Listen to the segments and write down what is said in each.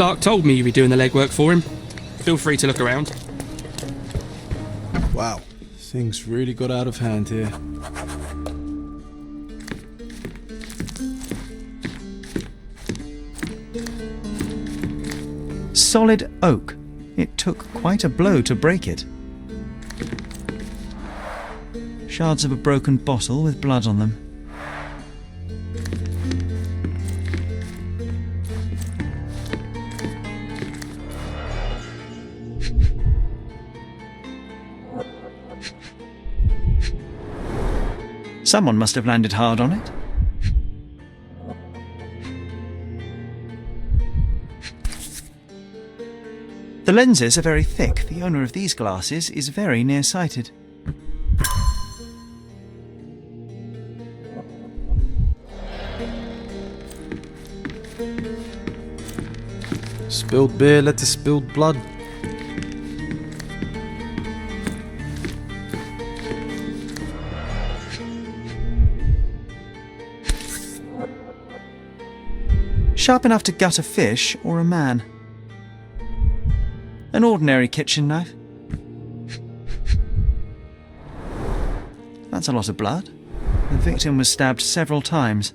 Stark told me you'd be doing the legwork for him. Feel free to look around. Wow, things really got out of hand here. Solid oak. It took quite a blow to break it. Shards of a broken bottle with blood on them. Someone must have landed hard on it. The lenses are very thick. The owner of these glasses is very nearsighted. Spilled beer led to spilled blood. Sharp enough to gut a fish or a man. An ordinary kitchen knife. That's a lot of blood. The victim was stabbed several times.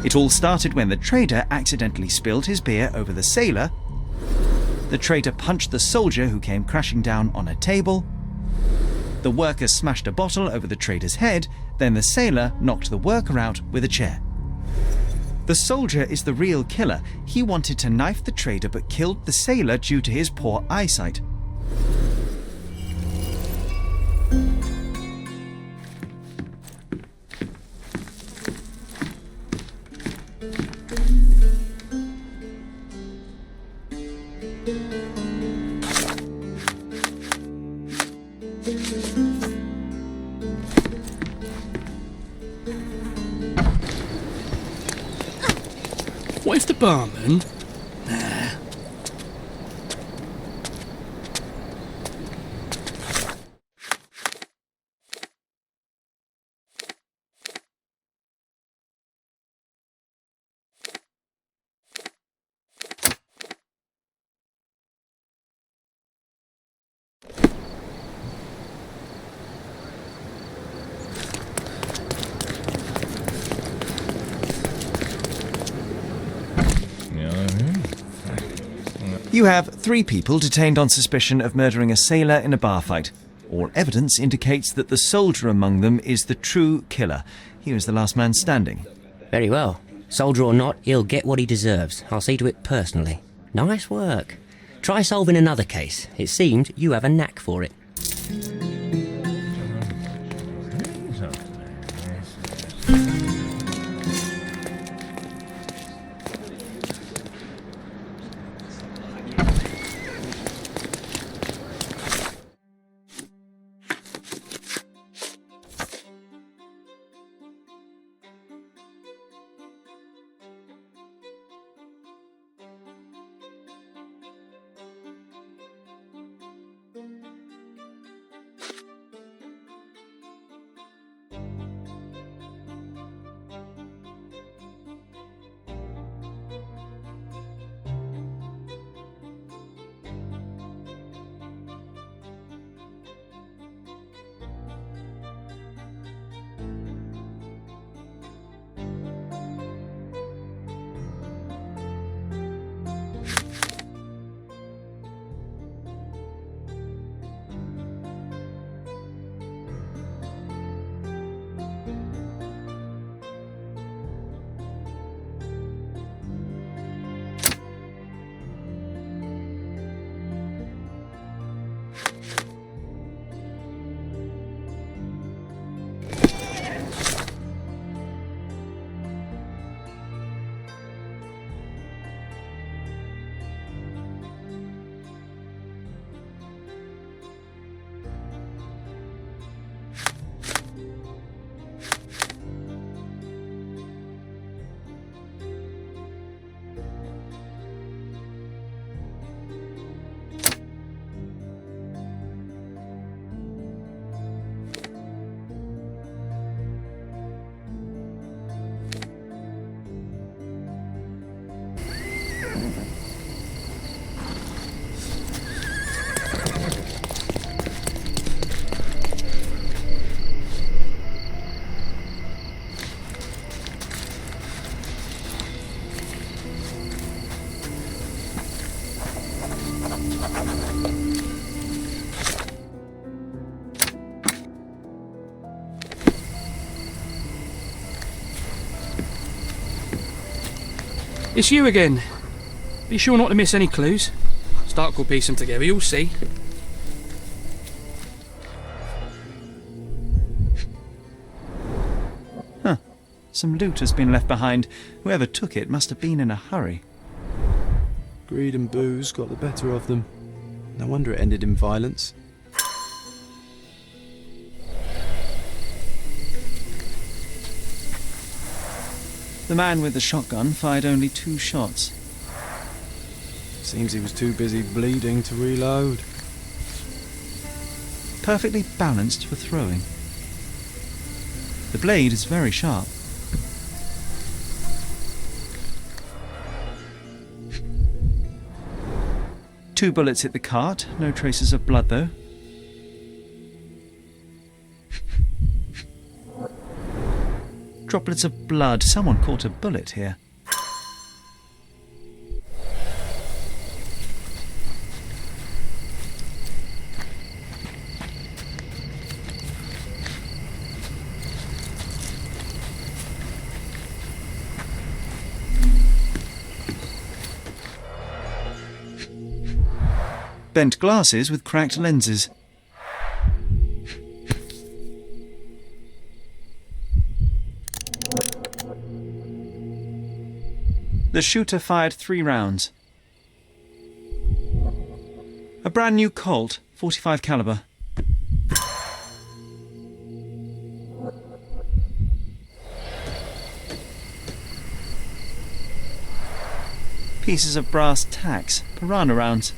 It all started when the trader accidentally spilled his beer over the sailor. The trader punched the soldier who came crashing down on a table. The worker smashed a bottle over the trader's head, then the sailor knocked the worker out with a chair. The soldier is the real killer. He wanted to knife the trader but killed the sailor due to his poor eyesight. What if the barman... Nah. Ja, You have 3 people detained on suspicion of murdering a sailor in a bar fight. All evidence indicates that the soldier among them is the true killer. He was the last man standing. Very well. Soldier or not, he'll get what he deserves. I'll see to it personally. Nice work. Try solving another case. It seemed you have a knack for it. It's you again. Be sure not to miss any clues. Stark will piece them together, you'll see. Huh. Some loot has been left behind. Whoever took it must have been in a hurry. Greed and booze got the better of them. No wonder it ended in violence. The man with the shotgun fired only 2 shots. Seems he was too busy bleeding to reload. Perfectly balanced for throwing. The blade is very sharp. Two bullets hit the cart, no traces of blood though. Droplets of blood, someone caught a bullet here. Bent glasses with cracked lenses. The shooter fired 3 rounds. A brand new Colt, .45 caliber. Pieces of brass tacks, piranha rounds.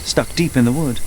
stuck deep in the wood.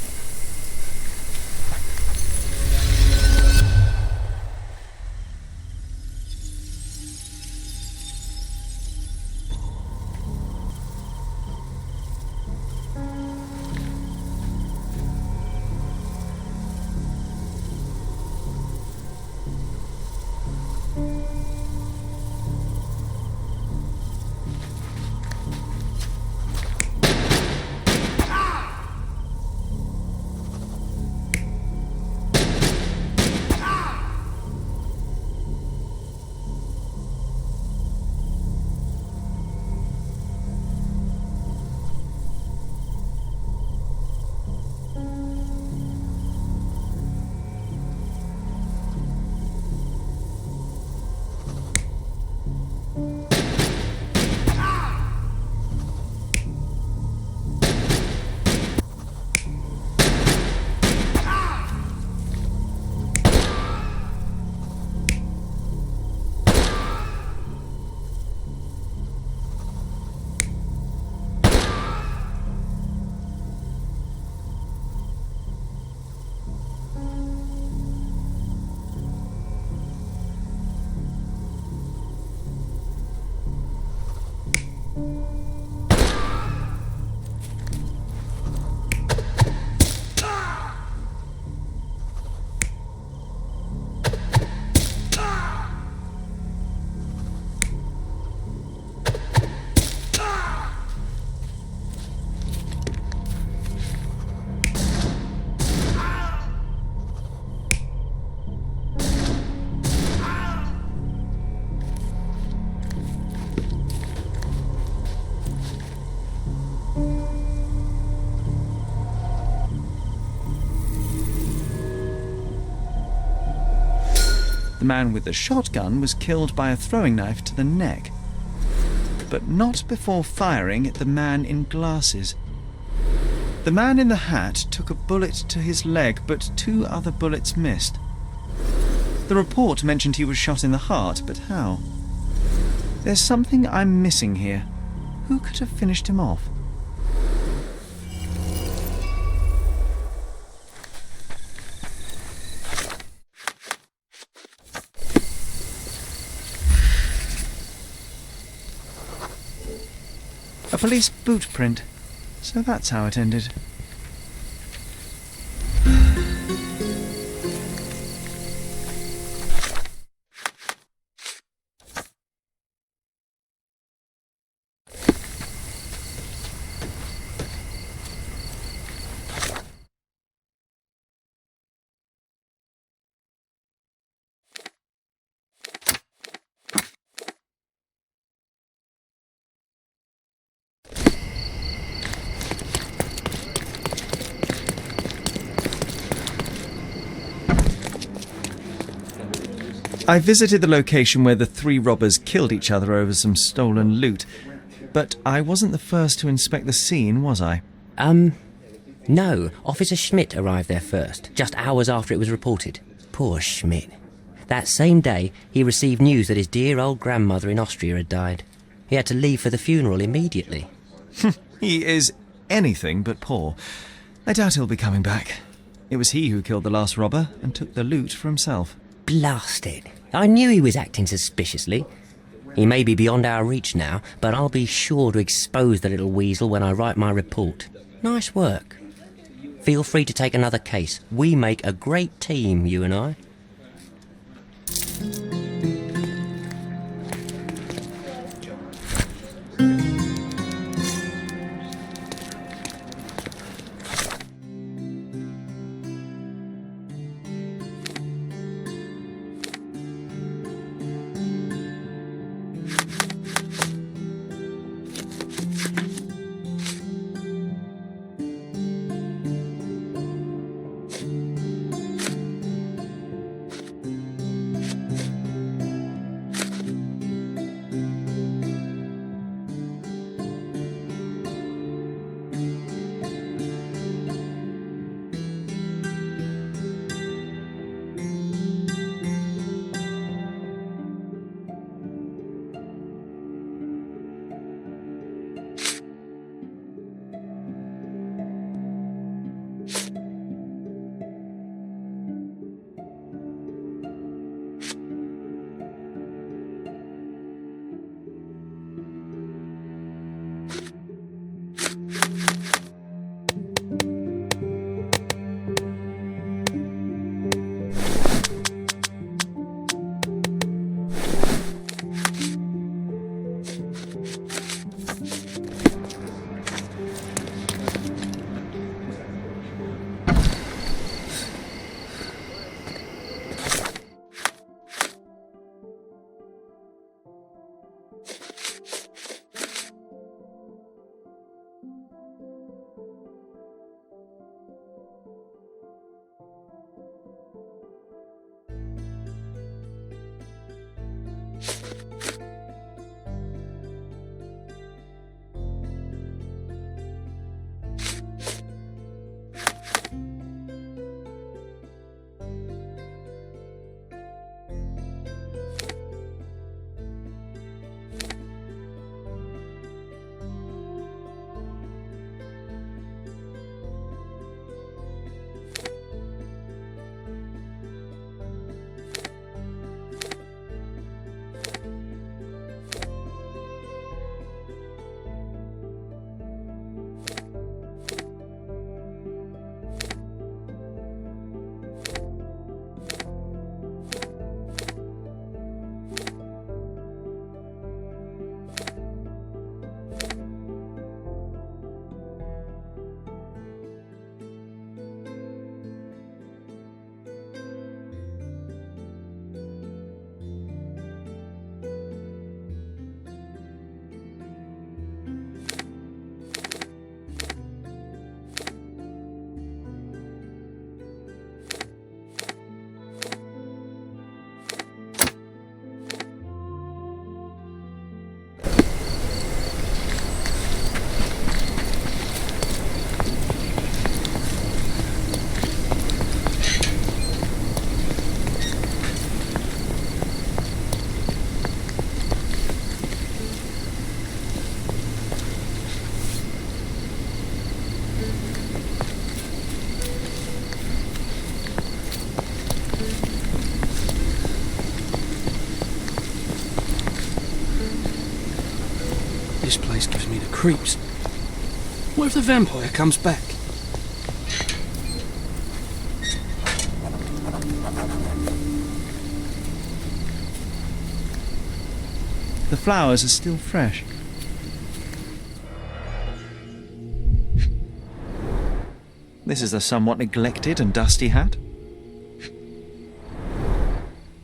The man with the shotgun was killed by a throwing knife to the neck, but not before firing at the man in glasses. The man in the hat took a bullet to his leg, but 2 other bullets missed. The report mentioned he was shot in the heart, but how? There's something I'm missing here. Who could have finished him off? A police boot print. So that's how it ended. I visited the location where the 3 robbers killed each other over some stolen loot, but I wasn't the first to inspect the scene, was I? No. Officer Schmidt arrived there first, just hours after it was reported. Poor Schmidt. That same day, he received news that his dear old grandmother in Austria had died. He had to leave for the funeral immediately. He is anything but poor. I doubt he'll be coming back. It was he who killed the last robber and took the loot for himself. Blast it. I knew he was acting suspiciously. He may be beyond our reach now, but I'll be sure to expose the little weasel when I write my report. Nice work. Feel free to take another case. We make a great team, you and I. me the creeps. What if the vampire comes back? The flowers are still fresh. This is a somewhat neglected and dusty hat.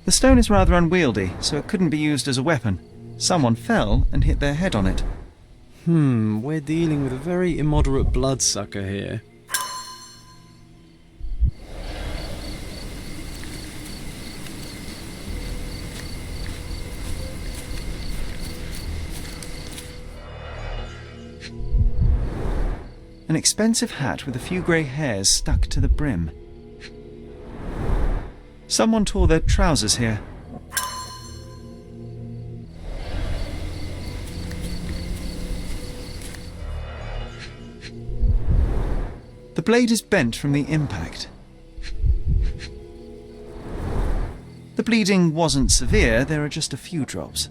The stone is rather unwieldy, so it couldn't be used as a weapon. Someone fell and hit their head on it. We're dealing with a very immoderate bloodsucker here. An expensive hat with a few grey hairs stuck to the brim. Someone tore their trousers here. The blade is bent from the impact. The bleeding wasn't severe, there are just a few drops.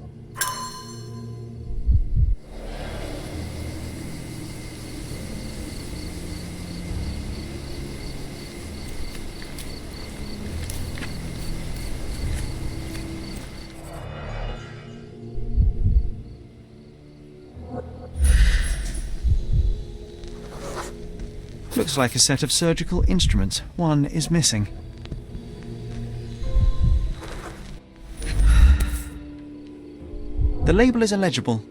Looks like a set of surgical instruments. One is missing. The label is illegible.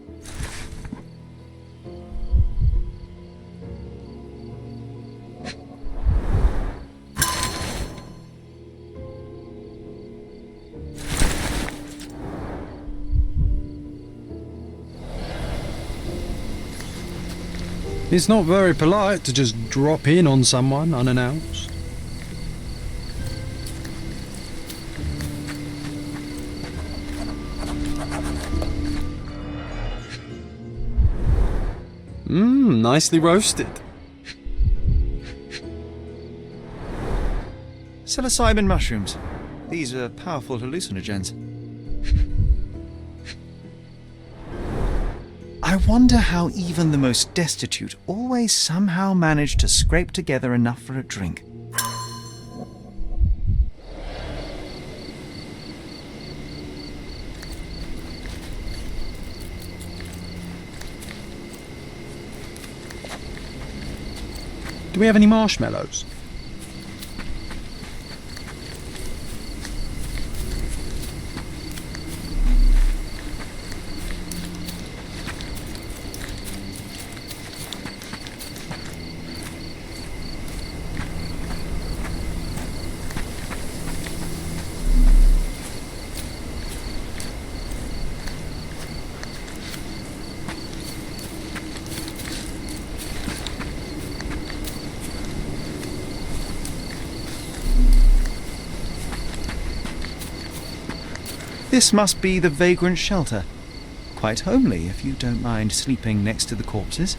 It's not very polite to just drop in on someone unannounced. Nicely roasted. Psilocybin mushrooms. These are powerful hallucinogens. I wonder how even the most destitute always somehow manage to scrape together enough for a drink. Do we have any marshmallows? This must be the vagrant shelter. Quite homely, if you don't mind sleeping next to the corpses.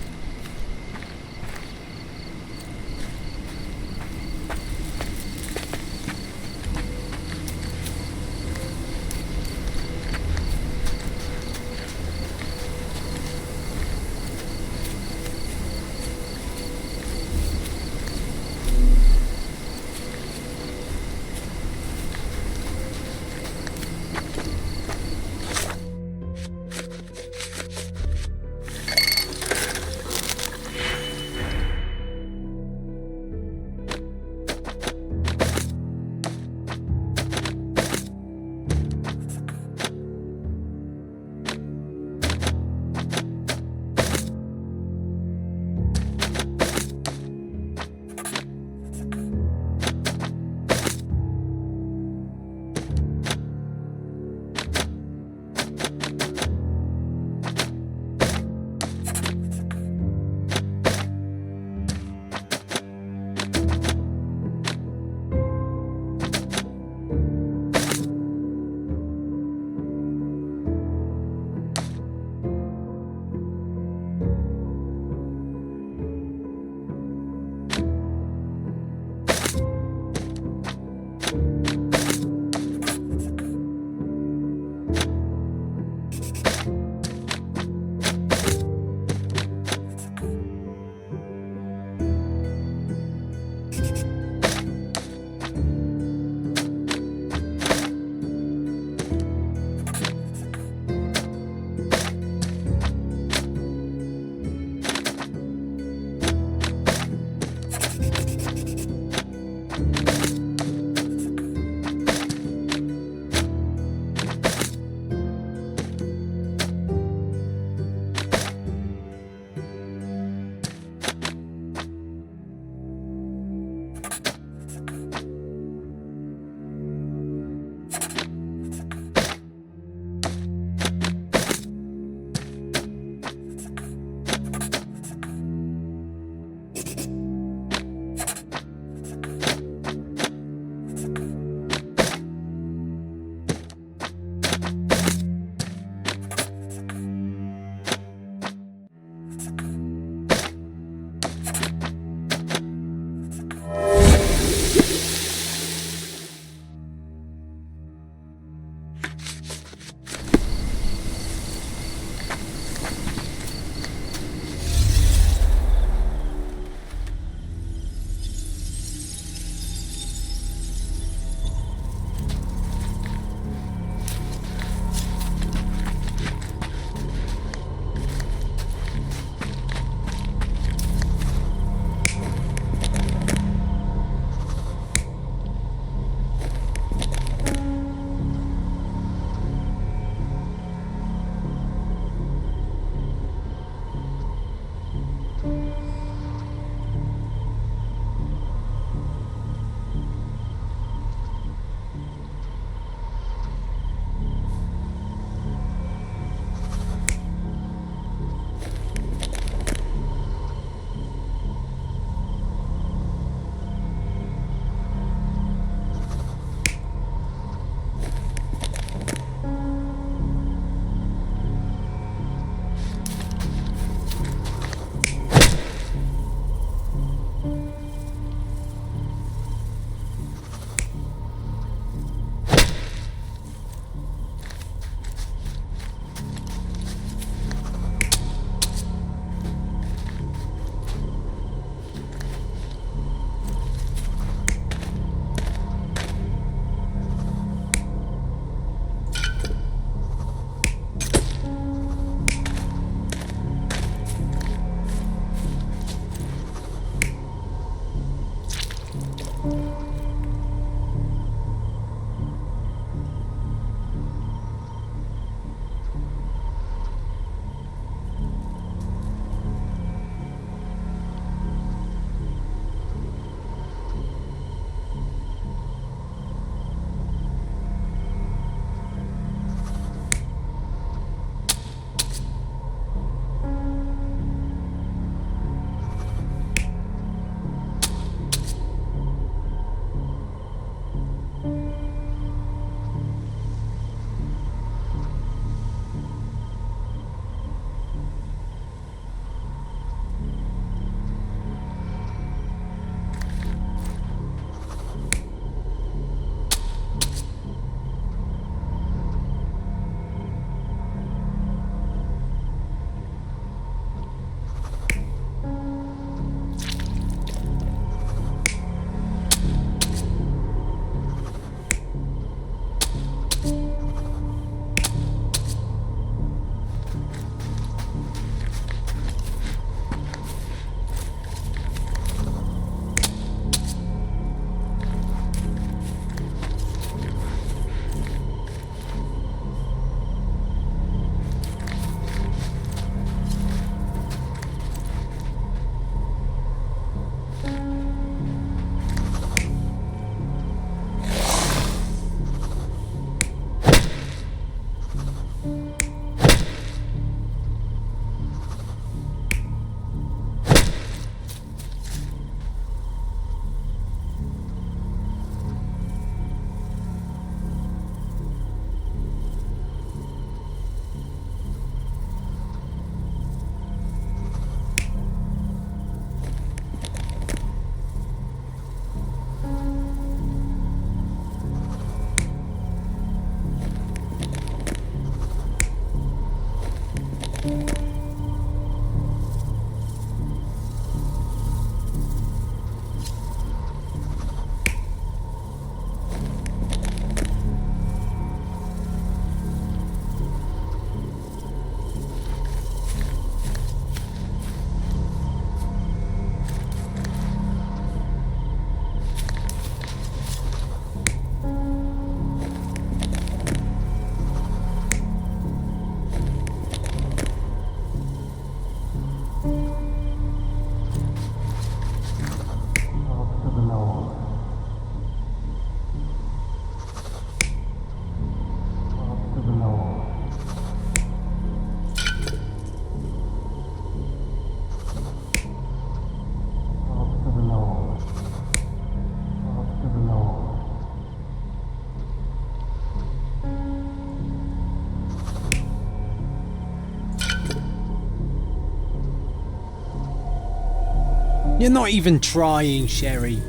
You're not even trying, Sherry.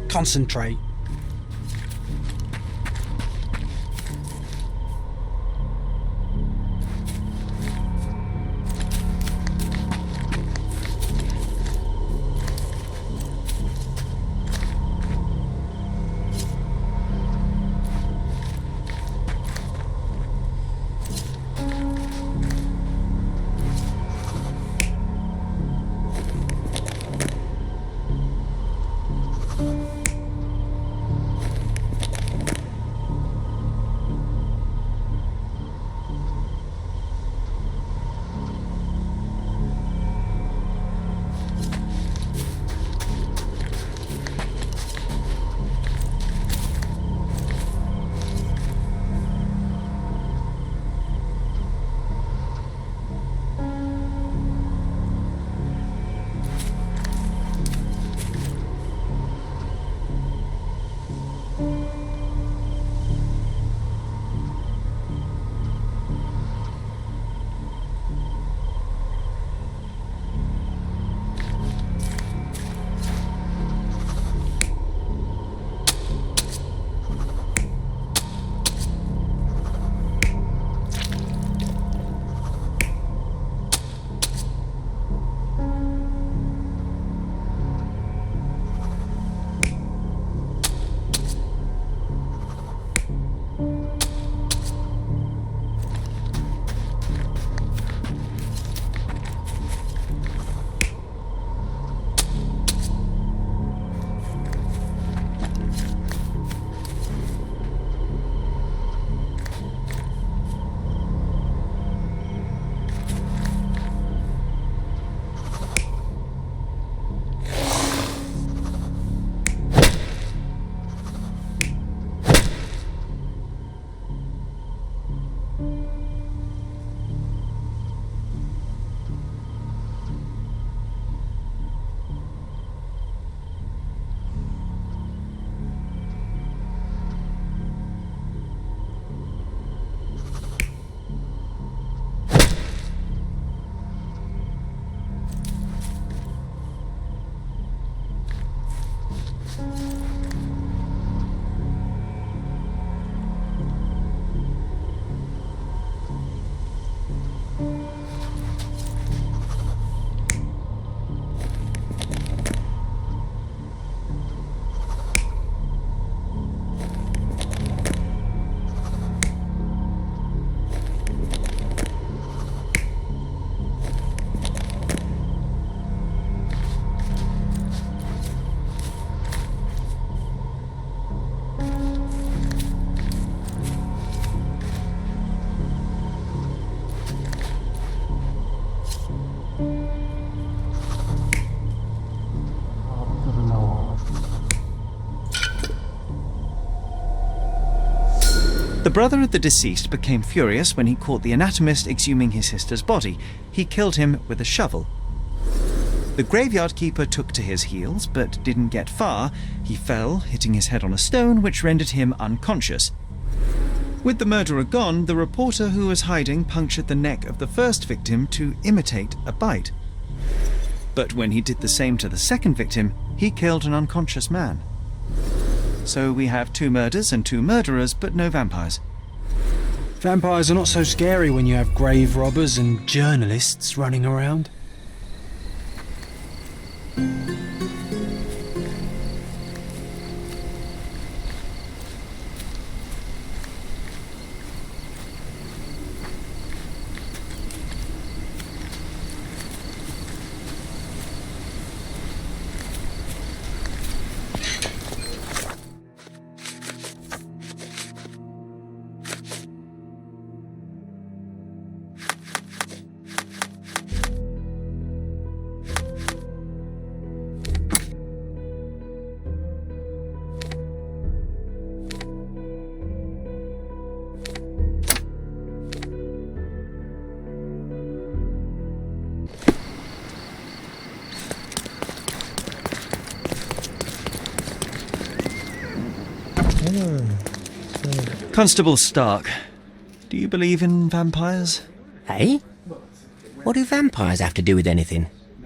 Concentrate. The brother of the deceased became furious when he caught the anatomist exhuming his sister's body. He killed him with a shovel. The graveyard keeper took to his heels, but didn't get far. He fell, hitting his head on a stone, which rendered him unconscious. With the murderer gone, the reporter who was hiding punctured the neck of the first victim to imitate a bite. But when he did the same to the second victim, he killed an unconscious man. So we have 2 murders and 2 murderers, but no vampires. Vampires are not so scary when you have grave robbers and journalists running around. Constable Stark, do you believe in vampires? Eh? What do vampires have to do with anything?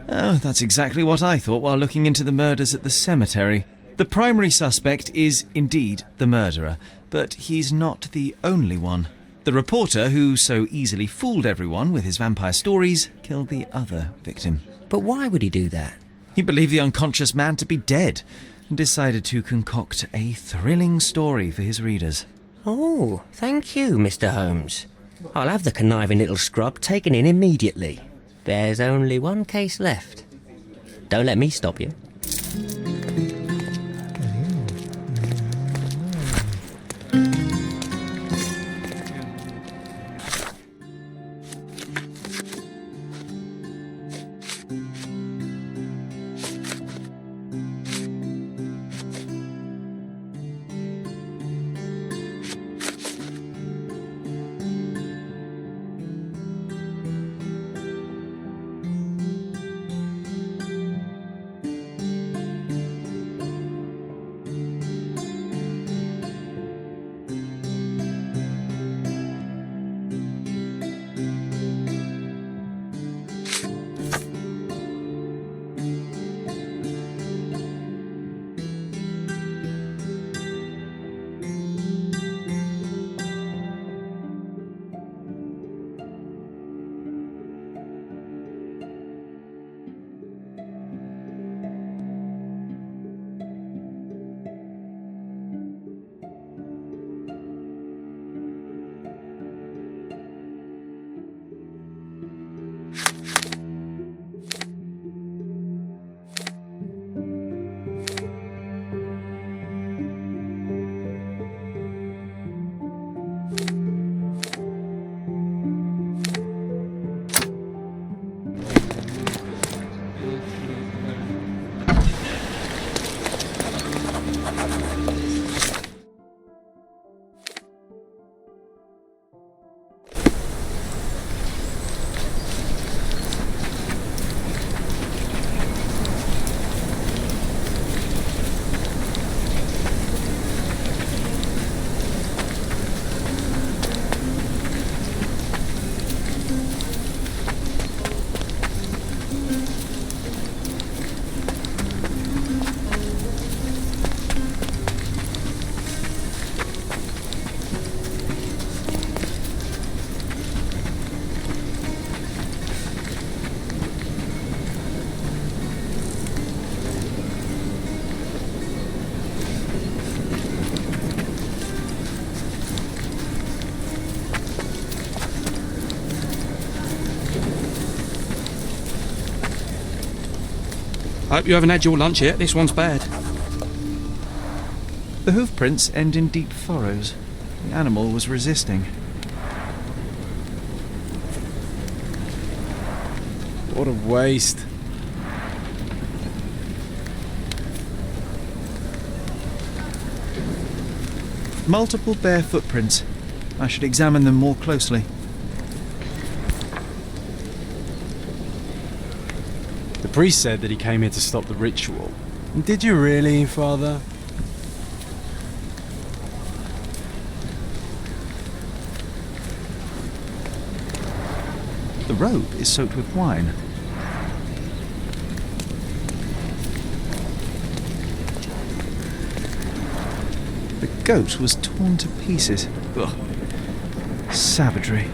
Oh, that's exactly what I thought while looking into the murders at the cemetery. The primary suspect is indeed the murderer, but he's not the only one. The reporter, who so easily fooled everyone with his vampire stories, killed the other victim. But why would he do that? He believed the unconscious man to be dead and decided to concoct a thrilling story for his readers. Oh, thank you, Mr. Holmes. I'll have the conniving little scrub taken in immediately. There's only one case left. Don't let me stop you. Hope you haven't had your lunch yet. This one's bad. The hoof prints end in deep furrows. The animal was resisting. What a waste. Multiple bare footprints. I should examine them more closely. The priest said that he came here to stop the ritual. Did you really, Father? The robe is soaked with wine. The goat was torn to pieces. Ugh. Savagery.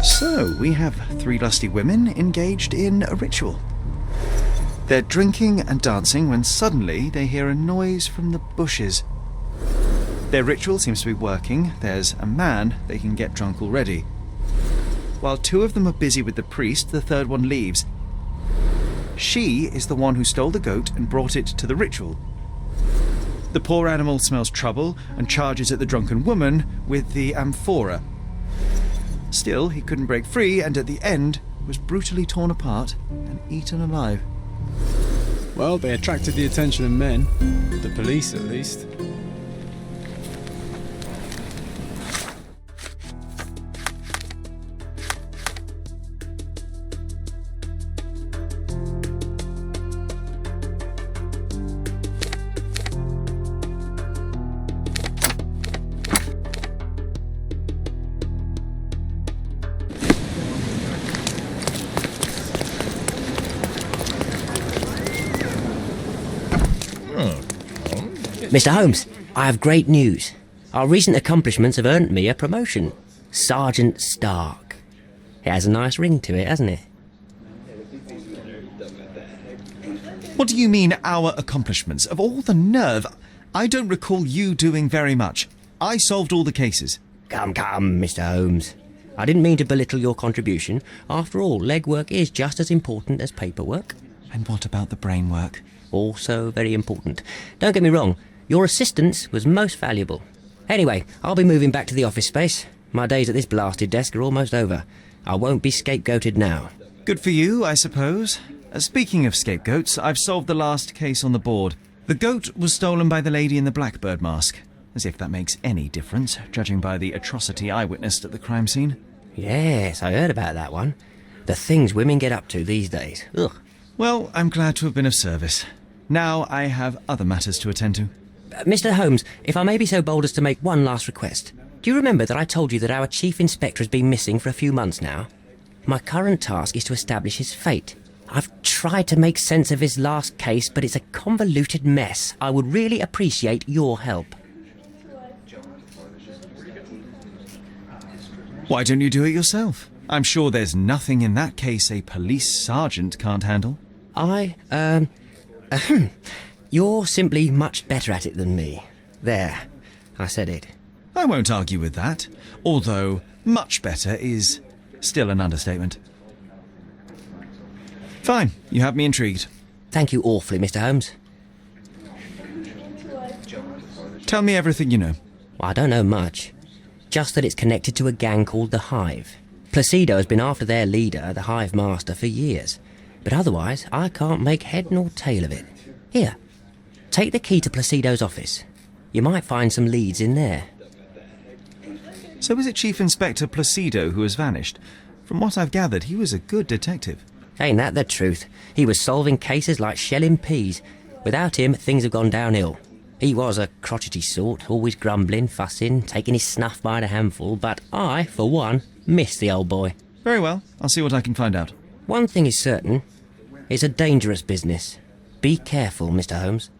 So, we have three lusty women engaged in a ritual. They're drinking and dancing when suddenly they hear a noise from the bushes. Their ritual seems to be working. There's a man they can get drunk already. While two of them are busy with the priest, the third one leaves. She is the one who stole the goat and brought it to the ritual. The poor animal smells trouble and charges at the drunken woman with the amphora. Still, he couldn't break free, and at the end was brutally torn apart and eaten alive. Well, they attracted the attention of men. The police, at least. Mr. Holmes, I have great news. Our recent accomplishments have earned me a promotion. Sergeant Stark. It has a nice ring to it, hasn't it? What do you mean, our accomplishments? Of all the nerve, I don't recall you doing very much. I solved all the cases. Come, Mr. Holmes. I didn't mean to belittle your contribution. After all, legwork is just as important as paperwork. And what about the brain work? Also very important. Don't get me wrong, your assistance was most valuable. Anyway, I'll be moving back to the office space. My days at this blasted desk are almost over. I won't be scapegoated now. Good for you, I suppose. Speaking of scapegoats, I've solved the last case on the board. The goat was stolen by the lady in the blackbird mask. As if that makes any difference, judging by the atrocity I witnessed at the crime scene. Yes, I heard about that one. The things women get up to these days. Ugh. Well, I'm glad to have been of service. Now I have other matters to attend to. Mr. Holmes, if I may be so bold as to make one last request. Do you remember that I told you that our chief inspector has been missing for a few months now? My current task is to establish his fate. I've tried to make sense of his last case, but it's a convoluted mess. I would really appreciate your help. Why don't you do it yourself? I'm sure there's nothing in that case a police sergeant can't handle. You're simply much better at it than me. There, I said it. I won't argue with that, although much better is still an understatement. Fine, you have me intrigued. Thank you awfully, Mr. Holmes. Tell me everything you know. Well, I don't know much. Just that it's connected to a gang called the Hive. Placido has been after their leader, the Hive Master, for years. But otherwise, I can't make head nor tail of it. Here, take the key to Placido's office. You might find some leads in there. So is it Chief Inspector Placido who has vanished? From what I've gathered, he was a good detective. Ain't that the truth? He was solving cases like shelling peas. Without him, things have gone downhill. He was a crotchety sort, always grumbling, fussing, taking his snuff by the handful, but I, for one, miss the old boy. Very well, I'll see what I can find out. One thing is certain. It's a dangerous business. Be careful, Mr. Holmes.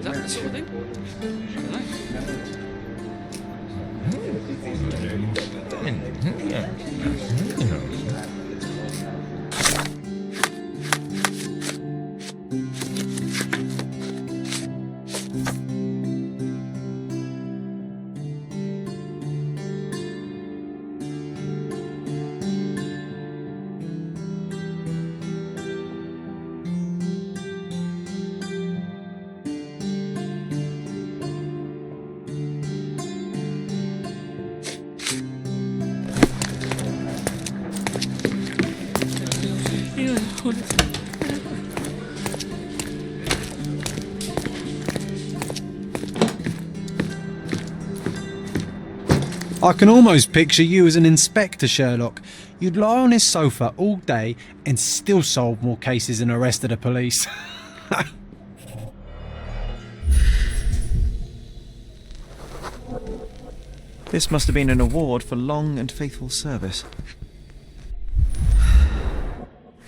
Is that the sort of thing? I can almost picture you as an inspector, Sherlock. You'd lie on his sofa all day and still solve more cases than the rest of the police. This must have been an award for long and faithful service.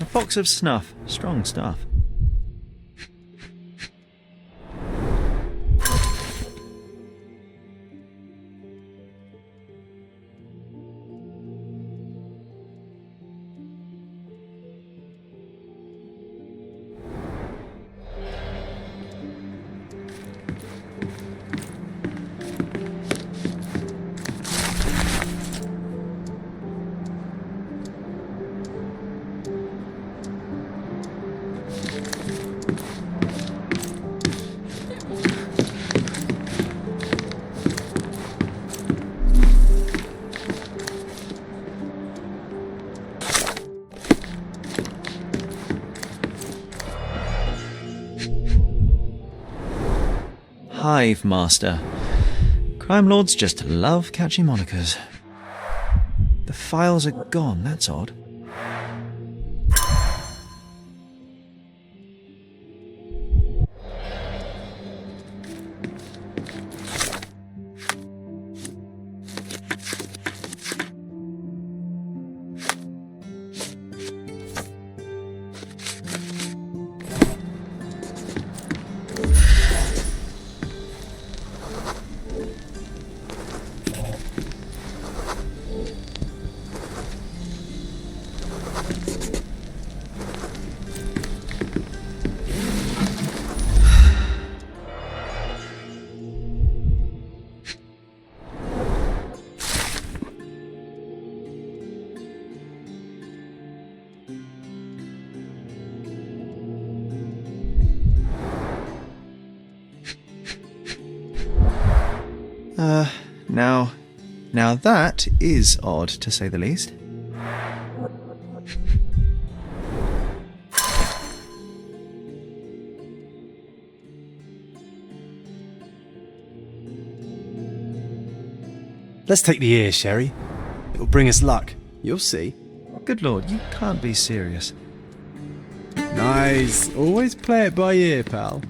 A box of snuff. Strong stuff. Hive Master. Crime lords just love catchy monikers. The files are gone, that's odd. Now that is odd, to say the least. Let's take the ear, Sherry. It'll bring us luck. You'll see. Good lord, you can't be serious. Nice. Always play it by ear, pal.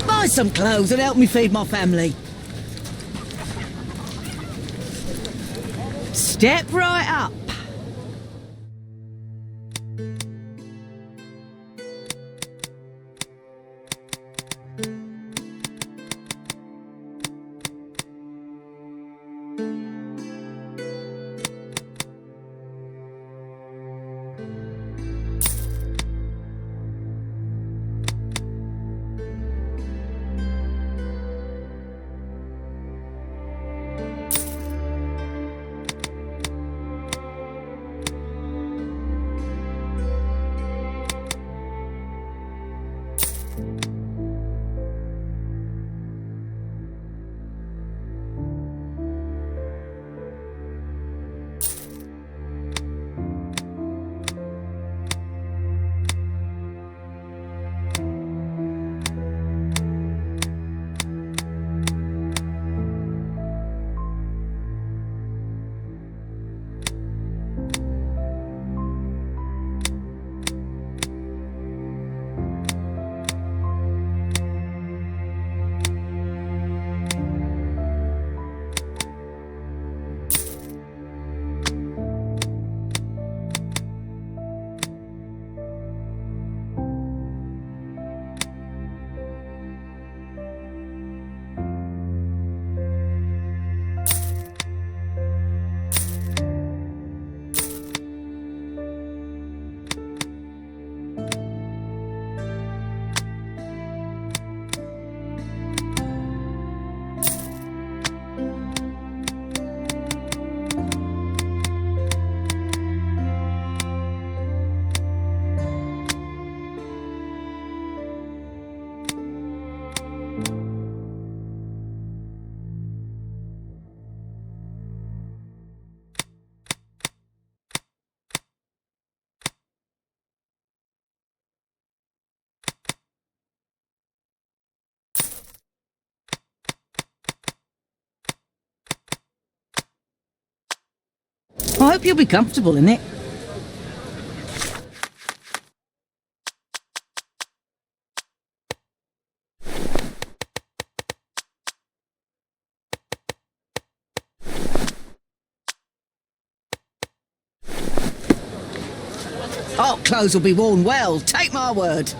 Buy some clothes and help me feed my family. Step right up. I hope you'll be comfortable in it. Art clothes will be worn well, take my word.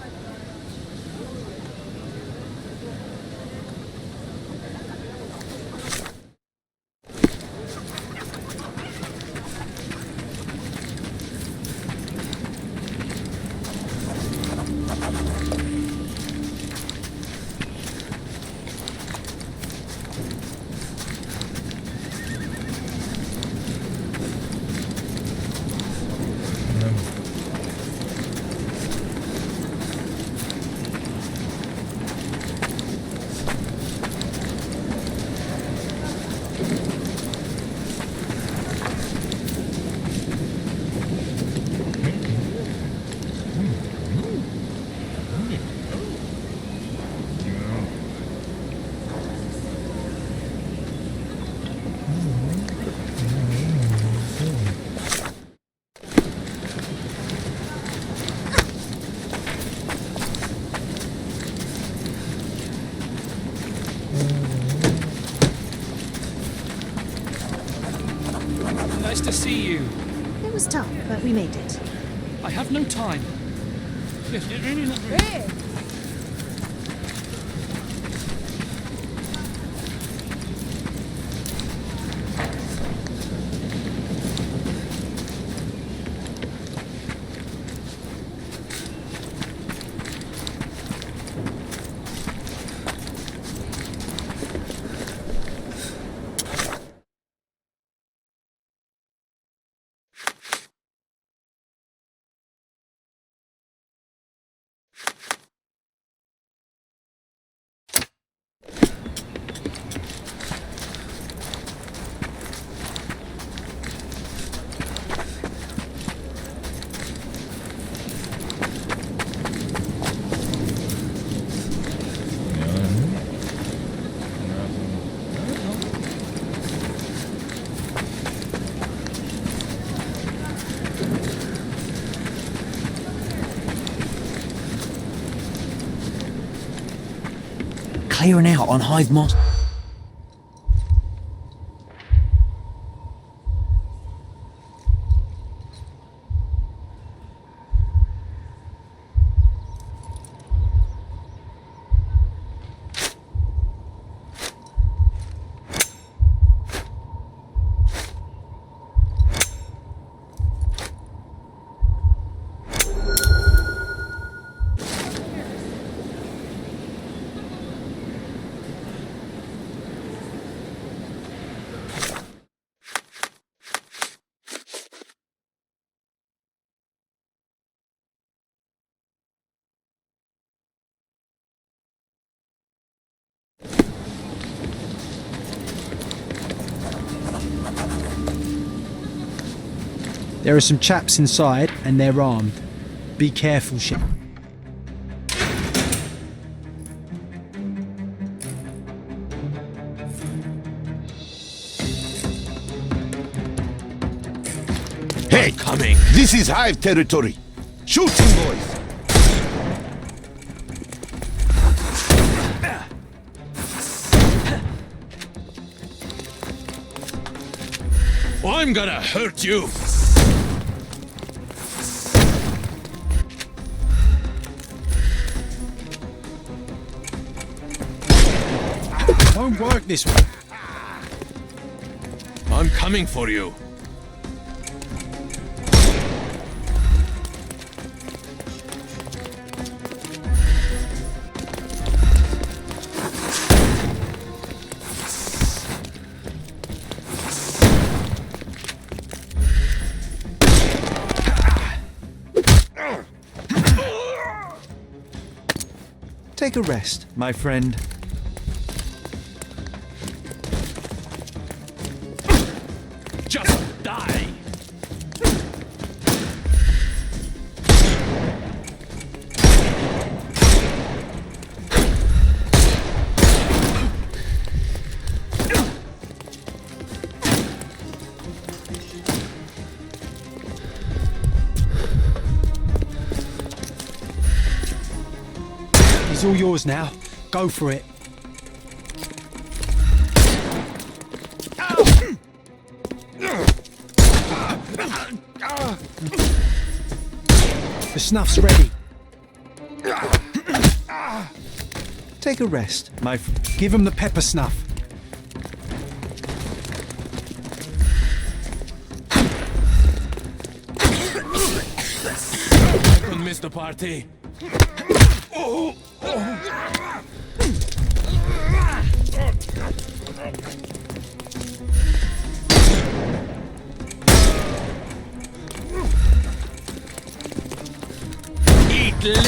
Nice to see you. It was tough, but we made it. I have no time. Yes, it really not really. Hey! Clearing out on Hive Moss. There are some chaps inside and they're armed. Be careful, shit. Hey, coming! This is Hive territory. Shooting, boys! I'm gonna hurt you! Won't work this way. I'm coming for you. Take a rest, my friend. Just die! He's all yours now. Go for it. The snuff's ready. Take a rest, my Give him the pepper snuff. Don't miss the party. Eat lead.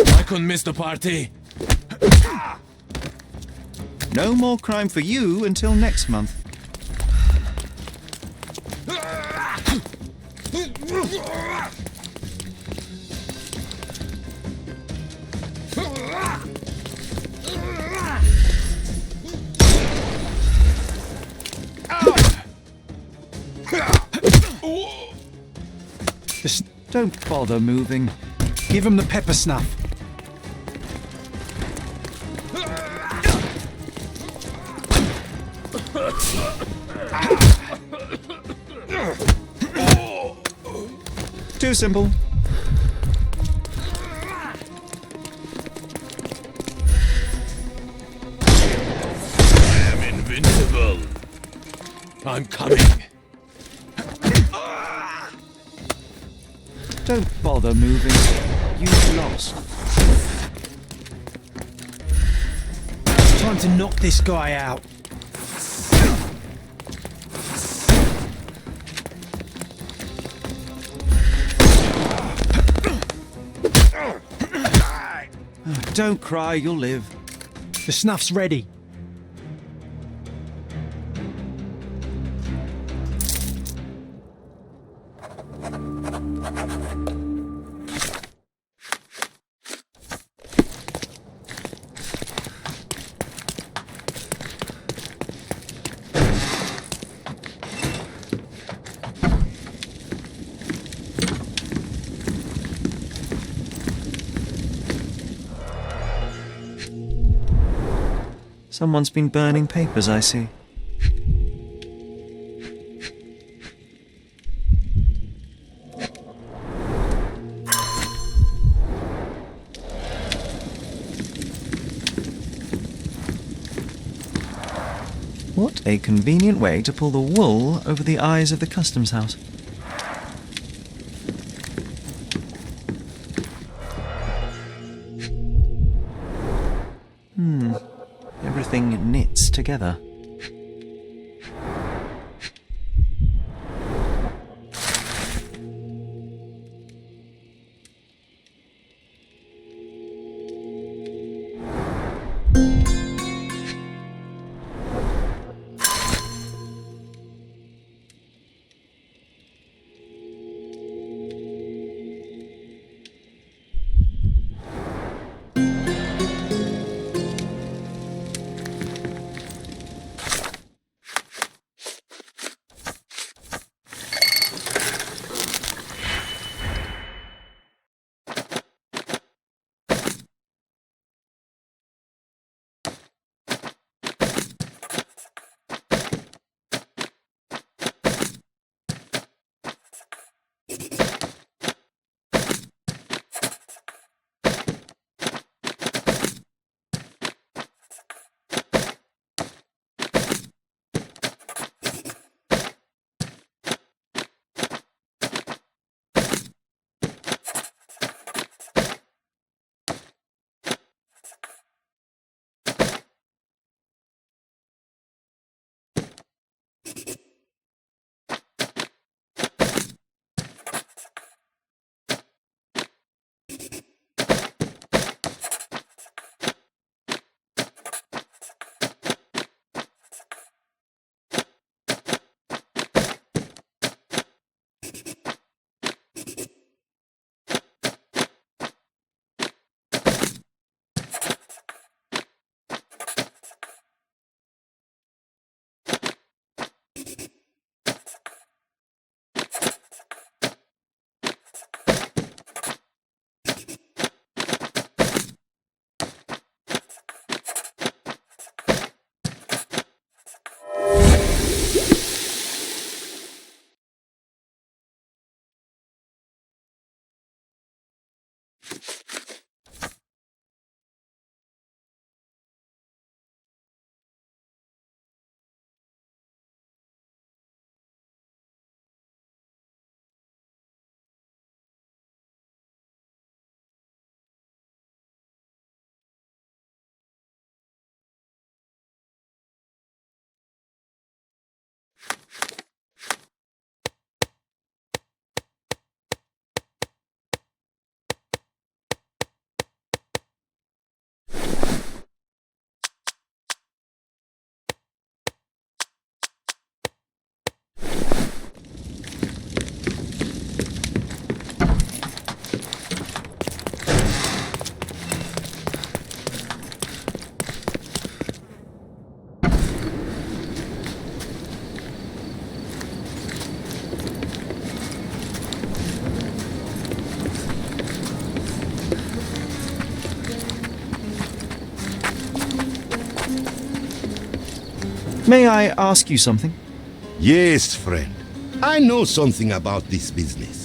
I couldn't miss the party. No more crime for you until next month. Don't bother moving. Give him the pepper snuff. Too simple. I'm invincible. I'm coming. Don't bother moving. You've lost. Time to knock this guy out. Don't cry, you'll live. The snuff's ready. Someone's been burning papers, I see. What a convenient way to pull the wool over the eyes of the customs house. Everything knits together. May I ask you something? Yes, friend. I know something about this business.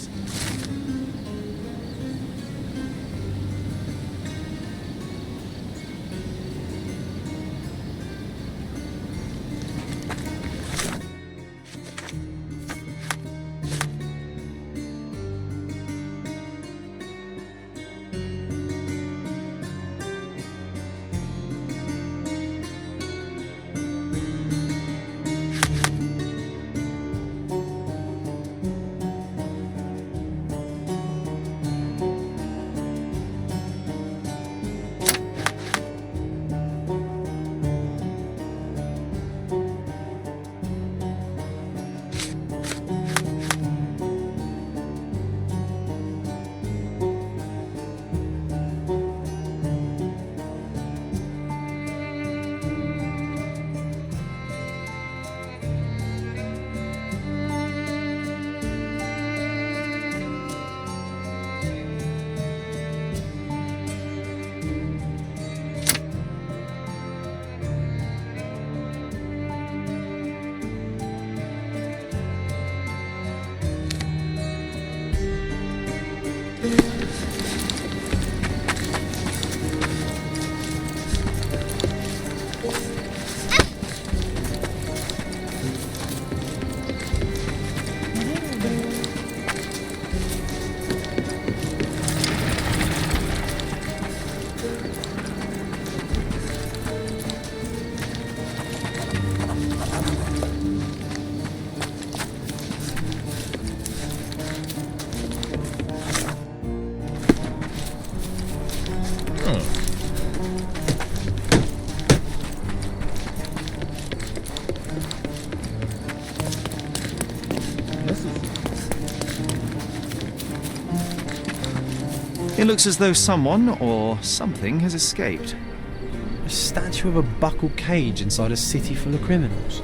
It looks as though someone or something has escaped. A statue of a buckled cage inside a city full of criminals.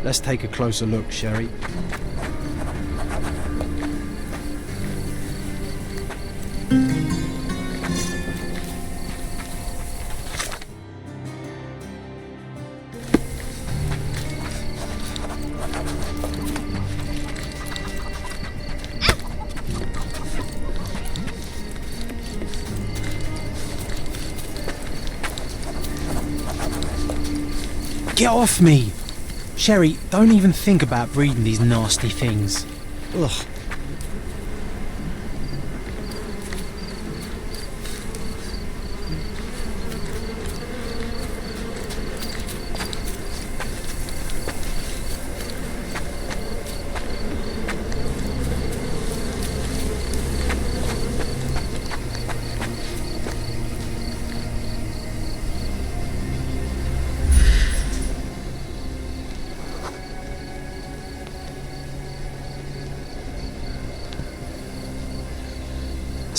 Let's take a closer look, Sherry. Get off me! Sherry, don't even think about breeding these nasty things. Ugh.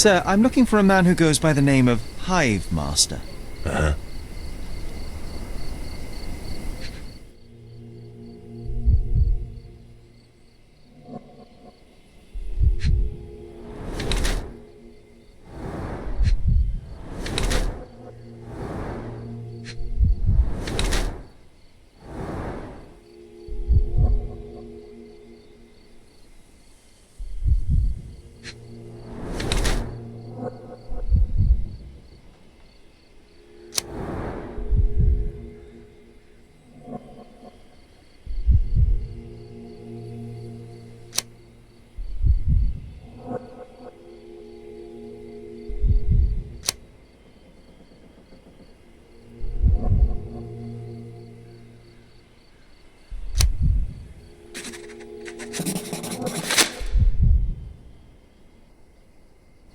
Sir, I'm looking for a man who goes by the name of Hive Master. Uh-huh.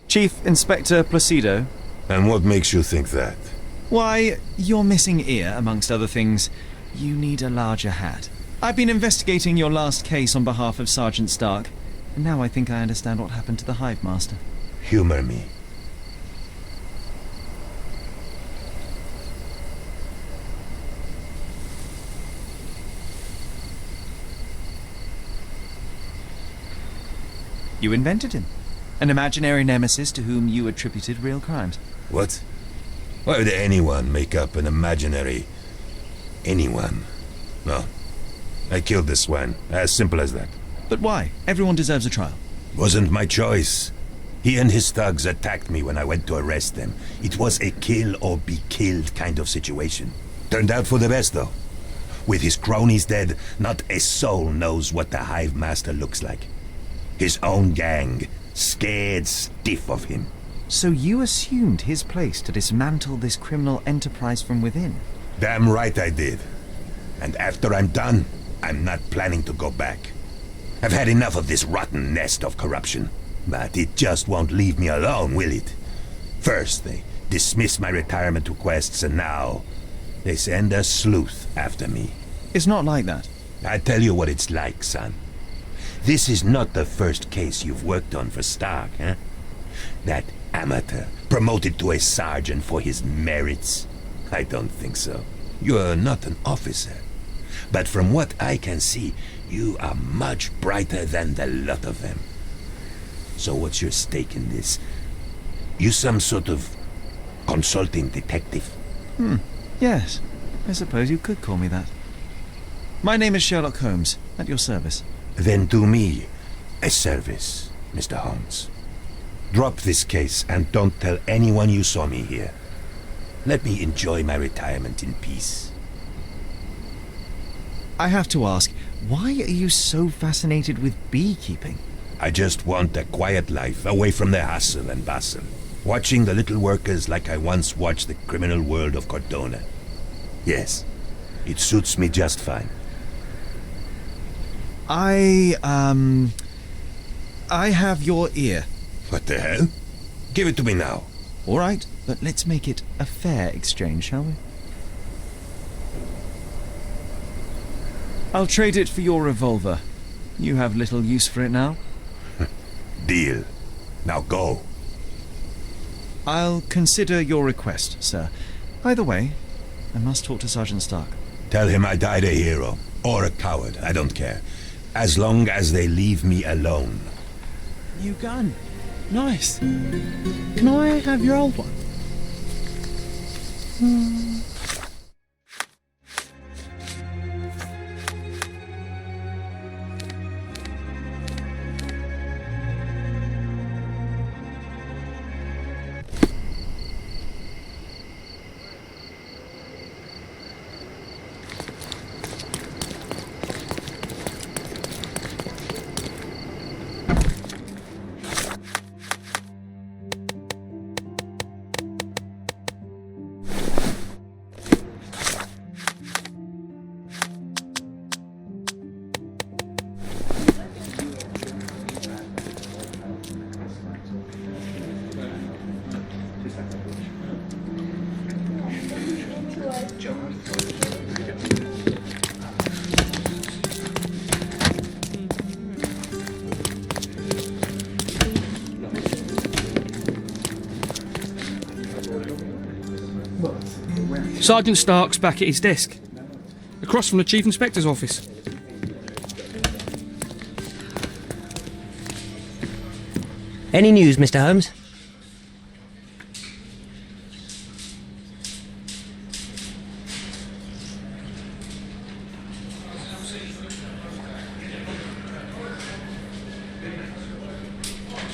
Chief Inspector Placido. And what makes you think that? Why, your missing ear, amongst other things. You need a larger hat. I've been investigating your last case on behalf of Sergeant Stark, and now I think I understand what happened to the Hive Master. Humor me. You invented him. An imaginary nemesis to whom you attributed real crimes. What? Why would anyone make up an imaginary anyone? No. I killed the swine. As simple as that. But why? Everyone deserves a trial. Wasn't my choice. He and his thugs attacked me when I went to arrest them. It was a kill or be killed kind of situation. Turned out for the best, though. With his cronies dead, not a soul knows what the Hive Master looks like. His own gang, scared stiff of him. So you assumed his place to dismantle this criminal enterprise from within? Damn right I did. And after I'm done, I'm not planning to go back. I've had enough of this rotten nest of corruption. But it just won't leave me alone, will it? First, they dismiss my retirement requests, and now they send a sleuth after me. It's not like that. I tell you what it's like, son. This is not the first case you've worked on for Stark, huh? That amateur promoted to a sergeant for his merits? I don't think so. You're not an officer. But from what I can see, you are much brighter than the lot of them. So what's your stake in this? You some sort of consulting detective? Yes, I suppose you could call me that. My name is Sherlock Holmes, at your service. Then do me a service, Mr. Holmes. Drop this case and don't tell anyone you saw me here. Let me enjoy my retirement in peace. I have to ask, why are you so fascinated with beekeeping? I just want a quiet life, away from the hustle and bustle. Watching the little workers like I once watched the criminal world of Cordona. Yes, it suits me just fine. I have your ear. What the hell? Give it to me now. All right, but let's make it a fair exchange, shall we? I'll trade it for your revolver. You have little use for it now. Deal. Now go. I'll consider your request, sir. Either way, I must talk to Sergeant Stark. Tell him I died a hero. Or a coward, I don't care. As long as they leave me alone. New gun. Nice. Can I have your old one? Sergeant Stark's back at his desk, across from the Chief Inspector's office. Any news, Mr. Holmes?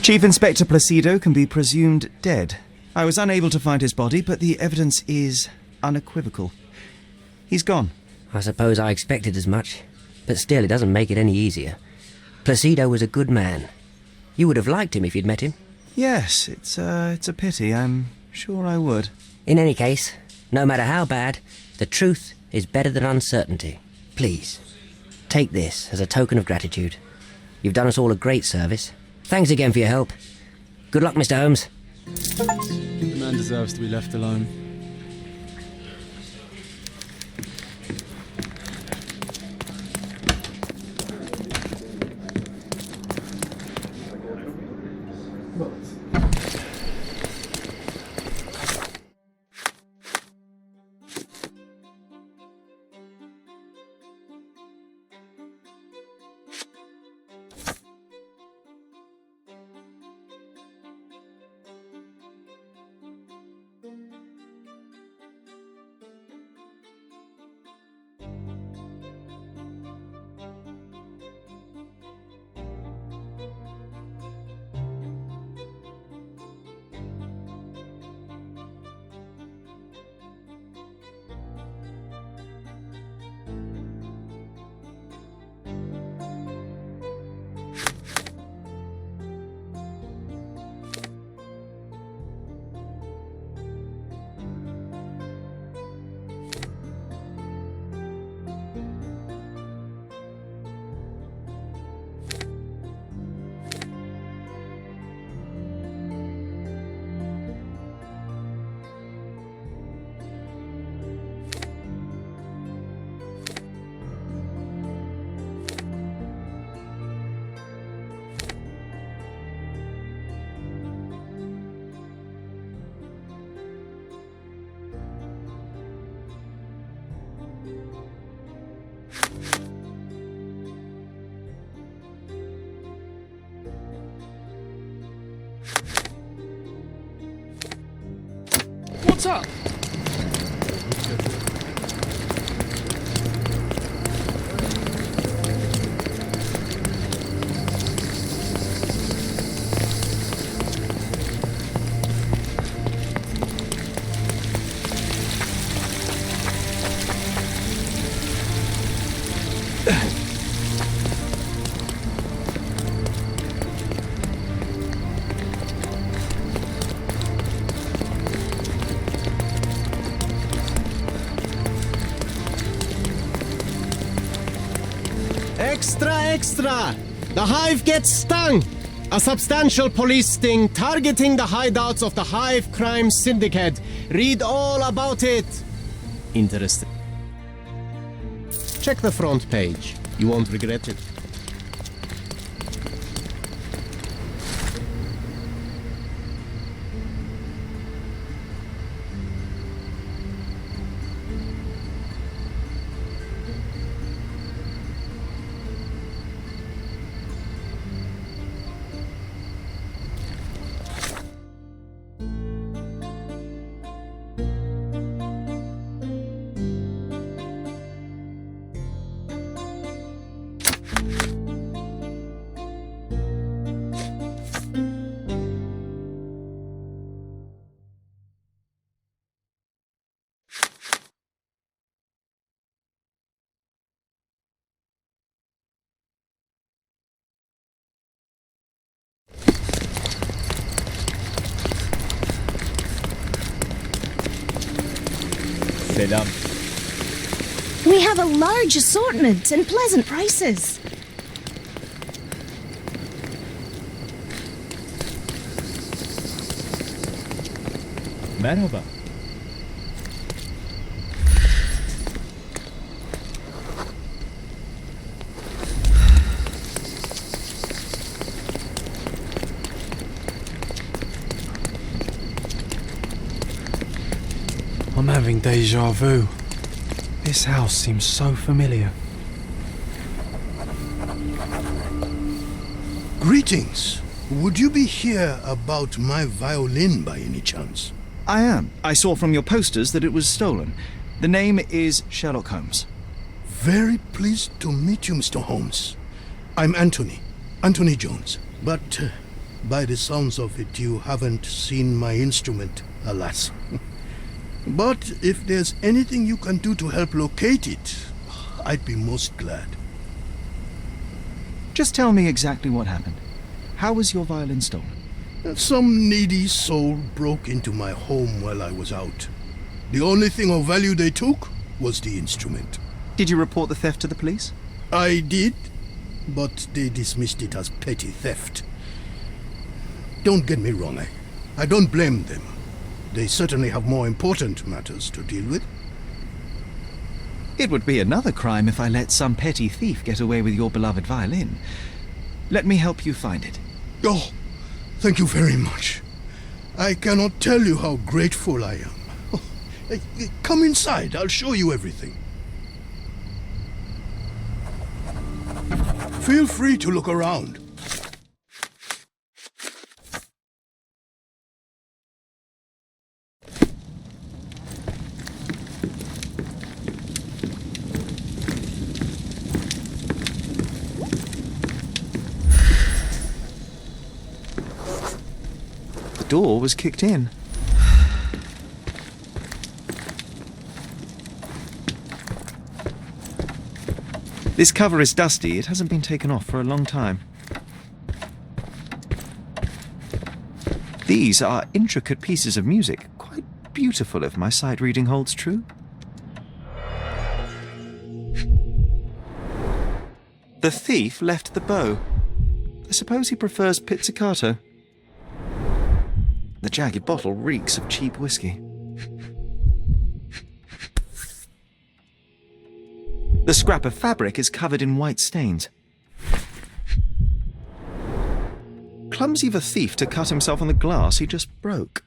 Chief Inspector Placido can be presumed dead. I was unable to find his body, but the evidence is unequivocal. He's gone. I suppose I expected as much, but still it doesn't make it any easier. Placido was a good man. You would have liked him if you'd met him. Yes, it's a pity. I'm sure I would. In any case, no matter how bad, the truth is better than uncertainty. Please, take this as a token of gratitude. You've done us all a great service. Thanks again for your help. Good luck, Mr. Holmes. The man deserves to be left alone. What's up? Extra, extra! The Hive gets stung! A substantial police sting targeting the hideouts of the Hive crime syndicate. Read all about it! Interesting. Check the front page. You won't regret it. Selam. We have a large assortment and pleasant prices. Merhaba. I'm having deja vu. This house seems so familiar. Greetings. Would you be here about my violin by any chance? I am. I saw from your posters that it was stolen. The name is Sherlock Holmes. Very pleased to meet you, Mr. Holmes. I'm Anthony Jones. But by the sounds of it, you haven't seen my instrument, alas. But if there's anything you can do to help locate it, I'd be most glad. Just tell me exactly what happened. How was your violin stolen? Some needy soul broke into my home while I was out. The only thing of value they took was the instrument. Did you report the theft to the police? I did, but they dismissed it as petty theft. Don't get me wrong, I don't blame them. They certainly have more important matters to deal with. It would be another crime if I let some petty thief get away with your beloved violin. Let me help you find it. Oh, thank you very much. I cannot tell you how grateful I am. Oh, come inside, I'll show you everything. Feel free to look around. The door was kicked in. This cover is dusty. It hasn't been taken off for a long time. These are intricate pieces of music, quite beautiful if my sight reading holds true. The thief left the bow. I suppose he prefers pizzicato. The jagged bottle reeks of cheap whiskey. The scrap of fabric is covered in white stains. Clumsy of a thief to cut himself on the glass he just broke.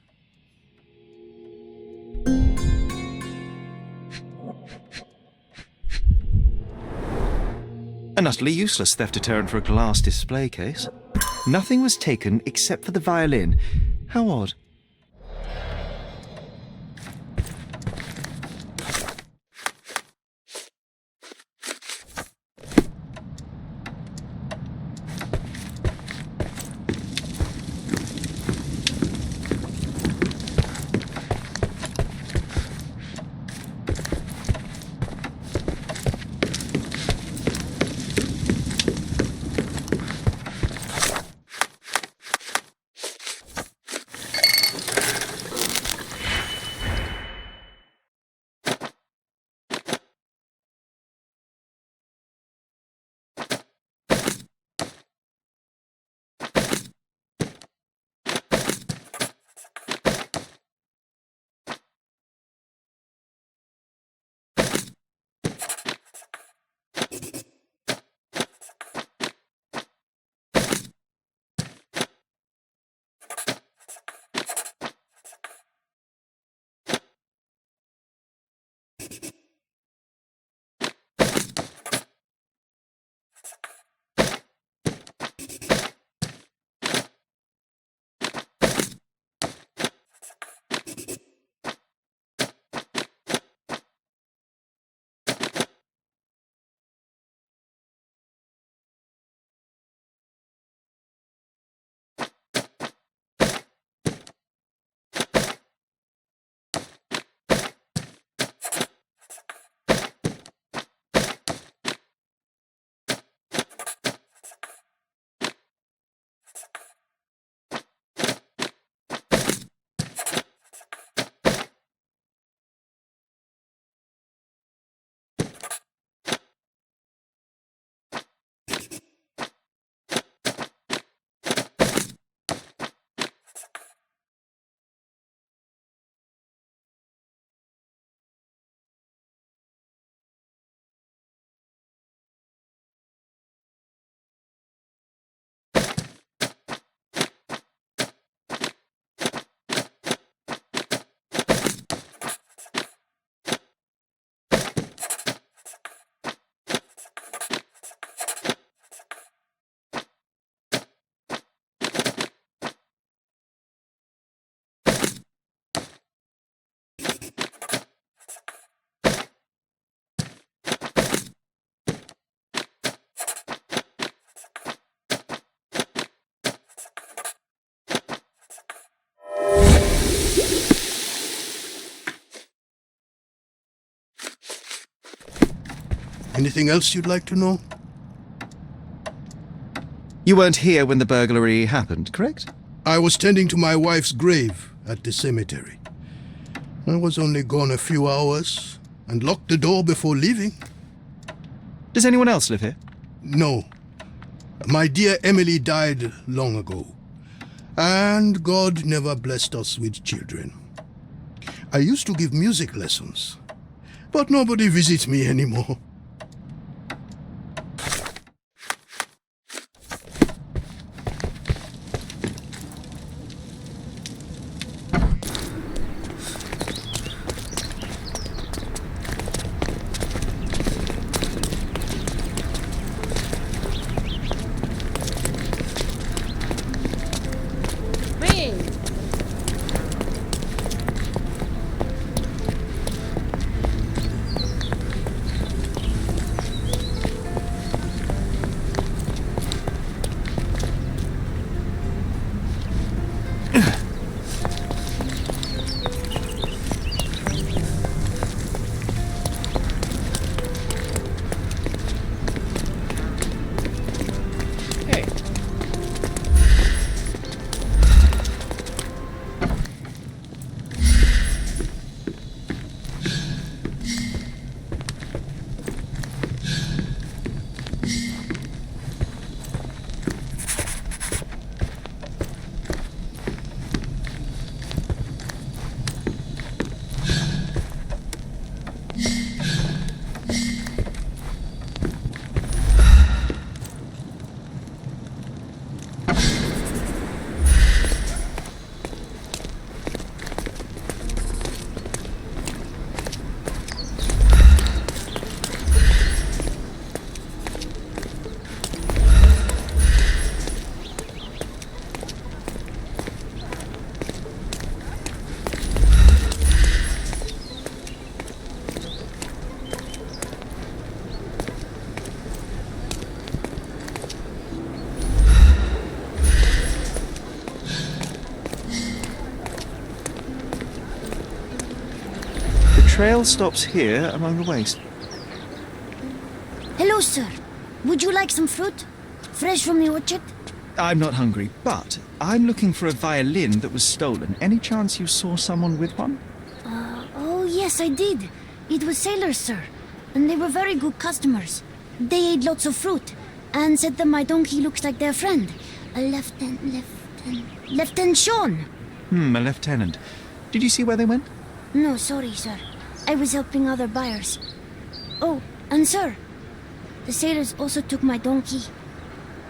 An utterly useless theft deterrent for a glass display case. Nothing was taken except for the violin. How odd. Anything else you'd like to know? You weren't here when the burglary happened, correct? I was tending to my wife's grave at the cemetery. I was only gone a few hours and locked the door before leaving. Does anyone else live here? No. My dear Emily died long ago. And God never blessed us with children. I used to give music lessons, but nobody visits me anymore. The trail stops here among the waste. Hello, sir. Would you like some fruit? Fresh from the orchard? I'm not hungry, but I'm looking for a violin that was stolen. Any chance you saw someone with one? Oh, yes, I did. It was sailors, sir. And they were very good customers. They ate lots of fruit and said that my donkey looks like their friend. A Lieutenant Sean. A lieutenant. Did you see where they went? No, sorry, sir. I was helping other buyers. Oh, and sir, the sailors also took my donkey.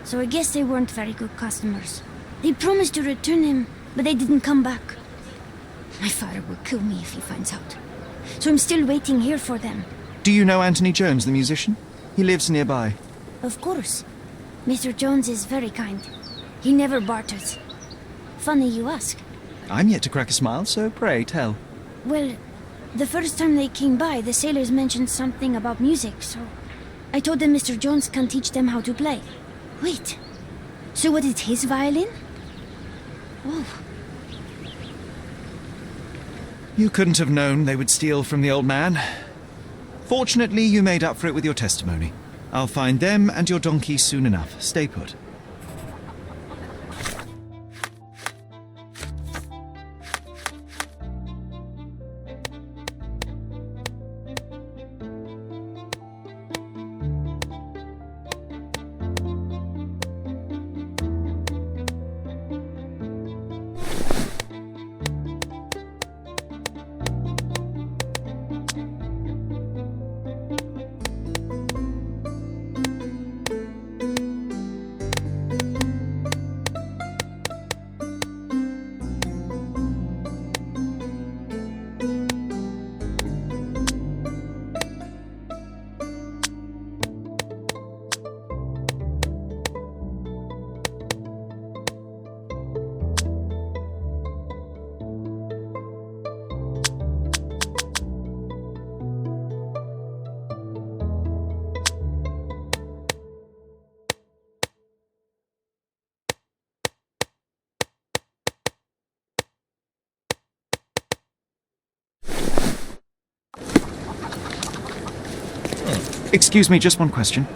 So I guess they weren't very good customers. They promised to return him, but they didn't come back. My father will kill me if he finds out. So I'm still waiting here for them. Do you know Anthony Jones, the musician? He lives nearby. Of course. Mr. Jones is very kind. He never barters. Funny you ask. I'm yet to crack a smile, so pray tell. Well, the first time they came by, the sailors mentioned something about music, so I told them Mr. Jones can teach them how to play. Wait, so was it his violin? Oh. You couldn't have known they would steal from the old man. Fortunately, you made up for it with your testimony. I'll find them and your donkey soon enough. Stay put. Excuse me, just one question.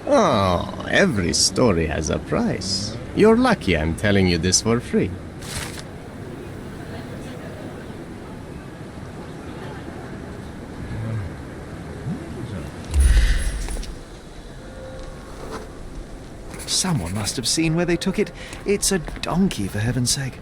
Oh, every story has a price. You're lucky I'm telling you this for free. Someone must have seen where they took it. It's a donkey, for heaven's sake.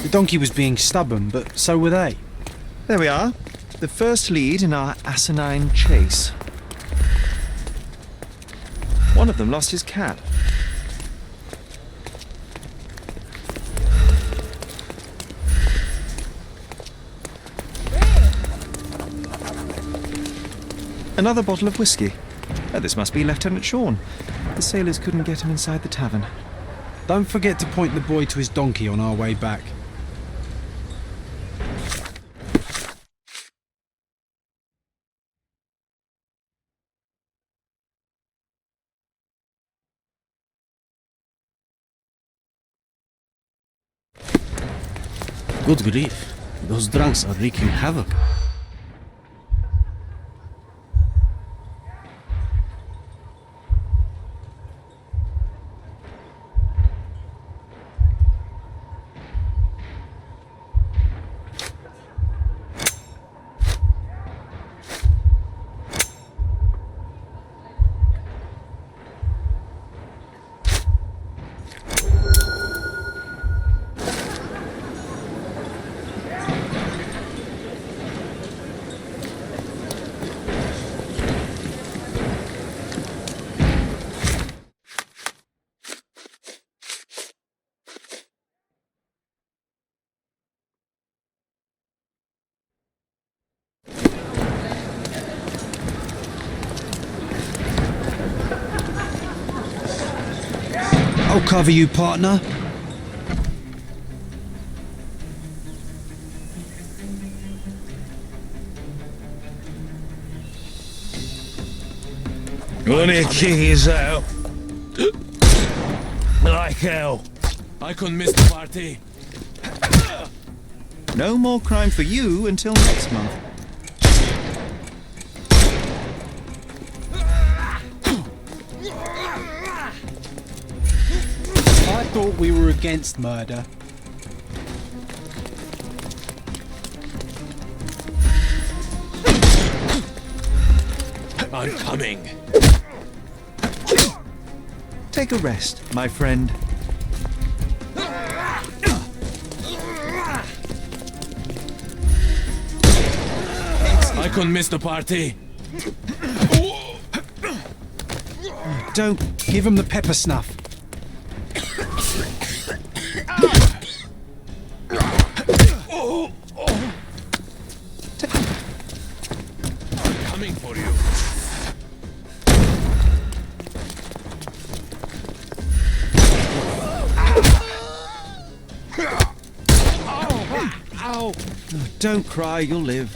The donkey was being stubborn, but so were they. There we are. The first lead in our asinine chase. One of them lost his cap. Another bottle of whiskey. Oh, this must be Lieutenant Sean. The sailors couldn't get him inside the tavern. Don't forget to point the boy to his donkey on our way back. Good grief. Those drunks are wreaking havoc. I'll cover you, partner. When he keys out. Like hell. I couldn't miss the party. No more crime for you until next month. I thought we were against murder. I'm coming. Take a rest, my friend. I couldn't miss the party. Don't give him the pepper snuff. coming for you. Ow! Don't cry, you'll live.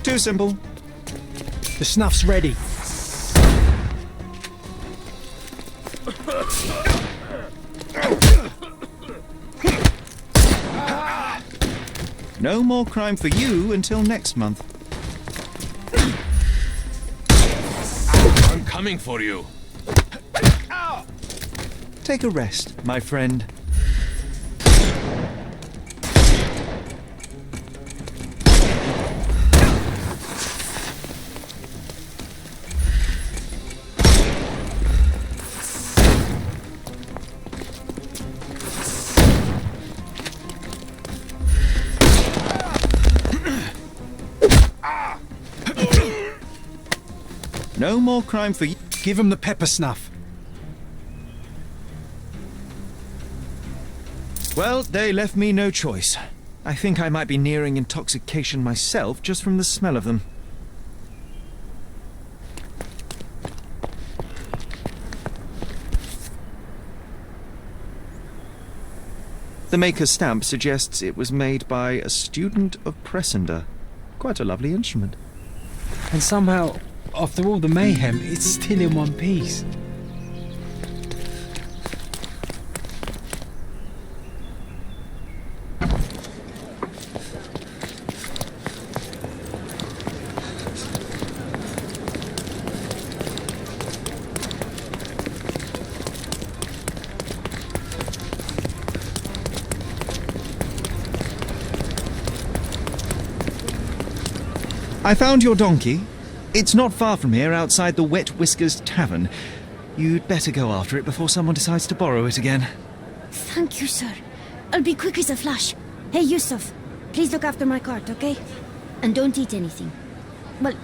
Too simple. The snuff's ready. No more crime for you until next month. I'm coming for you. Take a rest, my friend. No more crime for you. Give him the pepper snuff. Well, they left me no choice. I think I might be nearing intoxication myself just from the smell of them. The maker's stamp suggests it was made by a student of Pressender. Quite a lovely instrument. And somehow, after all the mayhem, it's still in one piece. I found your donkey. It's not far from here, outside the Wet Whiskers Tavern. You'd better go after it before someone decides to borrow it again. Thank you, sir. I'll be quick as a flash. Hey, Yusuf, please look after my cart, okay? And don't eat anything. Well,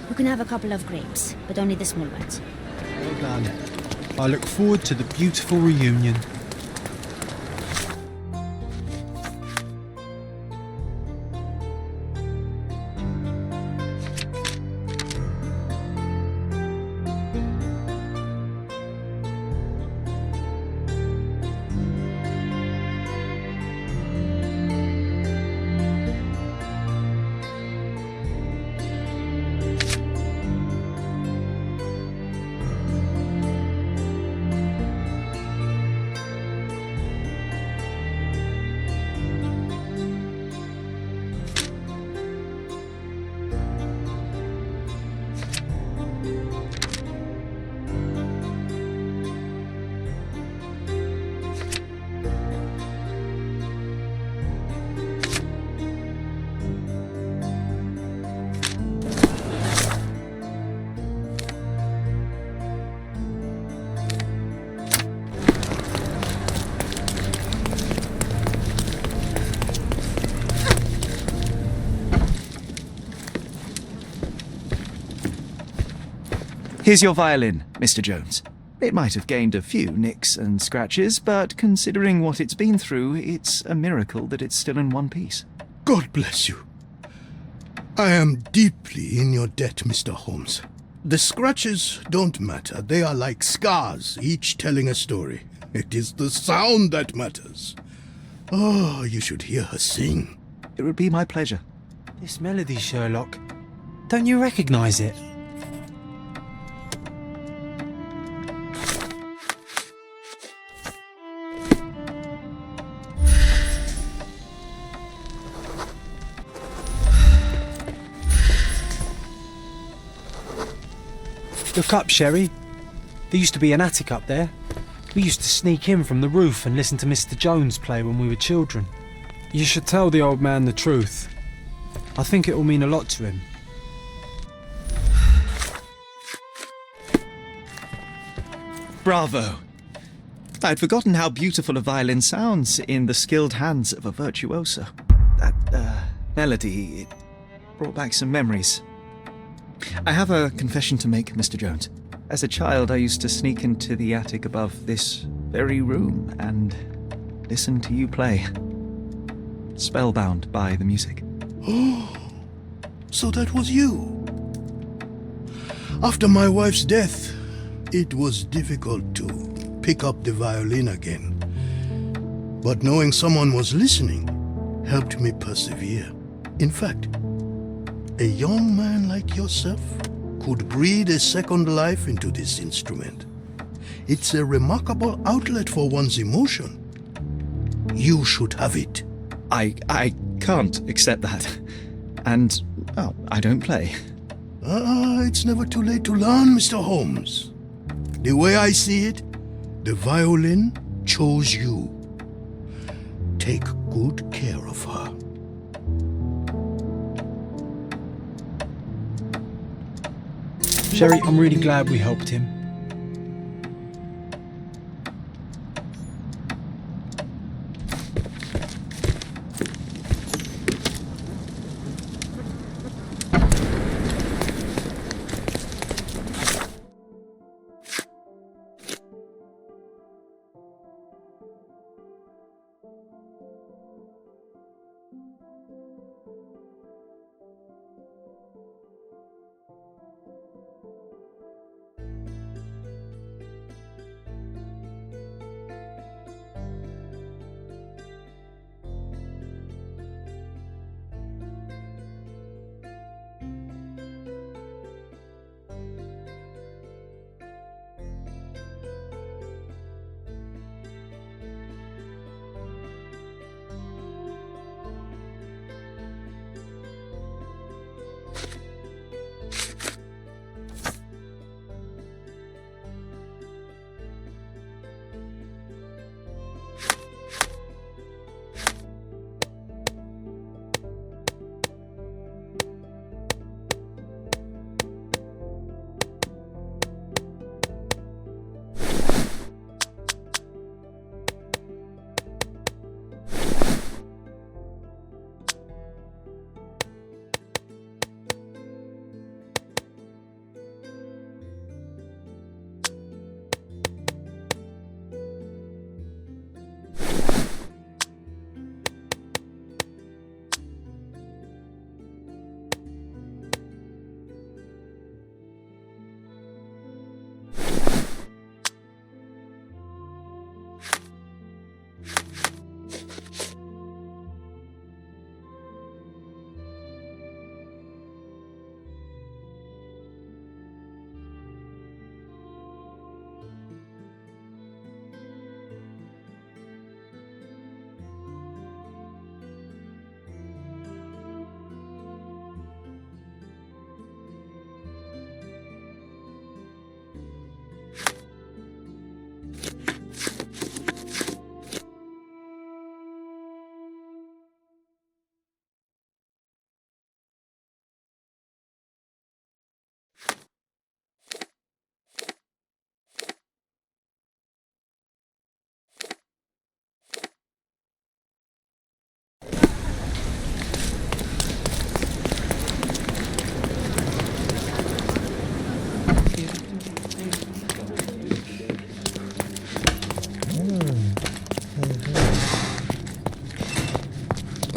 you can have a couple of grapes, but only the small ones. Well done. I look forward to the beautiful reunion. Here's your violin, Mr. Jones. It might have gained a few nicks and scratches, but considering what it's been through, it's a miracle that it's still in one piece. God bless you. I am deeply in your debt, Mr. Holmes. The scratches don't matter. They are like scars, each telling a story. It is the sound that matters. Oh, you should hear her sing. It would be my pleasure. This melody, Sherlock. Don't you recognise it? Look up, Sherry. There used to be an attic up there. We used to sneak in from the roof and listen to Mr. Jones play when we were children. You should tell the old man the truth. I think it will mean a lot to him. Bravo! I'd forgotten how beautiful a violin sounds in the skilled hands of a virtuoso. That melody, it brought back some memories. I have a confession to make, Mr. Jones. As a child, I used to sneak into the attic above this very room and listen to you play. Spellbound by the music. Oh, so that was you. After my wife's death, it was difficult to pick up the violin again. But knowing someone was listening helped me persevere. In fact, a young man like yourself could breathe a second life into this instrument. It's a remarkable outlet for one's emotion. You should have it. I can't accept that. And, well, I don't play. It's never too late to learn, Mr. Holmes. The way I see it, the violin chose you. Take good care of her. Sherry, I'm really glad we helped him.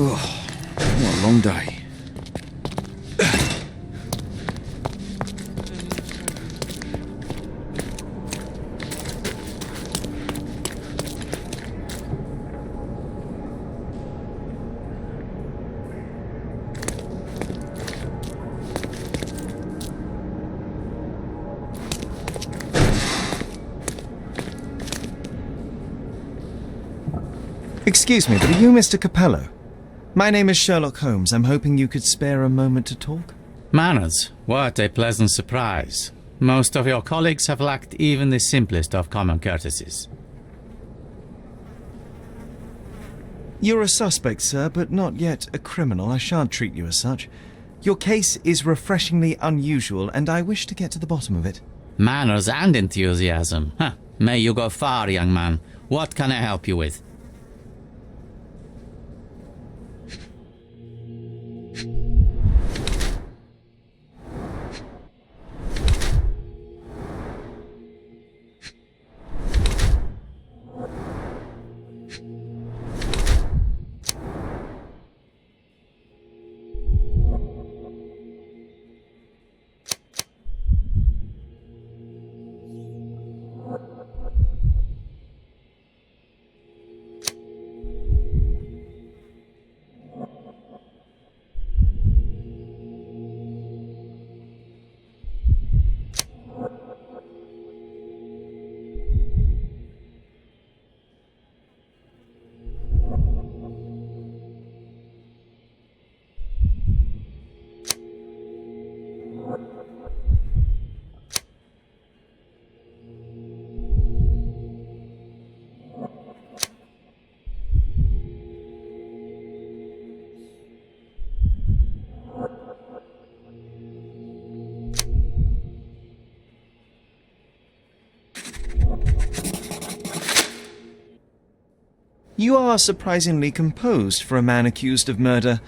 Oh, what a long day. Excuse me, but are you Mr. Capello? My name is Sherlock Holmes. I'm hoping you could spare a moment to talk. Manners, what a pleasant surprise. Most of your colleagues have lacked even the simplest of common courtesies. You're a suspect, sir, but not yet a criminal. I shan't treat you as such. Your case is refreshingly unusual, and I wish to get to the bottom of it. Manners and enthusiasm. Huh. May you go far, young man. What can I help you with? You are surprisingly composed for a man accused of murder.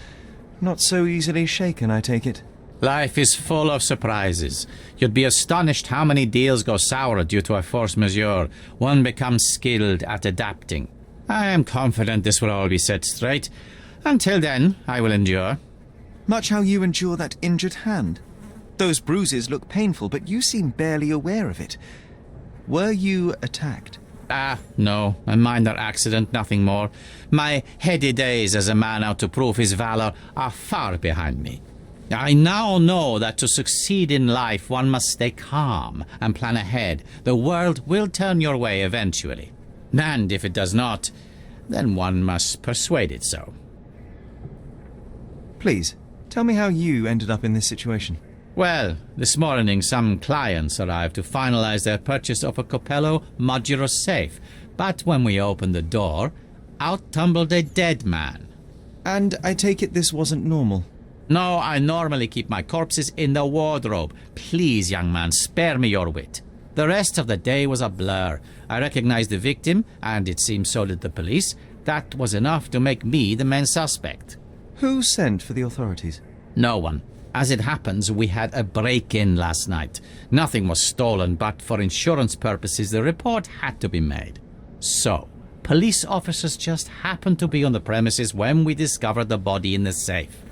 Not so easily shaken, I take it. Life is full of surprises. You'd be astonished how many deals go sour due to a force majeure. One becomes skilled at adapting. I am confident this will all be set straight. Until then, I will endure. Much how you endure that injured hand. Those bruises look painful, but you seem barely aware of it. Were you attacked? No. A minor accident, nothing more. My heady days as a man out to prove his valor are far behind me. I now know that to succeed in life, one must stay calm and plan ahead. The world will turn your way eventually. And if it does not, then one must persuade it so. Please, tell me how you ended up in this situation. Well, this morning some clients arrived to finalize their purchase of a Capello modular safe. But when we opened the door, out tumbled a dead man. And I take it this wasn't normal? No, I normally keep my corpses in the wardrobe. Please, young man, spare me your wit. The rest of the day was a blur. I recognized the victim, and it seems so did the police. That was enough to make me the main suspect. Who sent for the authorities? No one. As it happens, we had a break-in last night. Nothing was stolen, but for insurance purposes, the report had to be made. So, police officers just happened to be on the premises when we discovered the body in the safe.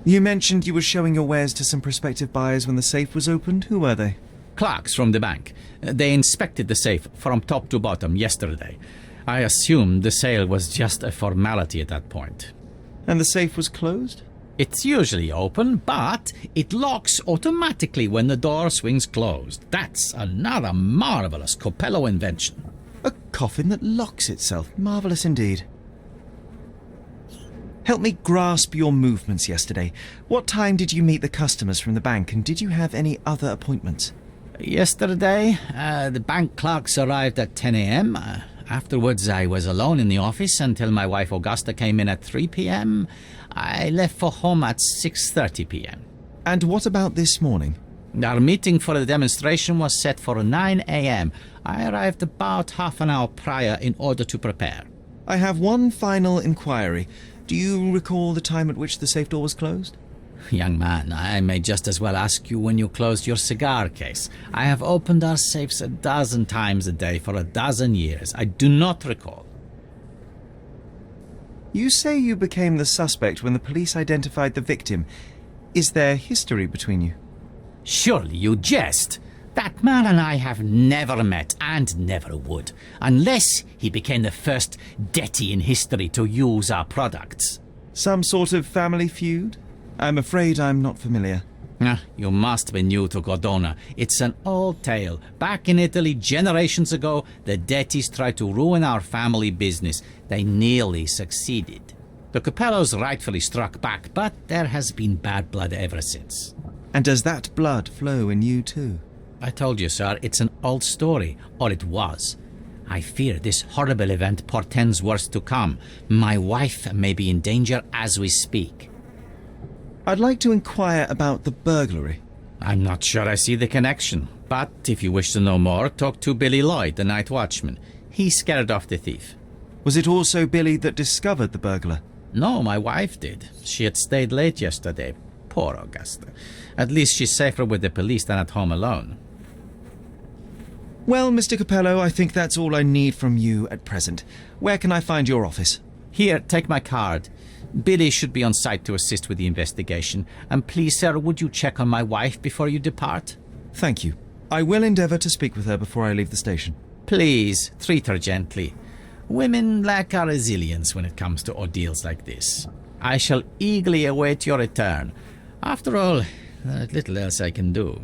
You mentioned you were showing your wares to some prospective buyers when the safe was opened. Who were they? Clerks from the bank. They inspected the safe from top to bottom yesterday. I assumed the sale was just a formality at that point. And the safe was closed? It's usually open, but it locks automatically when the door swings closed. That's another marvelous Capello invention. A coffin that locks itself. Marvelous indeed. Help me grasp your movements yesterday. What time did you meet the customers from the bank, and did you have any other appointments? Yesterday, the bank clerks arrived at 10 a.m. Afterwards, I was alone in the office until my wife Augusta came in at 3 p.m. I left for home at 6:30 p.m. And what about this morning? Our meeting for the demonstration was set for 9 a.m. I arrived about half an hour prior in order to prepare. I have one final inquiry. Do you recall the time at which the safe door was closed? Young man, I may just as well ask you when you closed your cigar case. I have opened our safes a dozen times a day for a dozen years. I do not recall. You say you became the suspect when the police identified the victim. Is there history between you? Surely you jest. That man and I have never met, and never would, unless he became the first deity in history to use our products. Some sort of family feud? I'm afraid I'm not familiar. You must be new to Godona. It's an old tale. Back in Italy, generations ago, the deities tried to ruin our family business. They nearly succeeded. The Capellos rightfully struck back, but there has been bad blood ever since. And does that blood flow in you too? I told you, sir, it's an old story, or it was. I fear this horrible event portends worse to come. My wife may be in danger as we speak. I'd like to inquire about the burglary. I'm not sure I see the connection, but if you wish to know more, talk to Billy Lloyd, the night watchman. He scared off the thief. Was it also Billy that discovered the burglar? No, my wife did. She had stayed late yesterday. Poor Augusta. At least she's safer with the police than at home alone. Well, Mr. Capello, I think that's all I need from you at present. Where can I find your office? Here, take my card. Billy should be on site to assist with the investigation. And please, sir, would you check on my wife before you depart? Thank you. I will endeavour to speak with her before I leave the station. Please, treat her gently. Women lack our resilience when it comes to ordeals like this. I shall eagerly await your return. After all, there's little else I can do.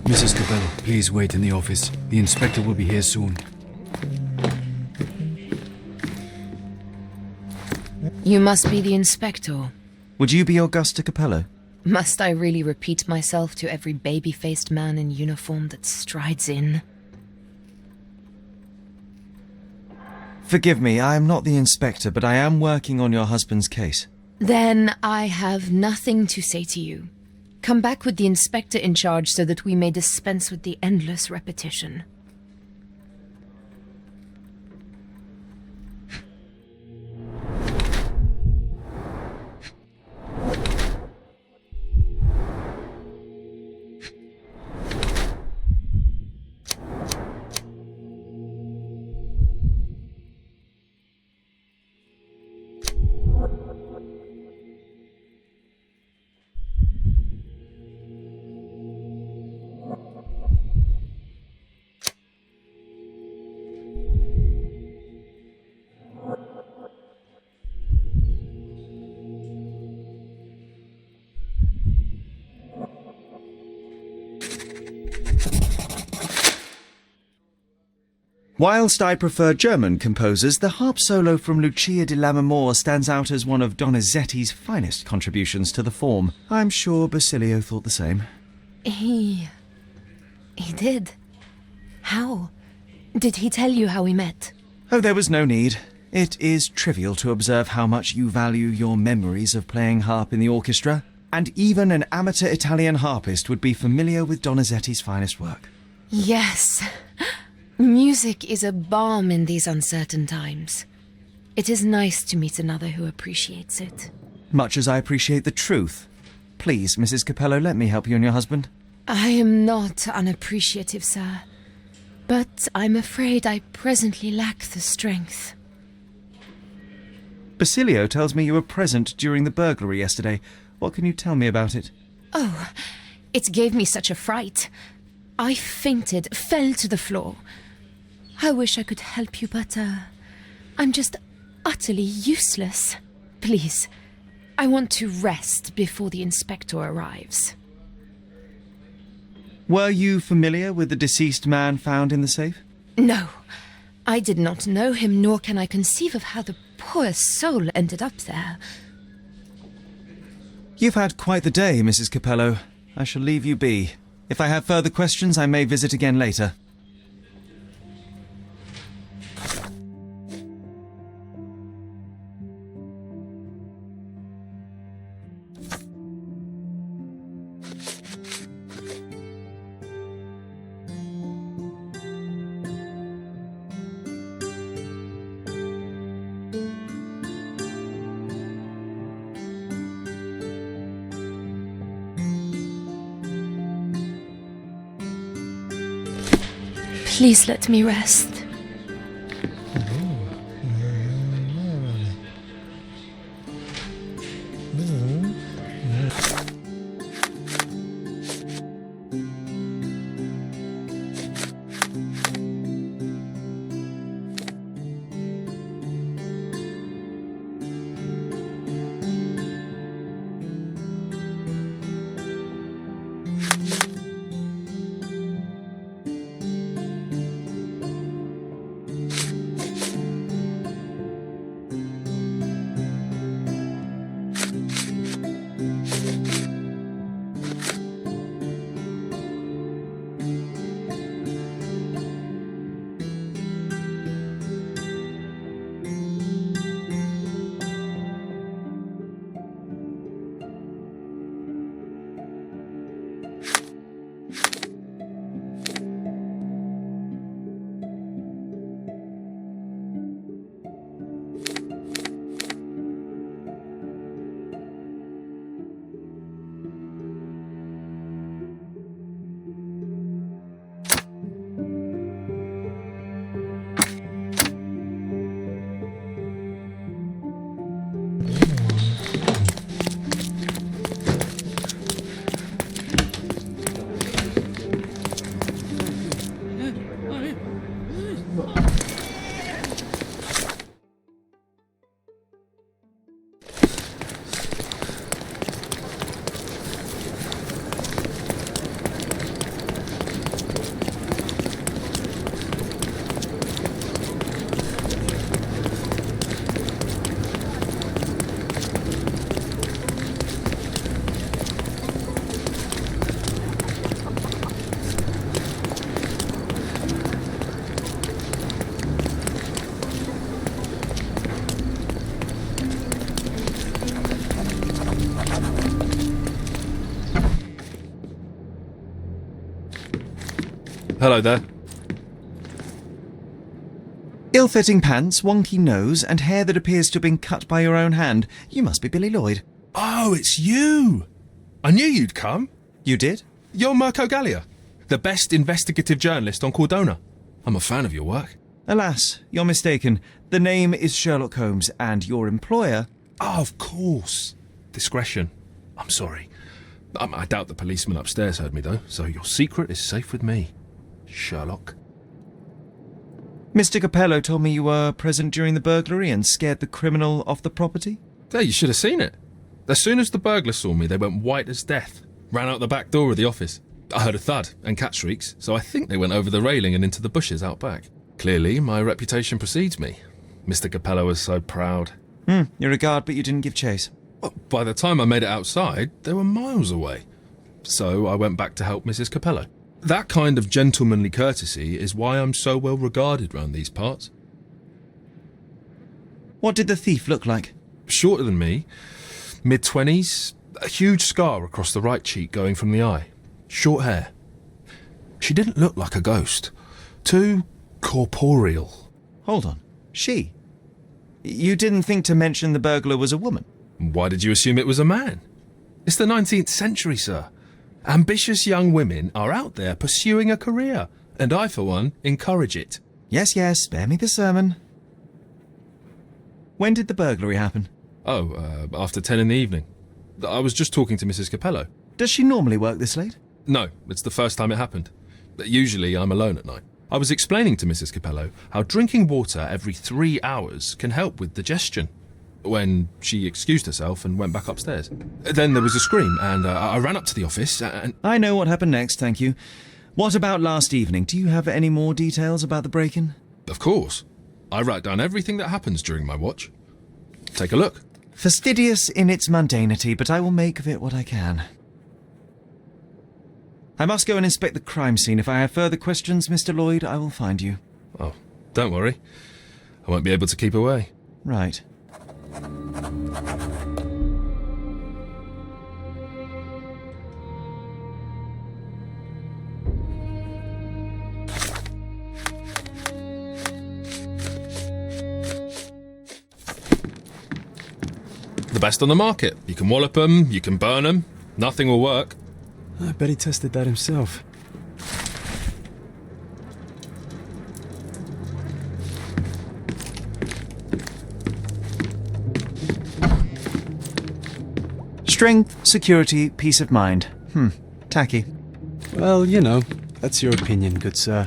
Mrs. Capello, please wait in the office. The inspector will be here soon. You must be the inspector. Would you be Augusta Capello? Must I really repeat myself to every baby-faced man in uniform that strides in? Forgive me, I am not the inspector, but I am working on your husband's case. Then I have nothing to say to you. Come back with the inspector in charge so that we may dispense with the endless repetition. Whilst I prefer German composers, the harp solo from Lucia di Lammermoor stands out as one of Donizetti's finest contributions to the form. I'm sure Basilio thought the same. He did. How? Did he tell you how we met? Oh, there was no need. It is trivial to observe how much you value your memories of playing harp in the orchestra, and even an amateur Italian harpist would be familiar with Donizetti's finest work. Yes. Music is a balm in these uncertain times. It is nice to meet another who appreciates it. Much as I appreciate the truth. Please, Mrs. Capello, let me help you and your husband. I am not unappreciative, sir. But I'm afraid I presently lack the strength. Basilio tells me you were present during the burglary yesterday. What can you tell me about it? Oh, it gave me such a fright. I fainted, fell to the floor. I wish I could help you, but I'm just utterly useless. Please, I want to rest before the inspector arrives. Were you familiar with the deceased man found in the safe? No, I did not know him, nor can I conceive of how the poor soul ended up there. You've had quite the day, Mrs. Capello. I shall leave you be. If I have further questions, I may visit again later. Please let me rest. Hello there. Ill-fitting pants, wonky nose, and hair that appears to have been cut by your own hand. You must be Billy Lloyd. Oh, it's you! I knew you'd come. You did? You're Mirko Gallia, the best investigative journalist on Cordona. I'm a fan of your work. Alas, you're mistaken. The name is Sherlock Holmes, and your employer... Oh, of course. Discretion. I'm sorry. I doubt the policeman upstairs heard me, though, so your secret is safe with me, Sherlock. Mr. Capello told me you were present during the burglary and scared the criminal off the property? Hey, you should have seen it. As soon as the burglars saw me, they went white as death. Ran out the back door of the office. I heard a thud and cat shrieks, so I think they went over the railing and into the bushes out back. Clearly, my reputation precedes me. Mr. Capello was so proud. You're a guard, but you didn't give chase. Well, by the time I made it outside, they were miles away. So I went back to help Mrs. Capello. That kind of gentlemanly courtesy is why I'm so well regarded round these parts. What did the thief look like? Shorter than me, mid-20s, a huge scar across the right cheek going from the eye. Short hair. She didn't look like a ghost. Too corporeal. Hold on. She? You didn't think to mention the burglar was a woman? Why did you assume it was a man? It's the 19th century, sir. Ambitious young women are out there pursuing a career, and I, for one, encourage it. Yes, yes, spare me the sermon. When did the burglary happen? After 10 in the evening. I was just talking to Mrs. Capello. Does she normally work this late? No, it's the first time it happened. Usually I'm alone at night. I was explaining to Mrs. Capello how drinking water every 3 hours can help with digestion, when she excused herself and went back upstairs. Then there was a scream, and I ran up to the office and... I know what happened next, thank you. What about last evening? Do you have any more details about the break-in? Of course. I write down everything that happens during my watch. Take a look. Fastidious in its mundanity, but I will make of it what I can. I must go and inspect the crime scene. If I have further questions, Mr. Lloyd, I will find you. Oh, don't worry. I won't be able to keep away. Right. The best on the market. You can wallop them, you can burn them. Nothing will work. I bet he tested that himself. Strength, security, peace of mind. Tacky. Well, you know, that's your opinion, good sir.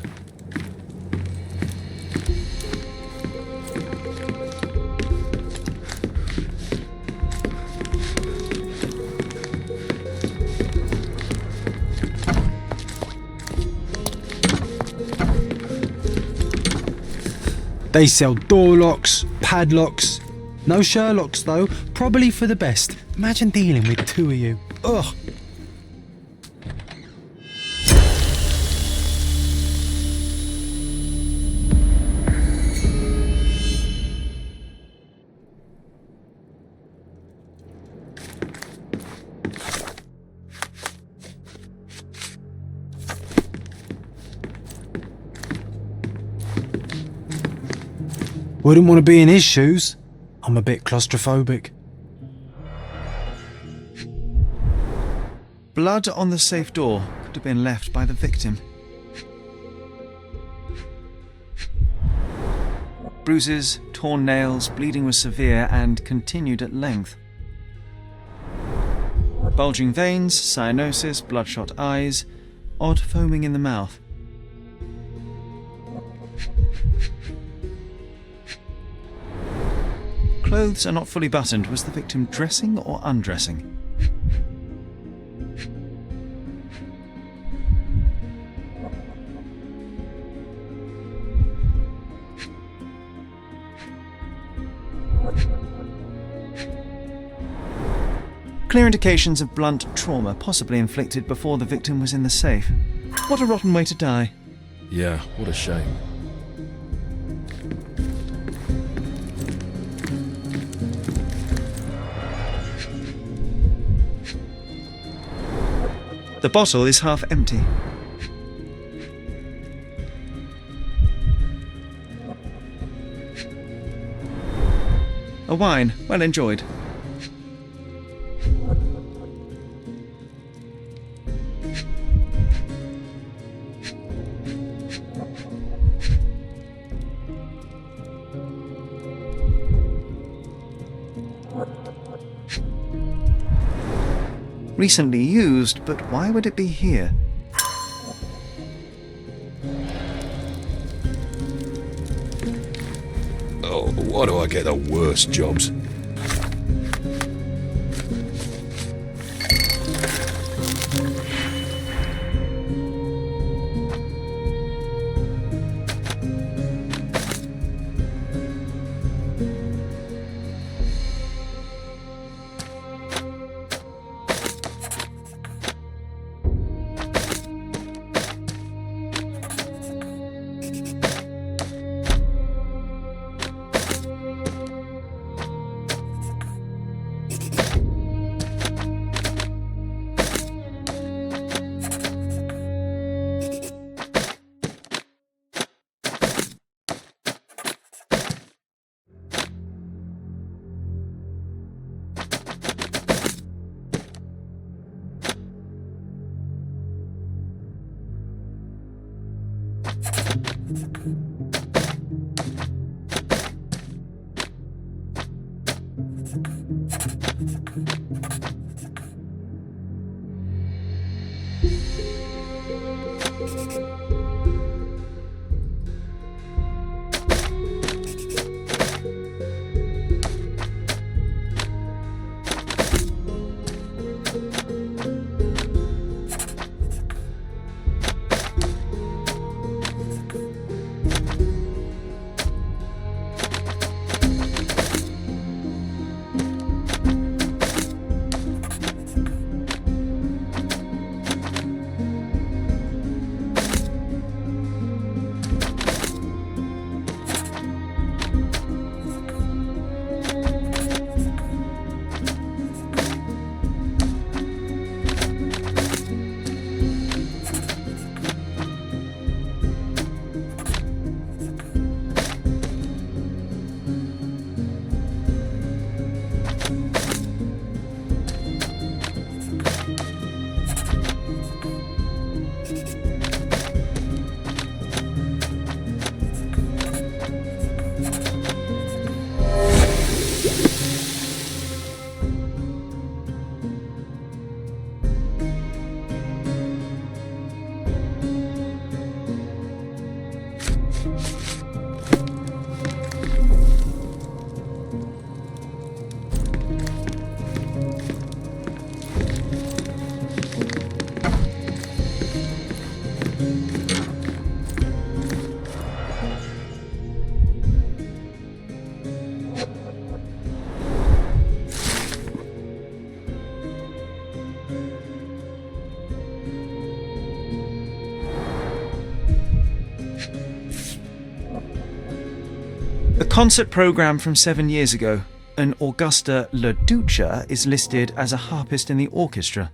They sell door locks, padlocks. No Sherlocks, though. Probably for the best. Imagine dealing with two of you. Ugh. Wouldn't want to be in his shoes. I'm a bit claustrophobic. Blood on the safe door could have been left by the victim. Bruises, torn nails, bleeding was severe and continued at length. Bulging veins, cyanosis, bloodshot eyes, odd foaming in the mouth. Clothes are not fully buttoned. Was the victim dressing or undressing? Clear indications of blunt trauma, possibly inflicted before the victim was in the safe. What a rotten way to die. Yeah, what a shame. The bottle is half empty. A wine, well enjoyed. Recently used, but why would it be here? Oh, why do I get the worst jobs? A concert programme from 7 years ago. An Augusta La Duca is listed as a harpist in the orchestra.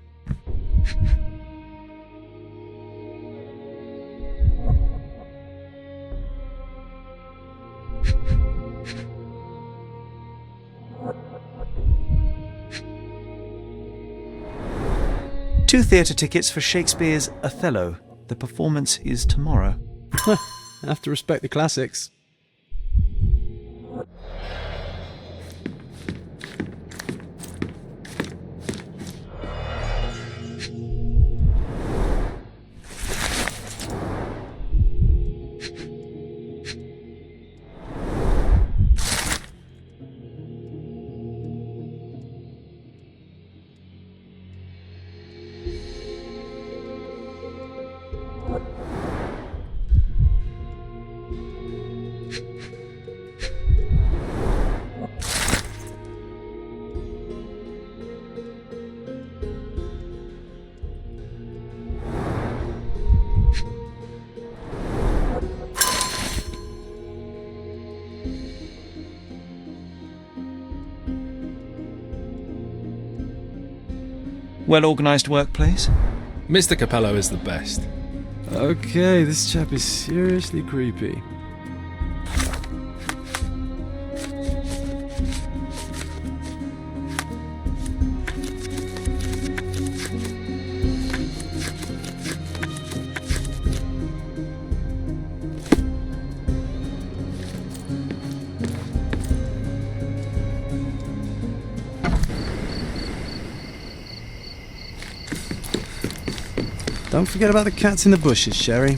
Two theatre tickets for Shakespeare's Othello. The performance is tomorrow. Have to respect the classics. Well-organised workplace? Mr. Capello is the best. Okay, this chap is seriously creepy. Don't forget about the cats in the bushes, Sherry.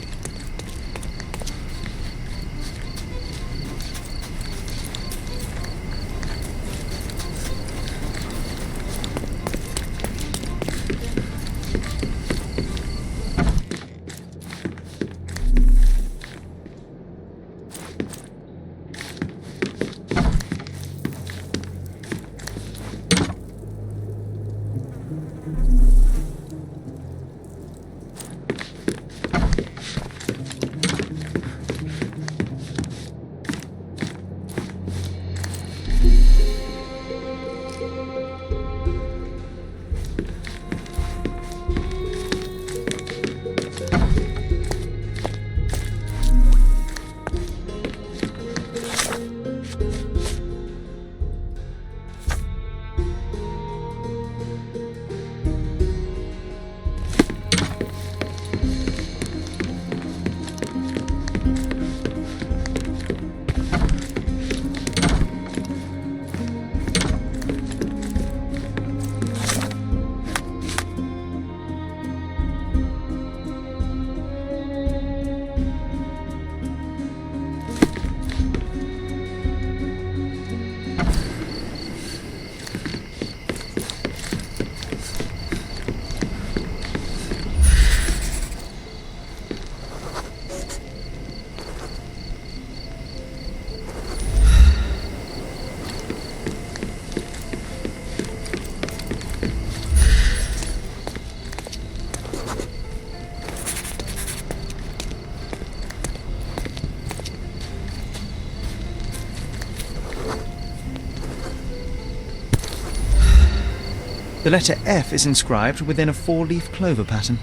The letter F is inscribed within a 4-leaf clover pattern.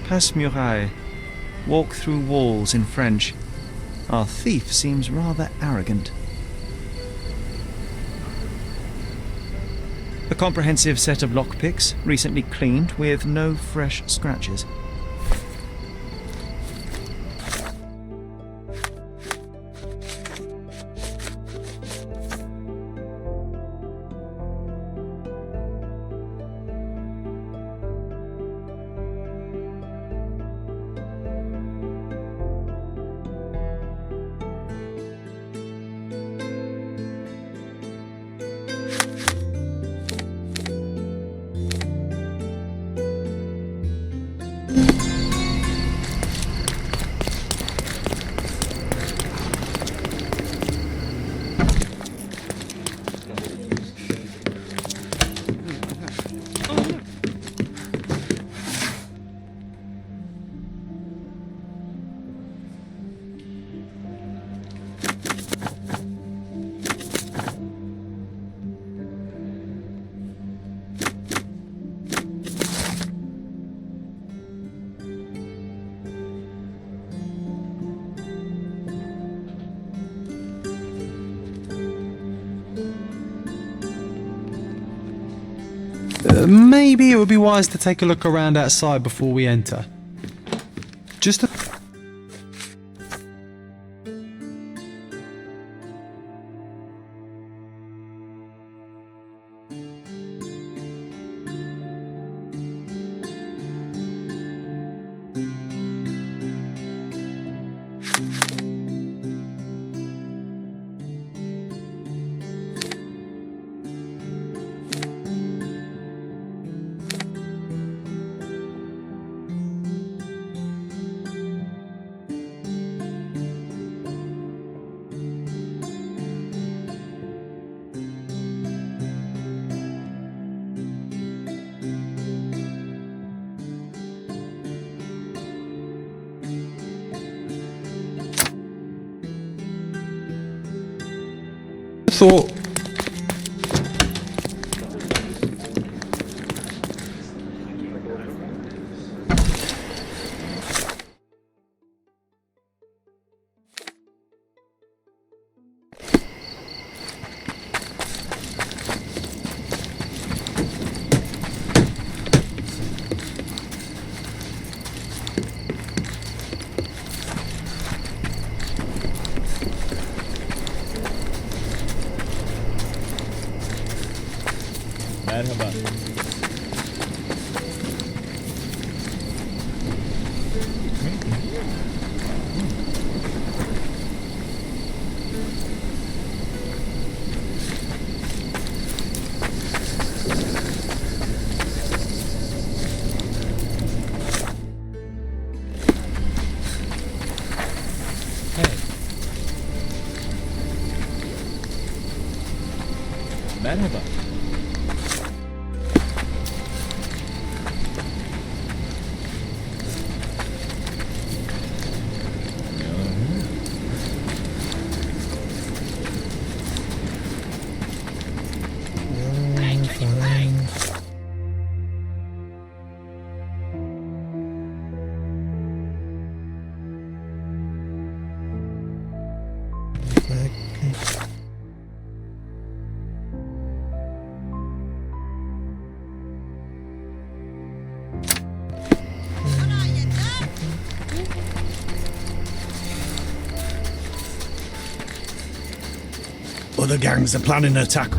Passe-muraille. Walk through walls in French. Our thief seems rather arrogant. A comprehensive set of lockpicks, recently cleaned with no fresh scratches. Maybe it would be wise to take a look around outside before we enter. Just a... thought... merhaba. Other gangs are planning an attack.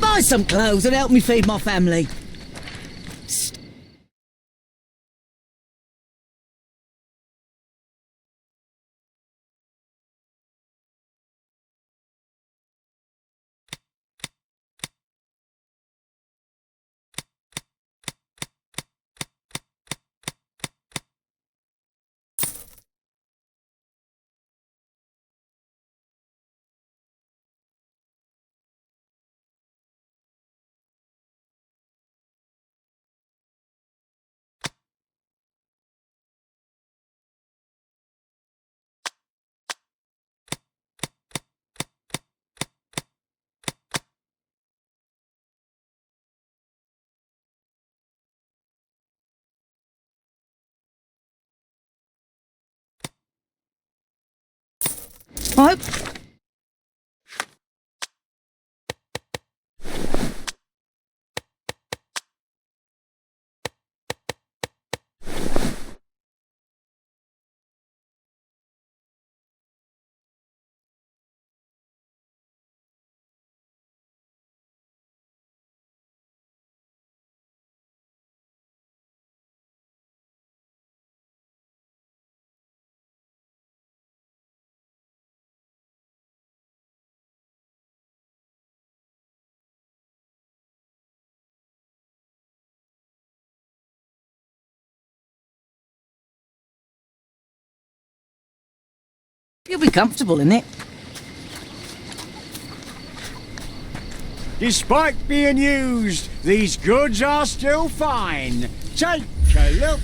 Buy some clothes and help me feed my family. Right. You'll be comfortable in it. Despite being used, these goods are still fine. Take a look.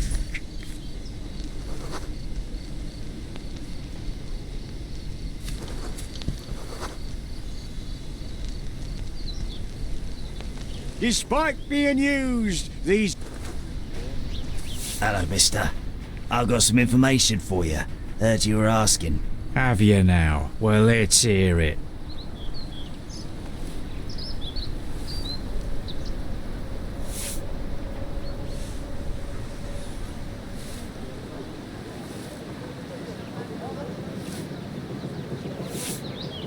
Despite being used, these... Hello, mister. I've got some information for you. Heard you were asking. Have you now? Well, let's hear it.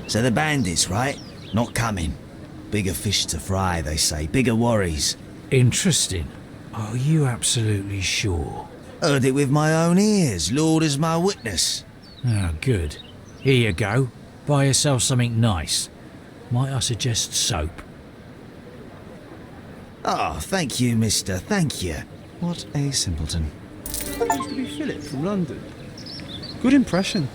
So the bandits, right? Not coming. Bigger fish to fry, they say. Bigger worries. Interesting. Are you absolutely sure? Heard it with my own ears. Lord is my witness. Ah, good. Here you go. Buy yourself something nice. Might I suggest soap? Oh, thank you, mister. Thank you. What a simpleton. Used to be Philip from London. Good impression.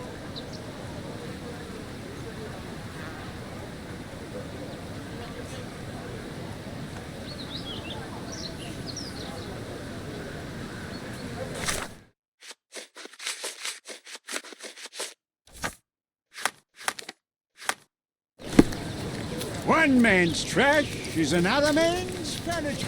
One man's trash is another man's furniture.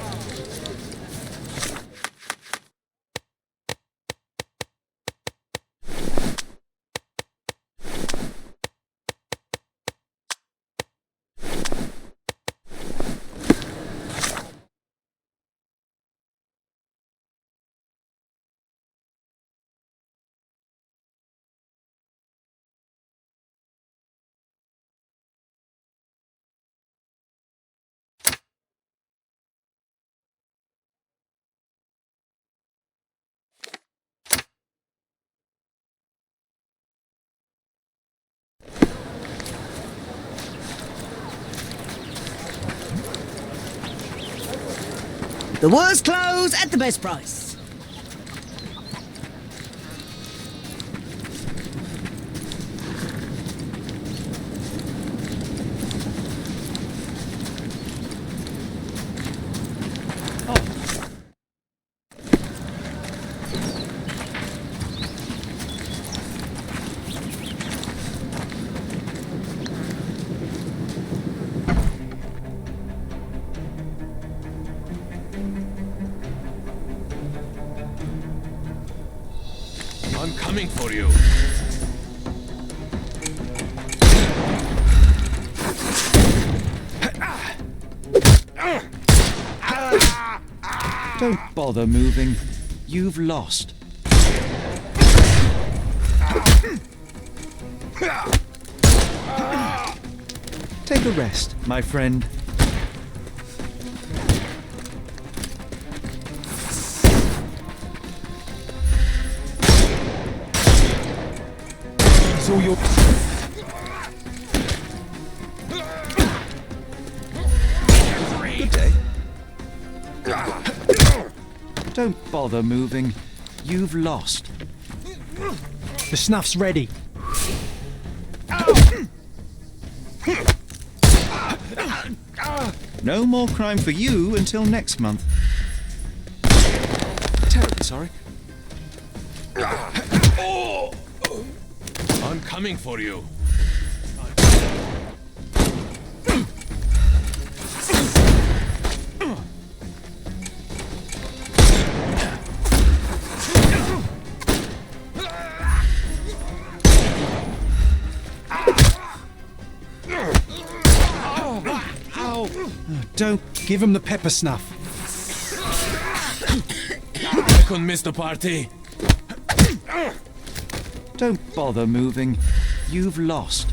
The worst clothes at the best price. I'm coming for you. Don't bother moving. You've lost. Take a rest, my friend. It's all your... Good day. Don't bother moving. You've lost. The snuff's ready. No more crime for you until next month. Terribly sorry. I'm coming for you. Don't give him the pepper snuff. I couldn't miss the party. Don't bother moving. You've lost.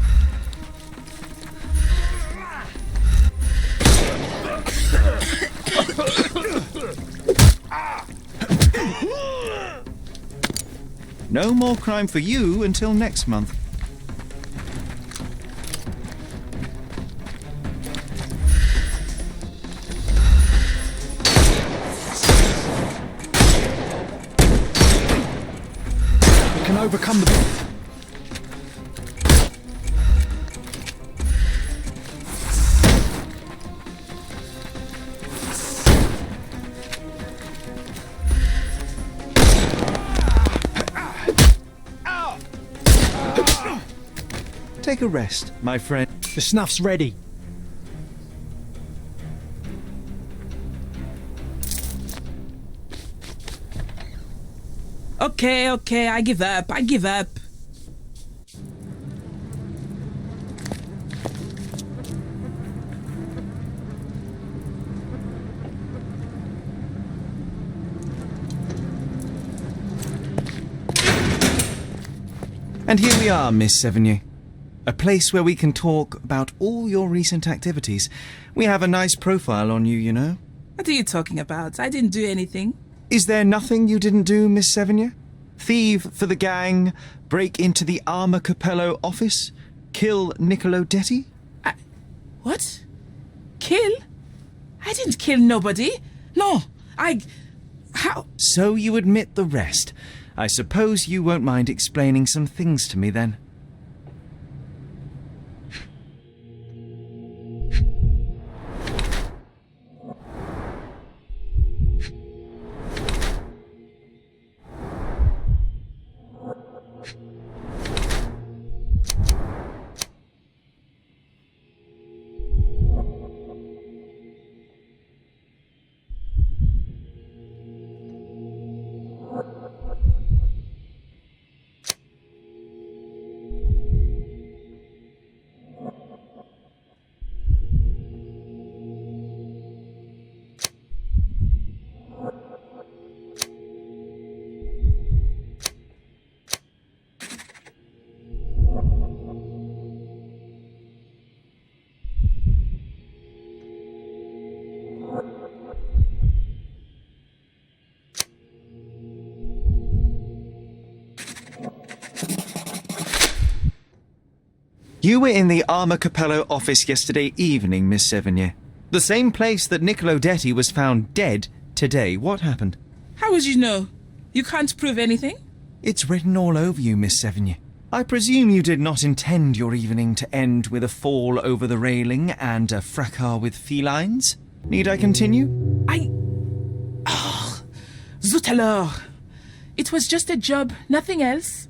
No more crime for you until next month. Overcome the... Take a rest, my friend. The snuff's ready. Okay, I give up. And here we are, Miss Sevigny. A place where we can talk about all your recent activities. We have a nice profile on you, you know. What are you talking about? I didn't do anything. Is there nothing you didn't do, Miss Sevigny? Thieve for the gang, break into the Armor Capello office, kill Niccolo Detti? What? Kill? I didn't kill nobody. No, how? So you admit the rest. I suppose you won't mind explaining some things to me then. You were in the Arma Capello office yesterday evening, Miss Sevigny. The same place that Niccolo Detti was found dead today. What happened? How would you know? You can't prove anything? It's written all over you, Miss Sevigny. I presume you did not intend your evening to end with a fall over the railing and a fracas with felines. Need I continue? Zut alors! It was just a job, nothing else.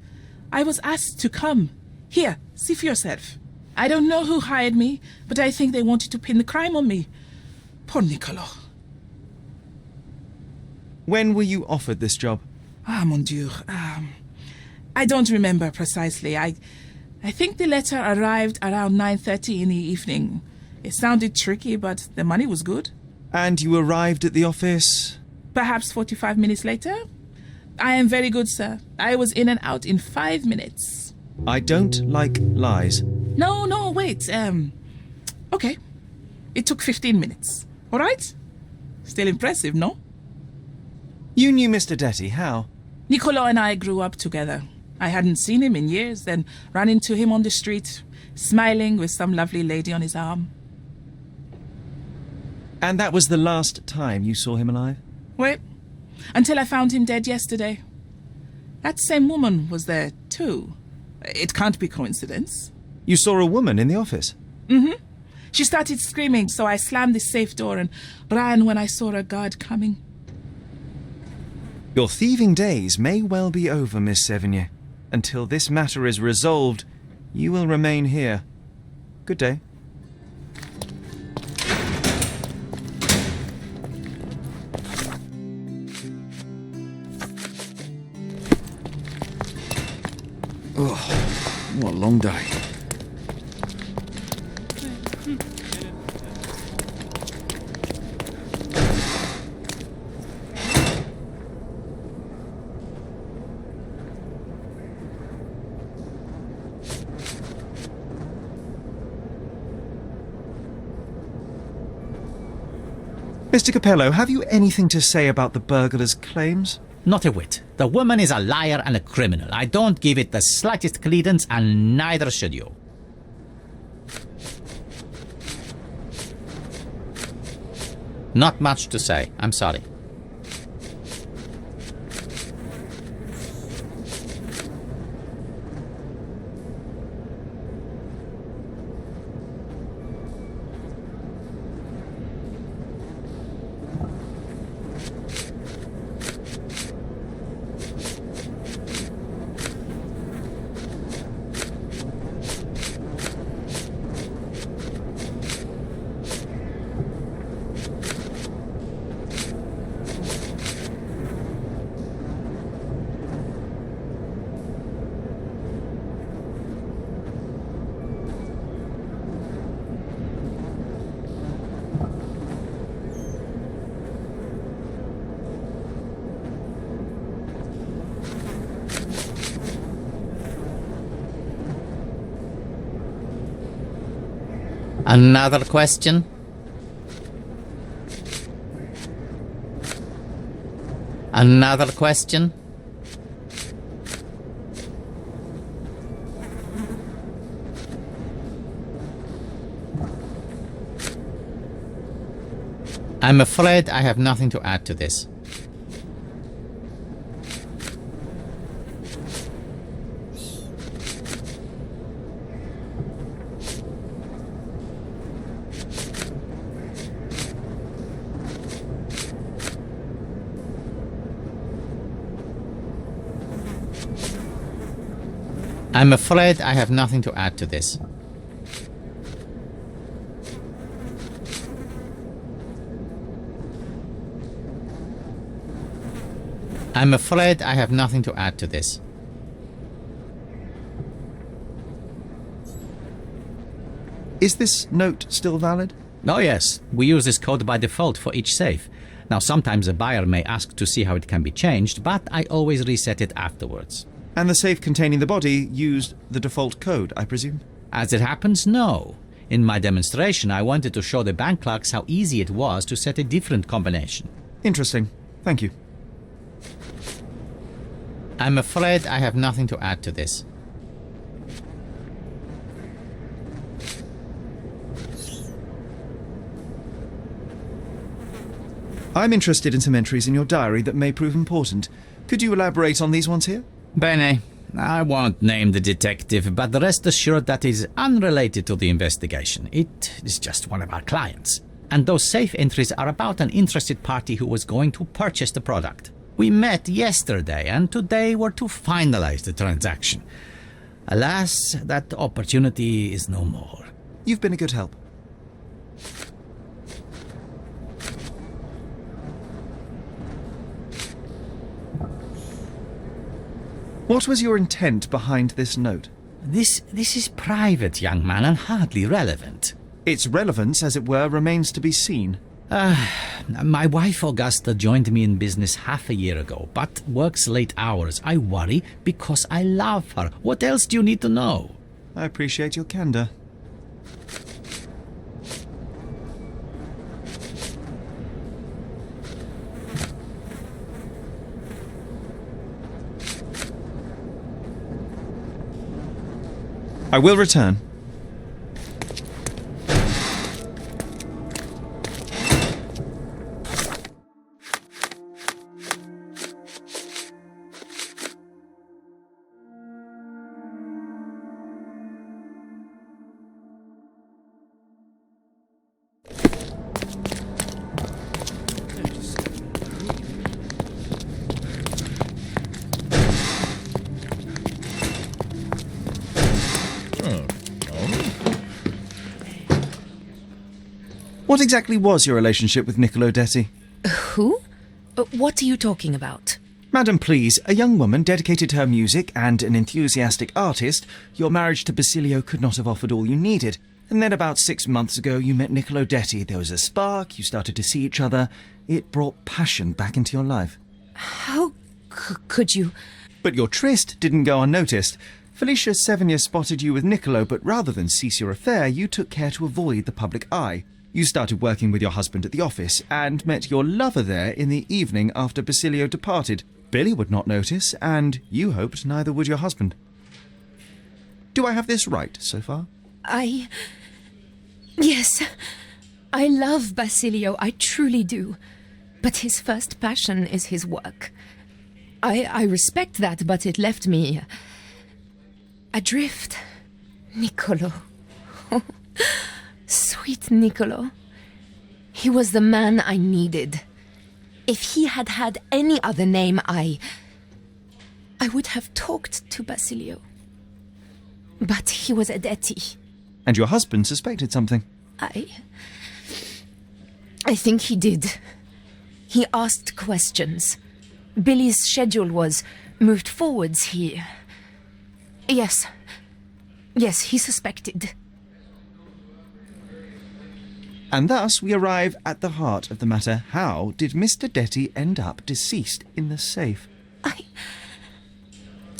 I was asked to come. Here, see for yourself. I don't know who hired me, but I think they wanted to pin the crime on me. Poor Niccolo. When were you offered this job? Ah, mon Dieu. I don't remember precisely. I think the letter arrived around 9:30 in the evening. It sounded tricky, but the money was good. And you arrived at the office? Perhaps 45 minutes later. I am very good, sir. I was in and out in 5 minutes. I don't like lies. No, wait. Okay. It took 15 minutes. All right? Still impressive, no? You knew Mr. Detti, how? Niccolo and I grew up together. I hadn't seen him in years, then ran into him on the street, smiling with some lovely lady on his arm. And that was the last time you saw him alive? Wait, until I found him dead yesterday. That same woman was there too. It can't be coincidence. You saw a woman in the office? Mm-hmm. She started screaming, so I slammed the safe door and ran when I saw a guard coming. Your thieving days may well be over, Miss Sevigny. Until this matter is resolved, you will remain here. Good day. Oh, what a long day. Mr. Capello, have you anything to say about the burglar's claims? Not a whit. The woman is a liar and a criminal. I don't give it the slightest credence, and neither should you. Not much to say. I'm sorry. Another question? Another question? I'm afraid I have nothing to add to this. I'm afraid I have nothing to add to this. I'm afraid I have nothing to add to this. Is this note still valid? Oh yes, we use this code by default for each safe. Now sometimes a buyer may ask to see how it can be changed, but I always reset it afterwards. And the safe containing the body used the default code, I presume? As it happens, no. In my demonstration, I wanted to show the bank clerks how easy it was to set a different combination. Interesting. Thank you. I'm afraid I have nothing to add to this. I'm interested in some entries in your diary that may prove important. Could you elaborate on these ones here? Bene. I won't name the detective, but rest assured that is unrelated to the investigation. It is just one of our clients. And those safe entries are about an interested party who was going to purchase the product. We met yesterday, and today we're to finalize the transaction. Alas, that opportunity is no more. You've been a good help. What was your intent behind this note? This is private, young man, and hardly relevant. Its relevance, as it were, remains to be seen. My wife Augusta joined me in business half a year ago, but works late hours. I worry because I love her. What else do you need to know? I appreciate your candor. I will return. What exactly was your relationship with Niccolo Detti? Who? What are you talking about? Madam, please, a young woman dedicated to her music and an enthusiastic artist, your marriage to Basilio could not have offered all you needed. And then about 6 months ago, you met Niccolo Detti. There was a spark, you started to see each other. It brought passion back into your life. How could you... But your tryst didn't go unnoticed. Felicia Sevigny spotted you with Niccolo, but rather than cease your affair, you took care to avoid the public eye. You started working with your husband at the office and met your lover there in the evening after Basilio departed. Billy would not notice, and you hoped neither would your husband. Do I have this right so far? Yes. I love Basilio, I truly do. But his first passion is his work. I respect that, but it left me adrift. Niccolo. Sweet Niccolo. He was the man I needed. If he had had any other name, I would have talked to Basilio. But he was a Detti. And your husband suspected something. I think he did. He asked questions. Billy's schedule was moved forwards here. Yes, he suspected. And thus we arrive at the heart of the matter. How did Mr. Detti end up deceased in the safe?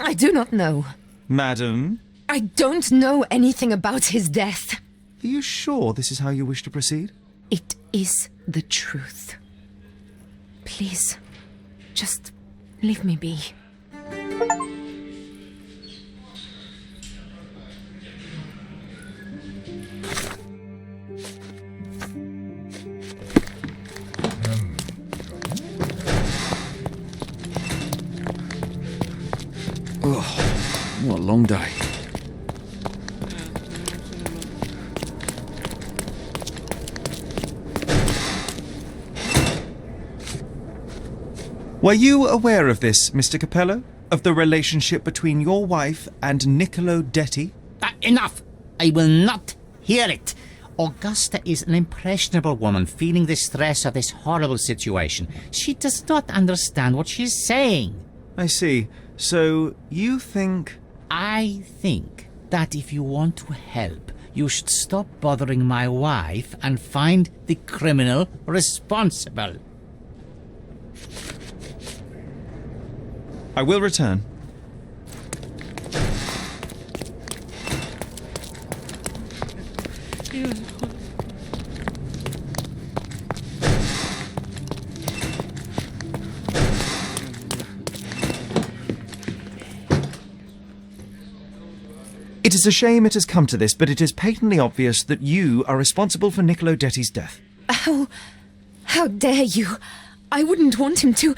I do not know. Madam? I don't know anything about his death. Are you sure this is how you wish to proceed? It is the truth. Please, just leave me be. What a long day. Were you aware of this, Mr. Capello? Of the relationship between your wife and Niccolo Detti? Enough! I will not hear it. Augusta is an impressionable woman feeling the stress of this horrible situation. She does not understand what she's saying. I see. So, you think... I think that if you want to help, you should stop bothering my wife and find the criminal responsible. I will return. It is a shame it has come to this, but it is patently obvious that you are responsible for Niccolo Detti's death. How dare you? I wouldn't want him to.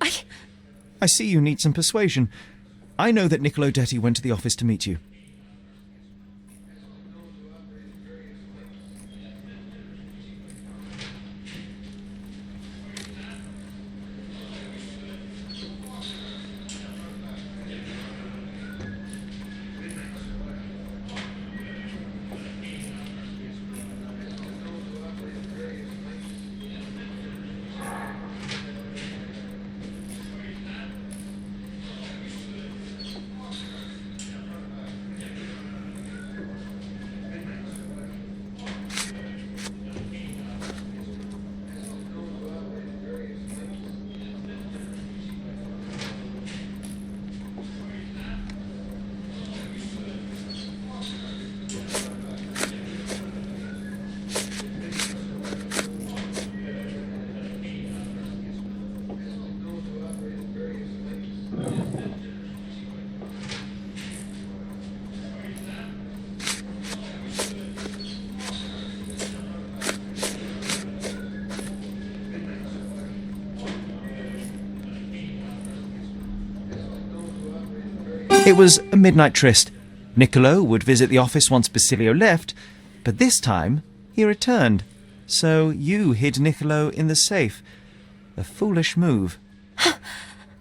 I see you need some persuasion. I know that Niccolo Detti went to the office to meet you. It was a midnight tryst. Niccolo would visit the office once Basilio left, but this time he returned. So you hid Niccolo in the safe. A foolish move.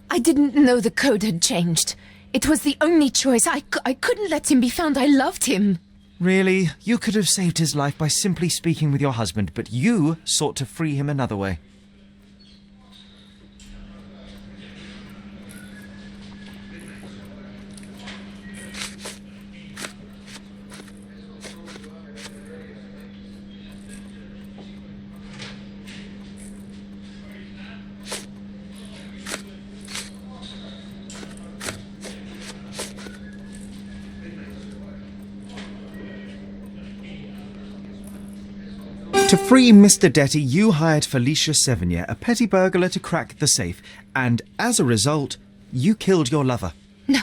I didn't know the code had changed. It was the only choice. I couldn't let him be found. I loved him. Really? You could have saved his life by simply speaking with your husband, but you sought to free him another way. To free Mr. Detti, you hired Felicia Sevigny, a petty burglar, to crack the safe, and as a result, you killed your lover. No,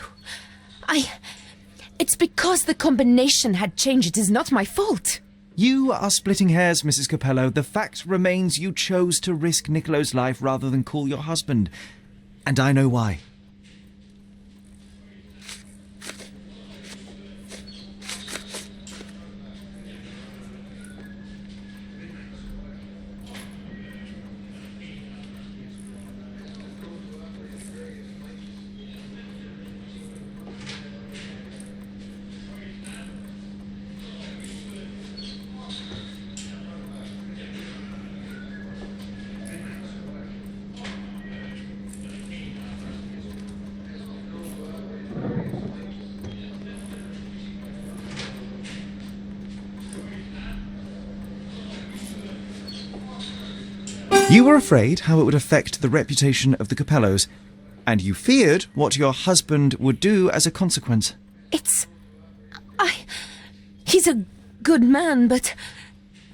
It's because the combination had changed. It is not my fault. You are splitting hairs, Mrs. Capello. The fact remains you chose to risk Niccolo's life rather than call your husband, and I know why. You were afraid how it would affect the reputation of the Capellos, and you feared what your husband would do as a consequence. He's a good man, but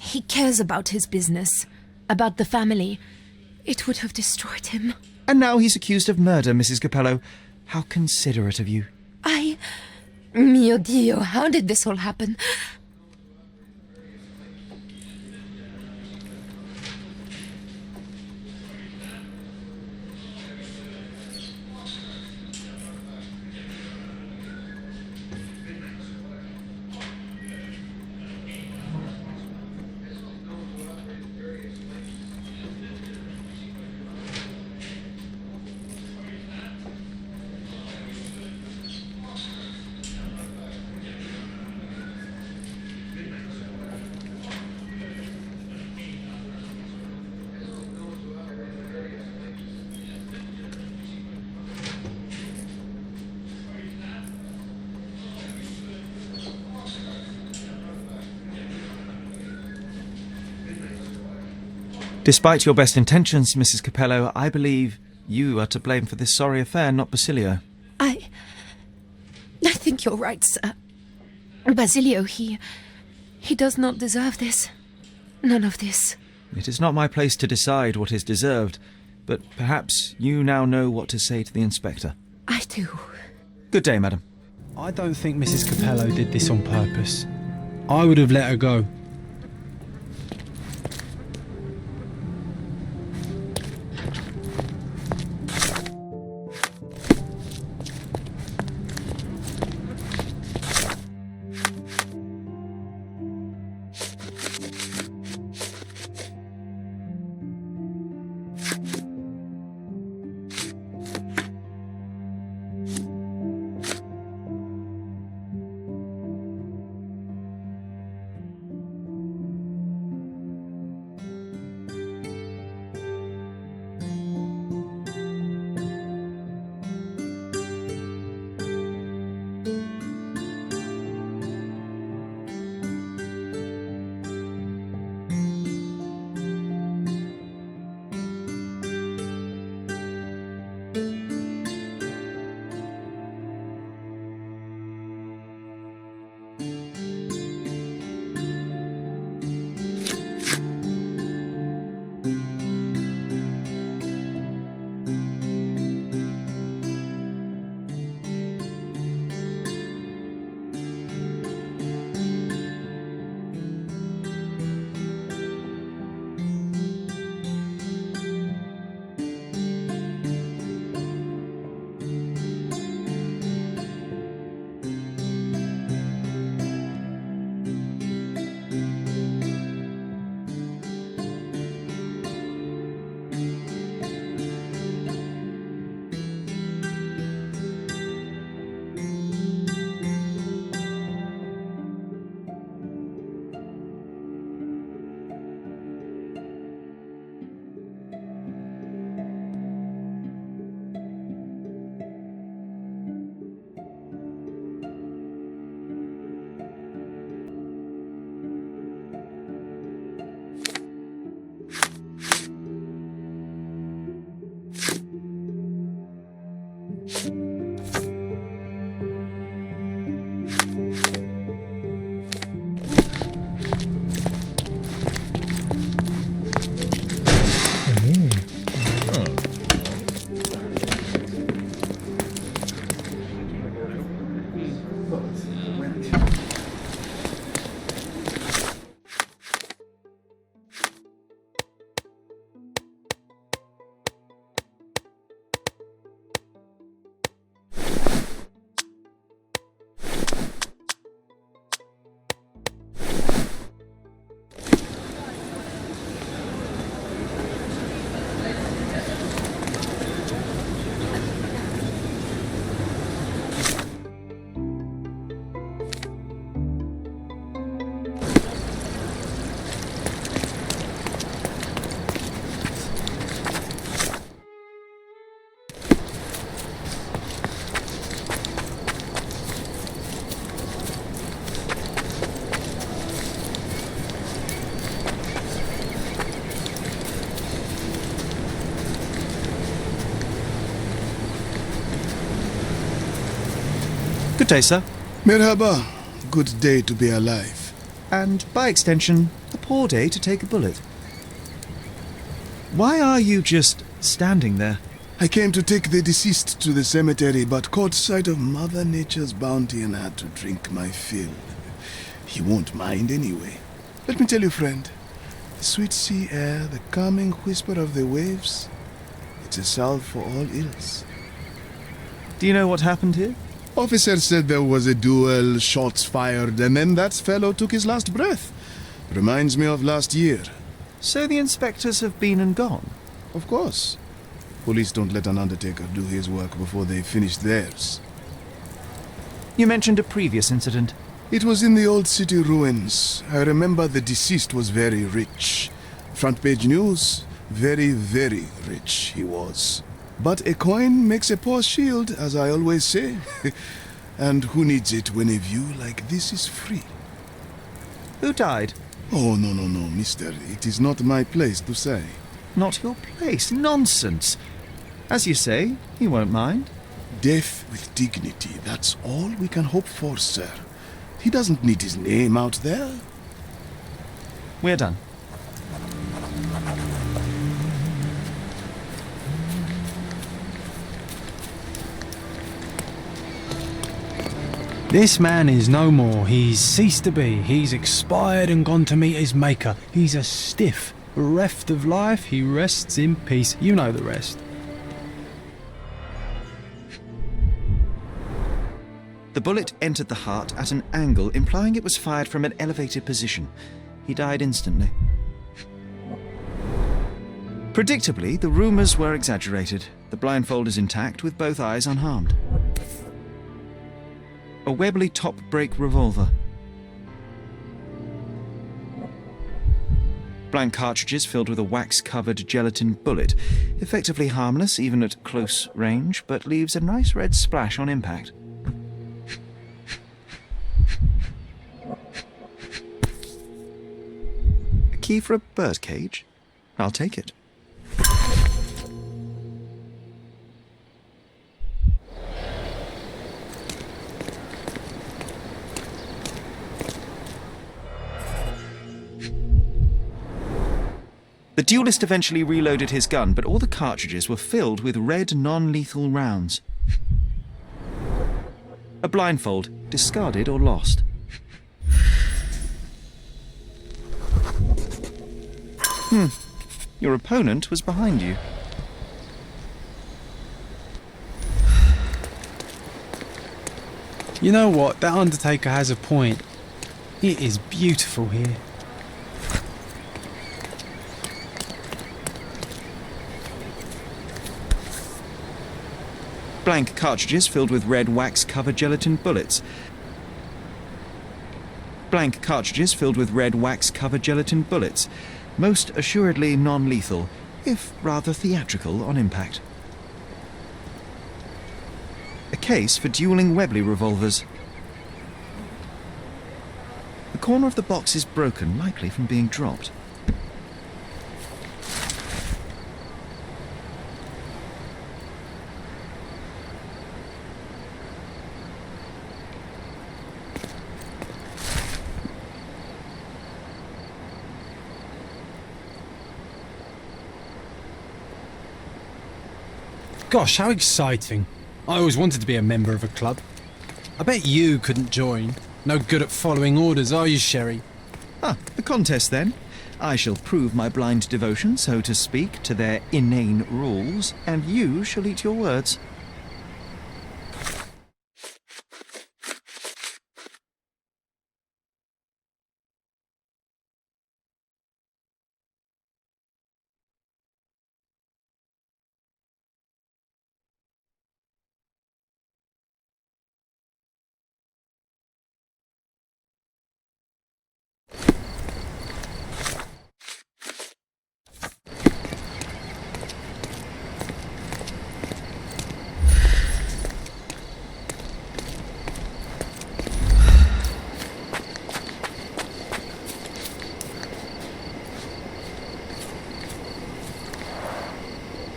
he cares about his business, about the family. It would have destroyed him. And now he's accused of murder, Mrs. Capello. How considerate of you. Mio Dio, how did this all happen? Despite your best intentions, Mrs. Capello, I believe you are to blame for this sorry affair, not Basilio. I think you're right, sir. Basilio, he does not deserve this. None of this. It is not my place to decide what is deserved, but perhaps you now know what to say to the inspector. I do. Good day, madam. I don't think Mrs. Capello did this on purpose. I would have let her go. Good day, sir. Merhaba. Good day to be alive. And, by extension, a poor day to take a bullet. Why are you just standing there? I came to take the deceased to the cemetery, but caught sight of Mother Nature's bounty and had to drink my fill. He won't mind anyway. Let me tell you, friend, the sweet sea air, the calming whisper of the waves, it's a salve for all ills. Do you know what happened here? Officer said there was a duel, shots fired, and then that fellow took his last breath. Reminds me of last year. So the inspectors have been and gone? Of course. Police don't let an undertaker do his work before they finish theirs. You mentioned a previous incident. It was in the old city ruins. I remember the deceased was very rich. Front page news, very, very rich he was. But a coin makes a poor shield, as I always say. And who needs it when a view like this is free? Who died? Oh, no, mister. It is not my place to say. Not your place? Nonsense. As you say, he won't mind. Death with dignity, that's all we can hope for, sir. He doesn't need his name out there. We're done. This man is no more. He's ceased to be. He's expired and gone to meet his maker. He's a stiff, bereft of life. He rests in peace. You know the rest. The bullet entered the heart at an angle, implying it was fired from an elevated position. He died instantly. Predictably, the rumours were exaggerated. The blindfold is intact, with both eyes unharmed. A Webley top-break revolver. Blank cartridges filled with a wax-covered gelatin bullet. Effectively harmless, even at close range, but leaves a nice red splash on impact. A key for a birdcage? I'll take it. The duelist eventually reloaded his gun, but all the cartridges were filled with red non-lethal rounds. A blindfold, discarded or lost. Your opponent was behind you. You know what? That undertaker has a point. It is beautiful here. Blank cartridges filled with red wax-covered gelatin bullets. Blank cartridges filled with red wax-covered gelatin bullets. Most assuredly non-lethal, if rather theatrical on impact. A case for dueling Webley revolvers. The corner of the box is broken, likely from being dropped. Gosh, how exciting. I always wanted to be a member of a club. I bet you couldn't join. No good at following orders, are you, Sherry? Ah, the contest then. I shall prove my blind devotion, so to speak, to their inane rules, and you shall eat your words.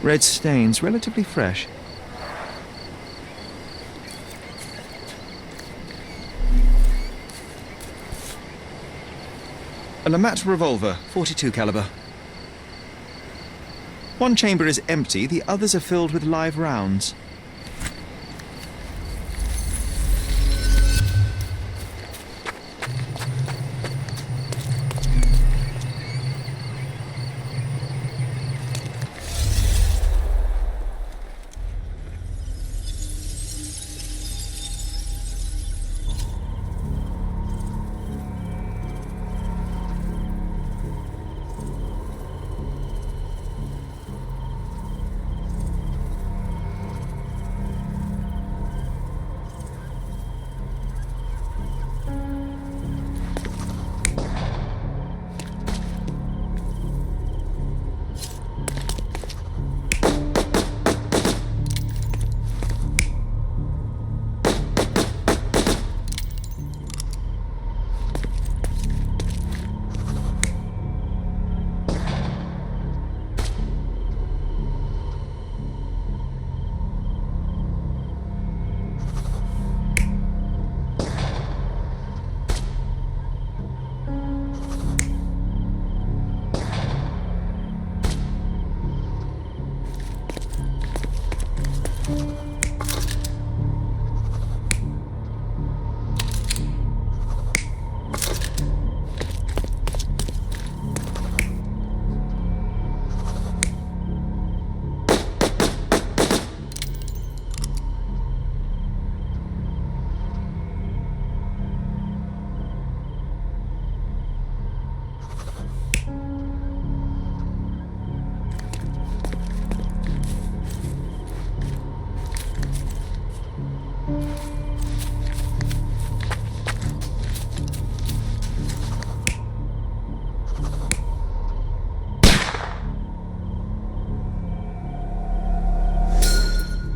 Red stains, relatively fresh. A Lamat revolver, 42 caliber. One chamber is empty, the others are filled with live rounds.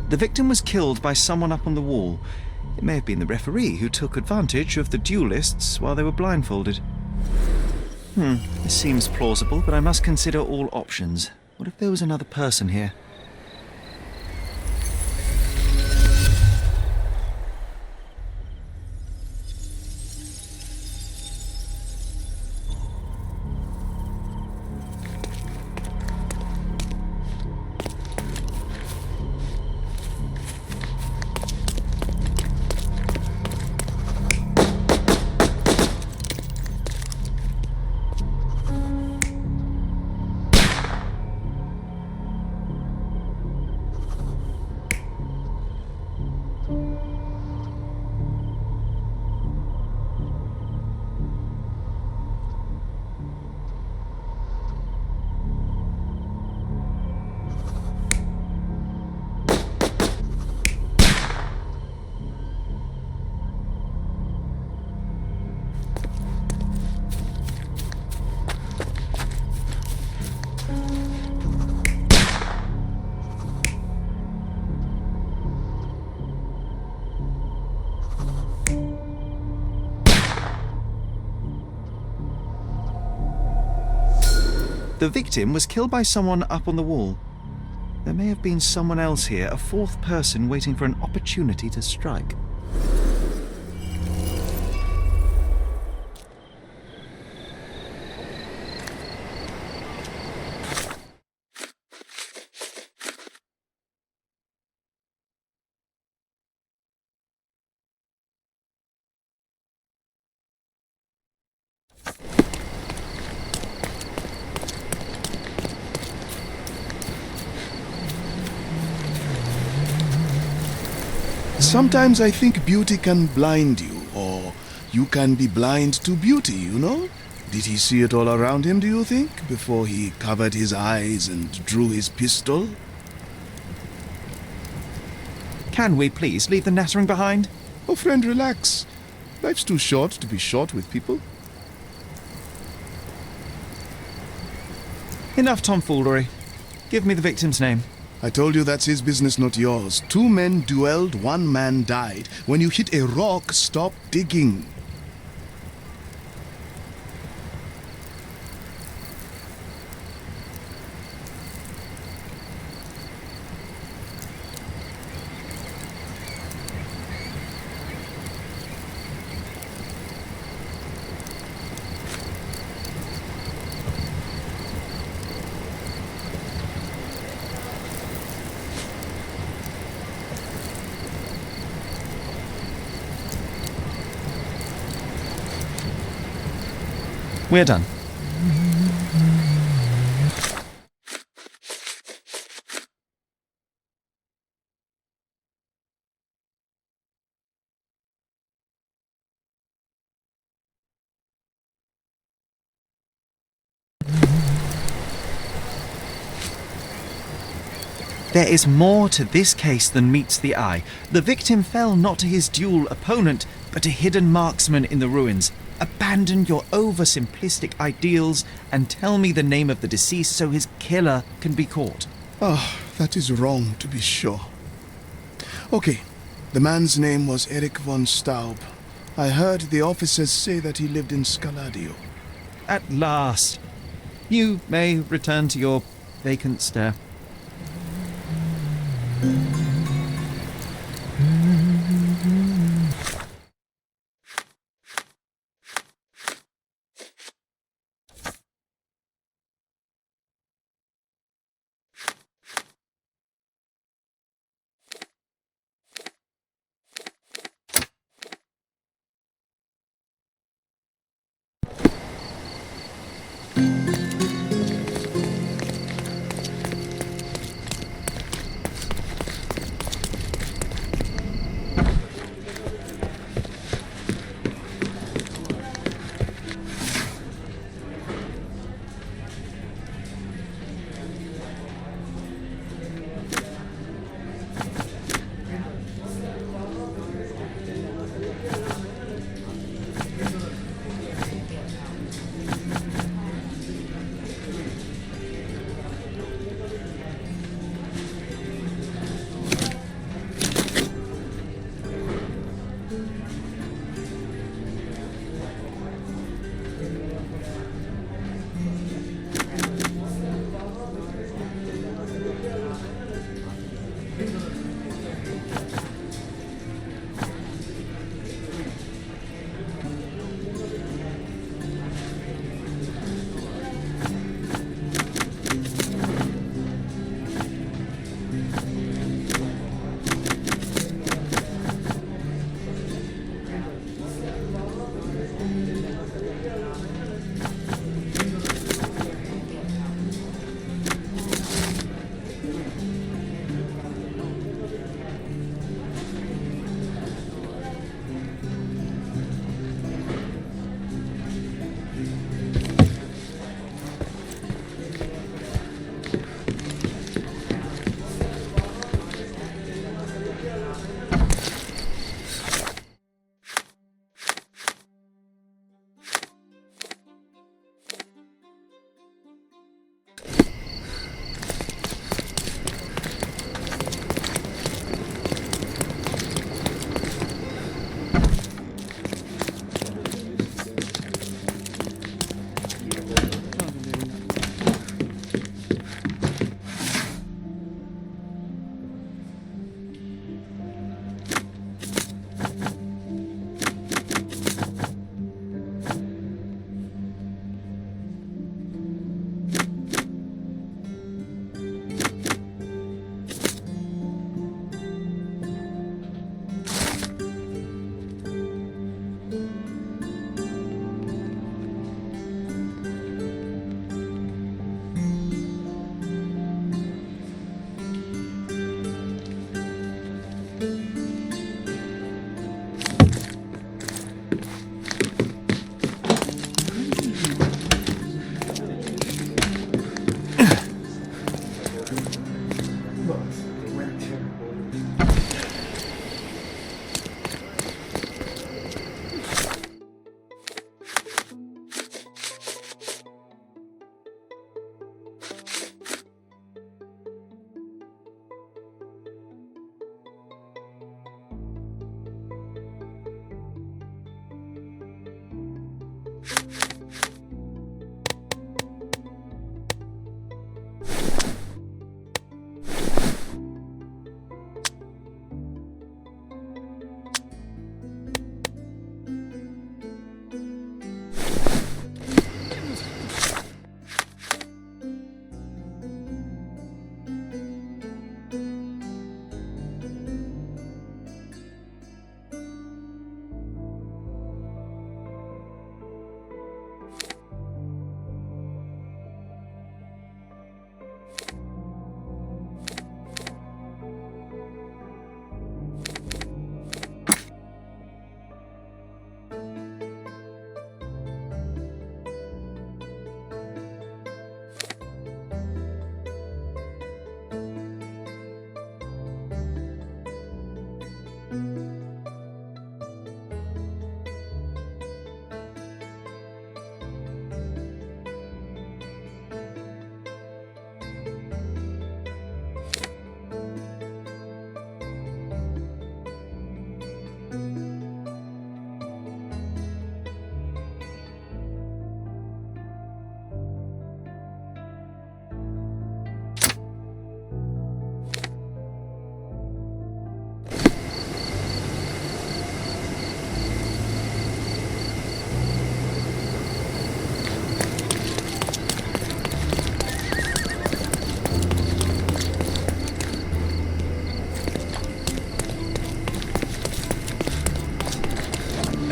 The victim was killed by someone up on the wall. It may have been the referee who took advantage of the duelists while they were blindfolded. This seems plausible, but I must consider all options. What if there was another person here? The victim was killed by someone up on the wall. There may have been someone else here, a fourth person waiting for an opportunity to strike. Sometimes I think beauty can blind you, or you can be blind to beauty, you know? Did he see it all around him, do you think, before he covered his eyes and drew his pistol? Can we please leave the nattering behind? Oh, friend, relax. Life's too short to be short with people. Enough tomfoolery. Give me the victim's name. I told you that's his business, not yours. 2 men duelled, 1 man died. When you hit a rock, stop digging. We're done. There is more to this case than meets the eye. The victim fell not to his dual opponent, but a hidden marksman in the ruins. Abandon your oversimplistic ideals and tell me the name of the deceased so his killer can be caught. Oh, that is wrong, to be sure. Okay, the man's name was Eric von Staub. I heard the officers say that he lived in Scaladio. At last. You may return to your vacant stare.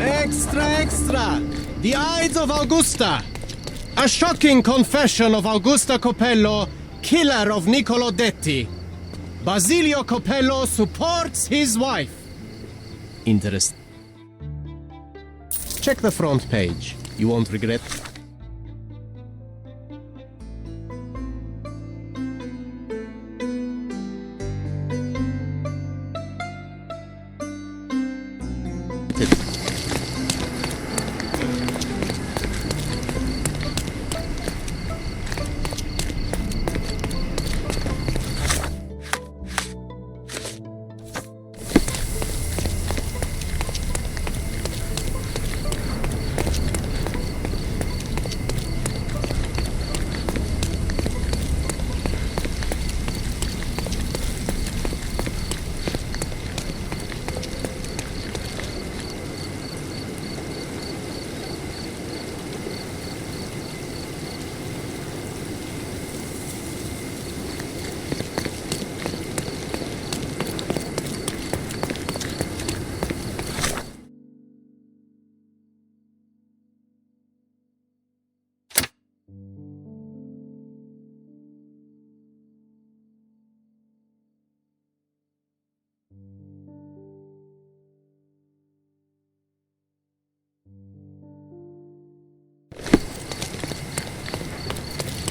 Extra, extra! The Ides of Augusta! A shocking confession of Augusta Copello, killer of Niccolo Detti. Basilio Copello supports his wife. Interest. Check the front page. You won't regret.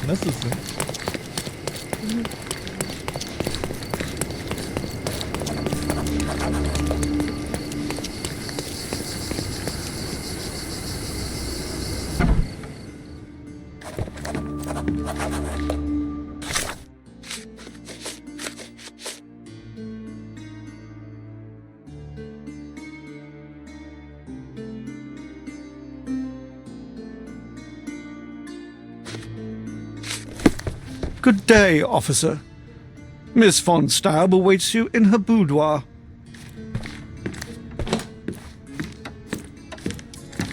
Nasılsın? Good day, officer. Miss von Staub awaits you in her boudoir.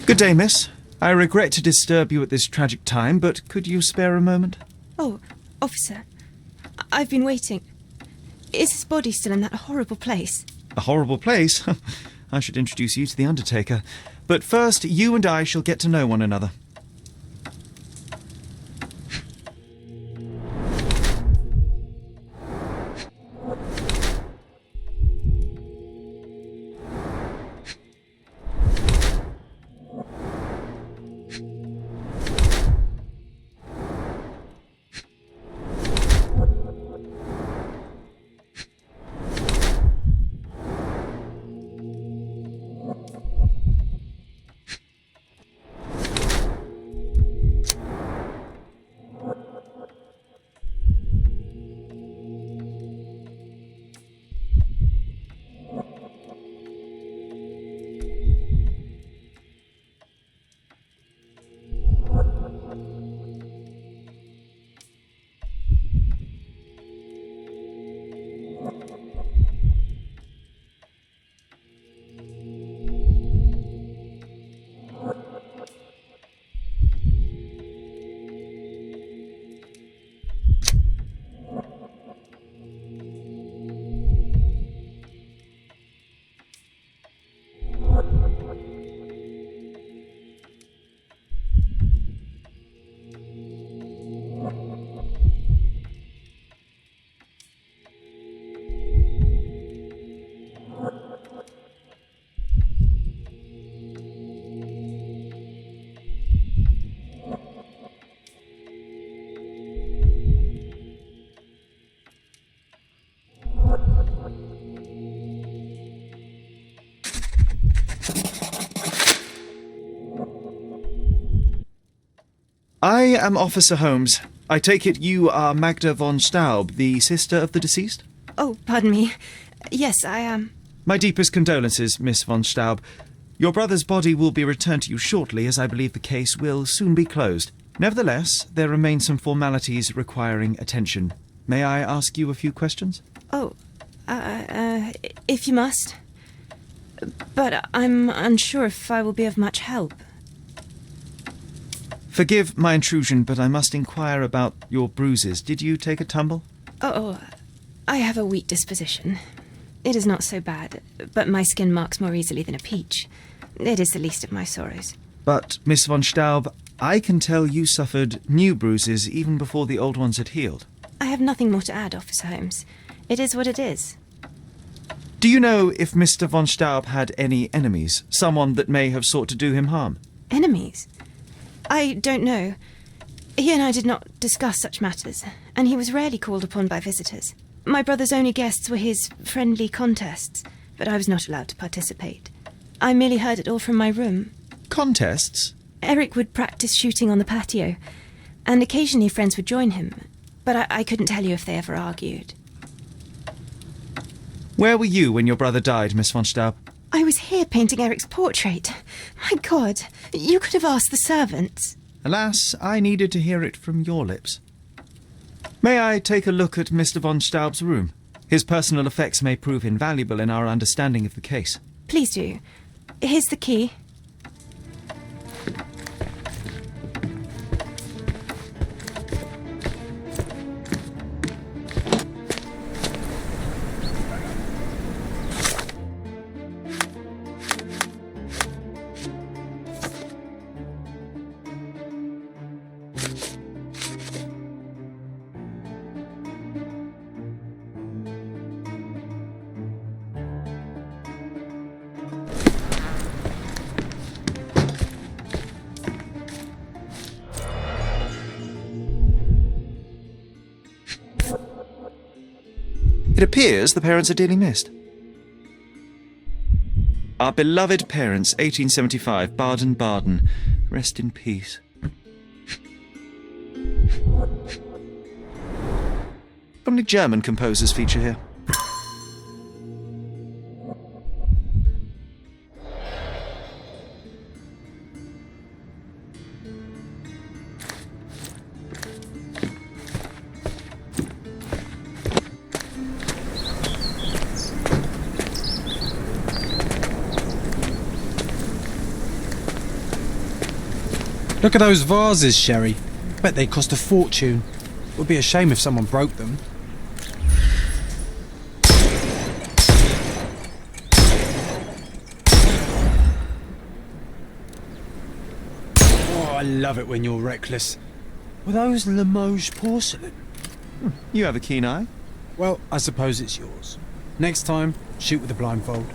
Good day, miss. I regret to disturb you at this tragic time, but could you spare a moment? Oh, officer, I've been waiting. Is his body still in that horrible place? A horrible place? I should introduce you to the undertaker. But first, you and I shall get to know one another. I am Officer Holmes. I take it you are Magda von Staub, the sister of the deceased? Oh, pardon me. Yes, I am. My deepest condolences, Miss von Staub. Your brother's body will be returned to you shortly, as I believe the case will soon be closed. Nevertheless, there remain some formalities requiring attention. May I ask you a few questions? Oh, if you must. But I'm unsure if I will be of much help. Forgive my intrusion, but I must inquire about your bruises. Did you take a tumble? Oh, I have a weak disposition. It is not so bad, but my skin marks more easily than a peach. It is the least of my sorrows. But, Miss von Staub, I can tell you suffered new bruises even before the old ones had healed. I have nothing more to add, Officer Holmes. It is what it is. Do you know if Mr. von Staub had any enemies? Someone that may have sought to do him harm? Enemies? I don't know. He and I did not discuss such matters, and he was rarely called upon by visitors. My brother's only guests were his friendly contests, but I was not allowed to participate. I merely heard it all from my room. Contests? Eric would practice shooting on the patio, and occasionally friends would join him, but I couldn't tell you if they ever argued. Where were you when your brother died, Miss von Staub? I was here painting Eric's portrait. My God, you could have asked the servants. Alas, I needed to hear it from your lips. May I take a look at Mr. von Staub's room? His personal effects may prove invaluable in our understanding of the case. Please do. Here's the key. It appears the parents are dearly missed. Our beloved parents, 1875, Baden-Baden. Rest in peace. How many German composers feature here? Look at those vases, Sherry. Bet they cost a fortune. It would be a shame if someone broke them. Oh, I love it when you're reckless. Were those Limoges porcelain? You have a keen eye. Well, I suppose it's yours. Next time, shoot with a blindfold.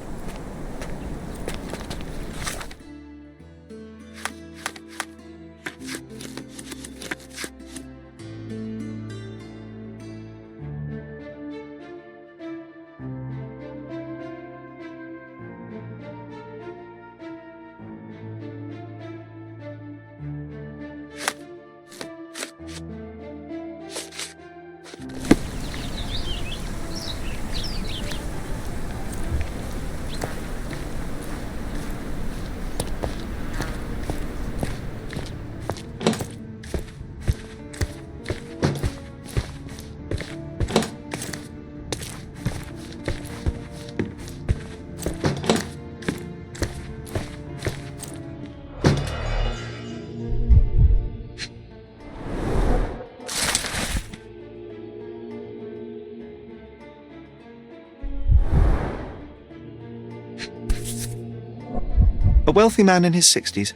A wealthy man in his 60s.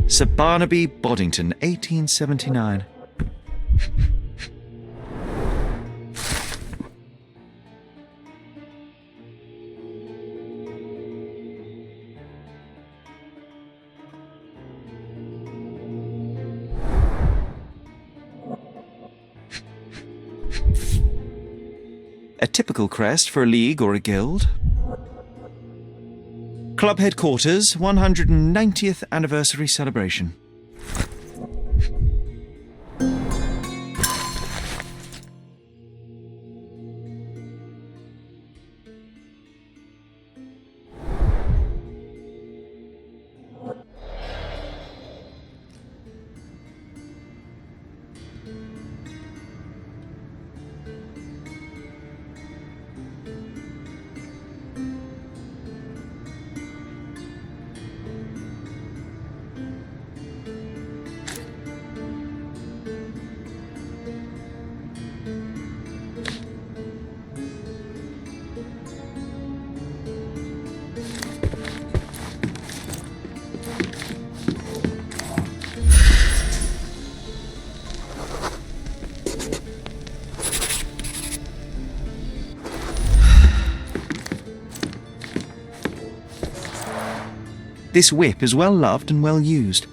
Sir Barnaby Boddington, 1879. A typical crest for a league or a guild. Club headquarters, 190th anniversary celebration. This whip is well loved and well used.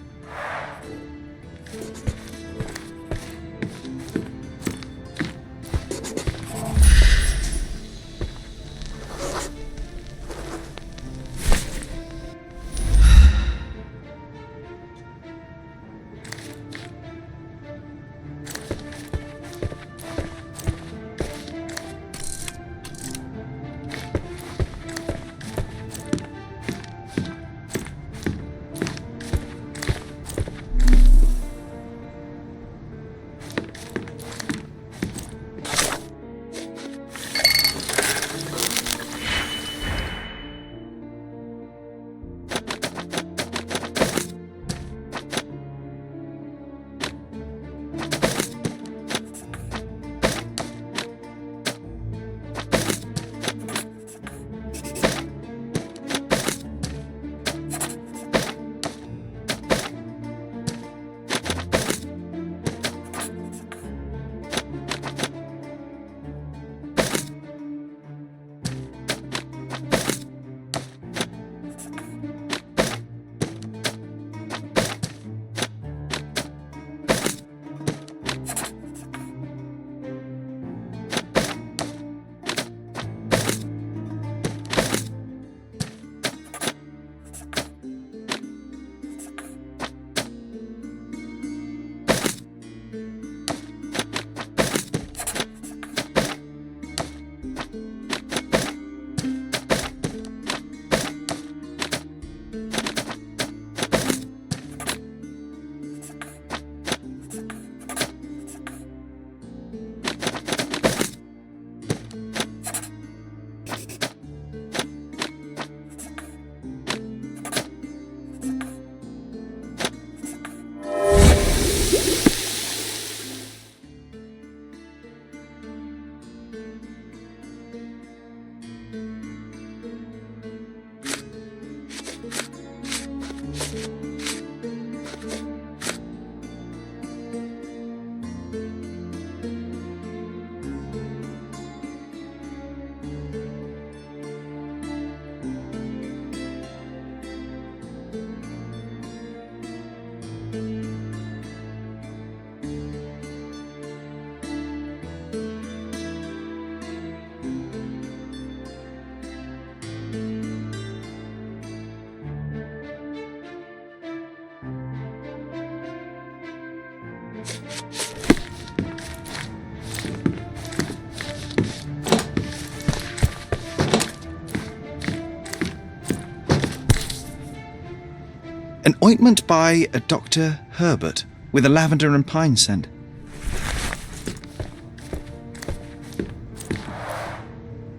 An ointment by a Dr. Herbert with a lavender and pine scent.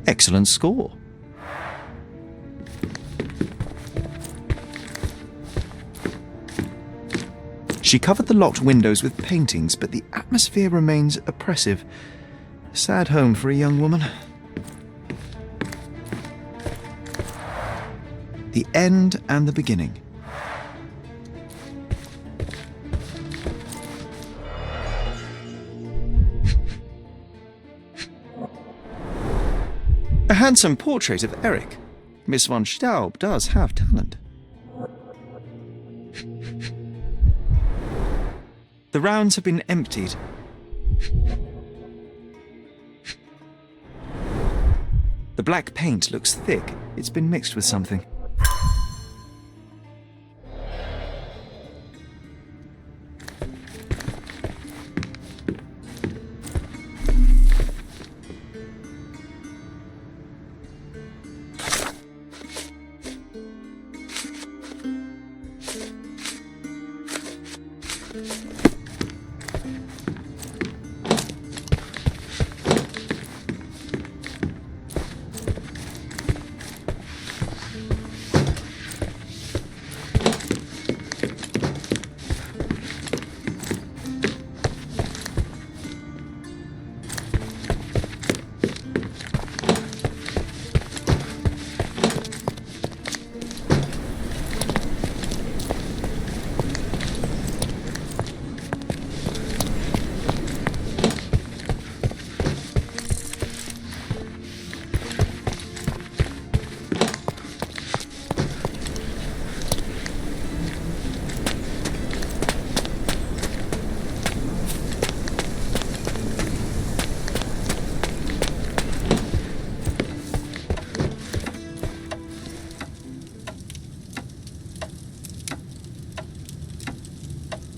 Excellent score. She covered the locked windows with paintings, but the atmosphere remains oppressive. Sad home for a young woman. The end and the beginning. A handsome portrait of Eric. Miss von Staub does have talent. The rounds have been emptied. The black paint looks thick. It's been mixed with something.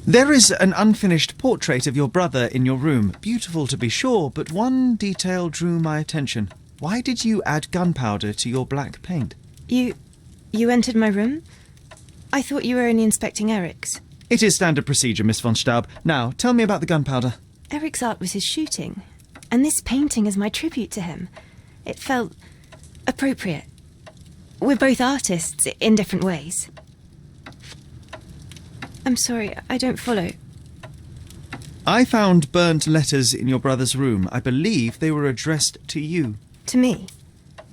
There is an unfinished portrait of your brother in your room. Beautiful to be sure, but one detail drew my attention. Why did you add gunpowder to your black paint? You entered my room? I thought you were only inspecting Eric's. It is standard procedure, Miss von Staub. Now, tell me about the gunpowder. Eric's art was his shooting, and this painting is my tribute to him. It felt appropriate. We're both artists in different ways. I'm sorry, I don't follow. I found burnt letters in your brother's room. I believe they were addressed to you. To me?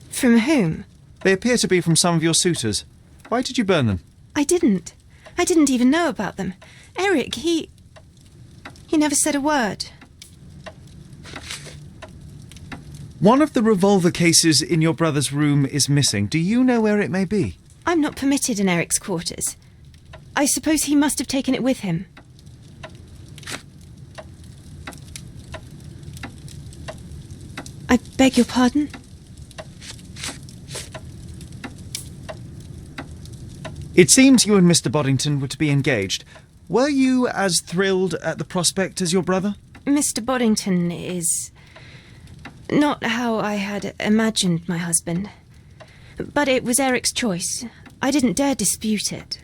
From whom? They appear to be from some of your suitors. Why did you burn them? I didn't. I didn't even know about them. Eric, he never said a word. One of the revolver cases in your brother's room is missing. Do you know where it may be? I'm not permitted in Eric's quarters. I suppose he must have taken it with him. I beg your pardon? It seems you and Mr. Boddington were to be engaged. Were you as thrilled at the prospect as your brother? Mr. Boddington is not how I had imagined my husband. But it was Eric's choice. I didn't dare dispute it.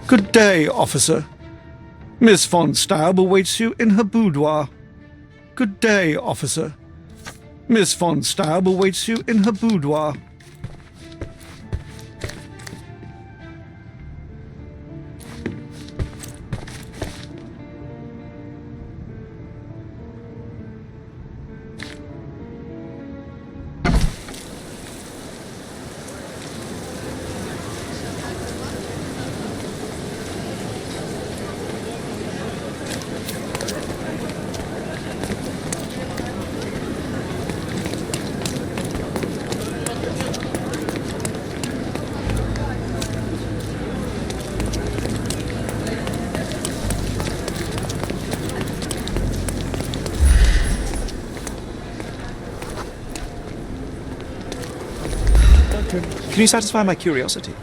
Good day, officer. Miss von Staub awaits you in her boudoir. Good day, officer. Miss von Staub awaits you in her boudoir. Can you satisfy my curiosity?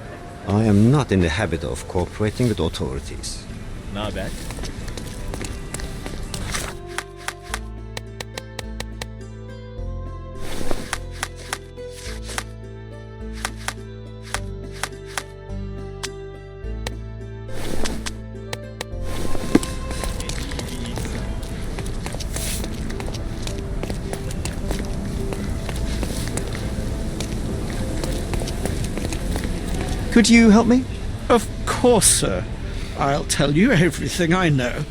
I am not in the habit of cooperating with authorities. Not bad. Could you help me? Of course, sir. I'll tell you everything I know.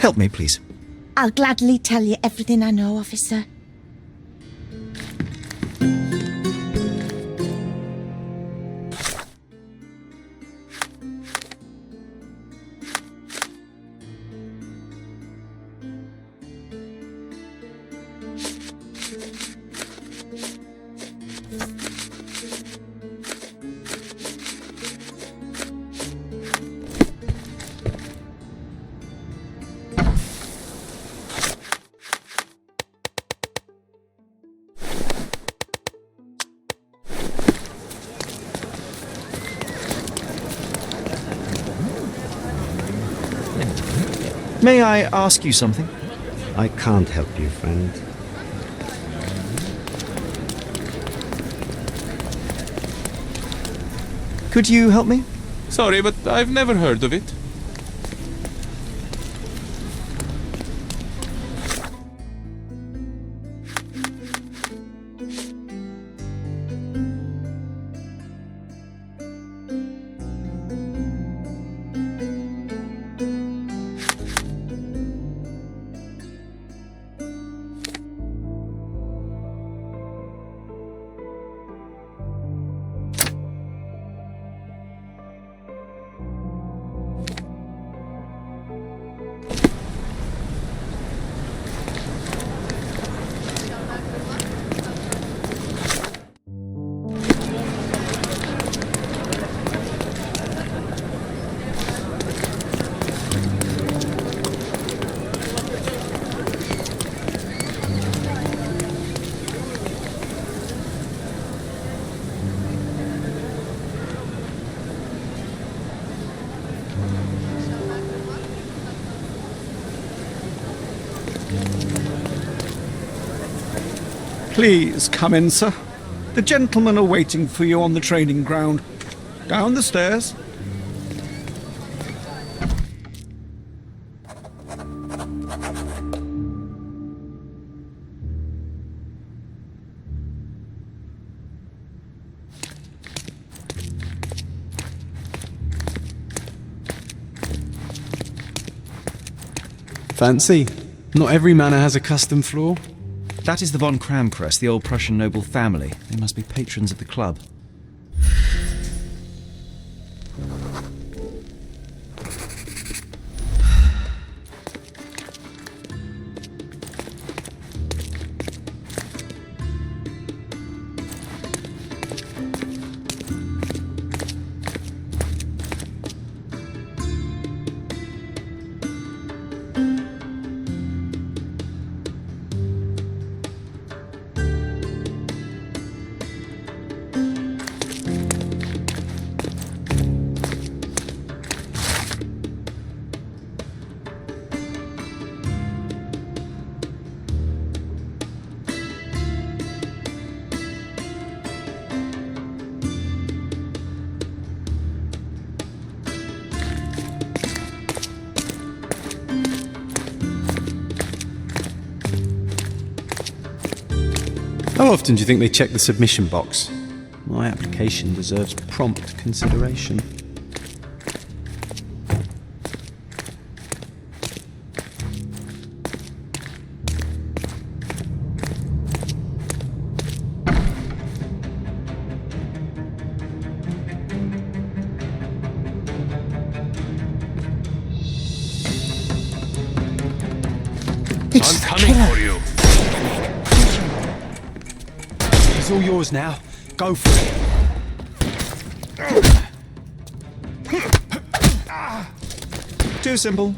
Help me, please. I'll gladly tell you everything I know, officer. May I ask you something? I can't help you, friend. Could you help me? Sorry, but I've never heard of it. Please come in, sir. The gentlemen are waiting for you on the training ground. Down the stairs. Fancy. Not every manor has a custom floor. That is the von Kramkress, the old Prussian noble family. They must be patrons of the club. How often do you think they check the submission box? My application deserves prompt consideration. I'm coming for you. It's all yours now. Go for it. Too simple.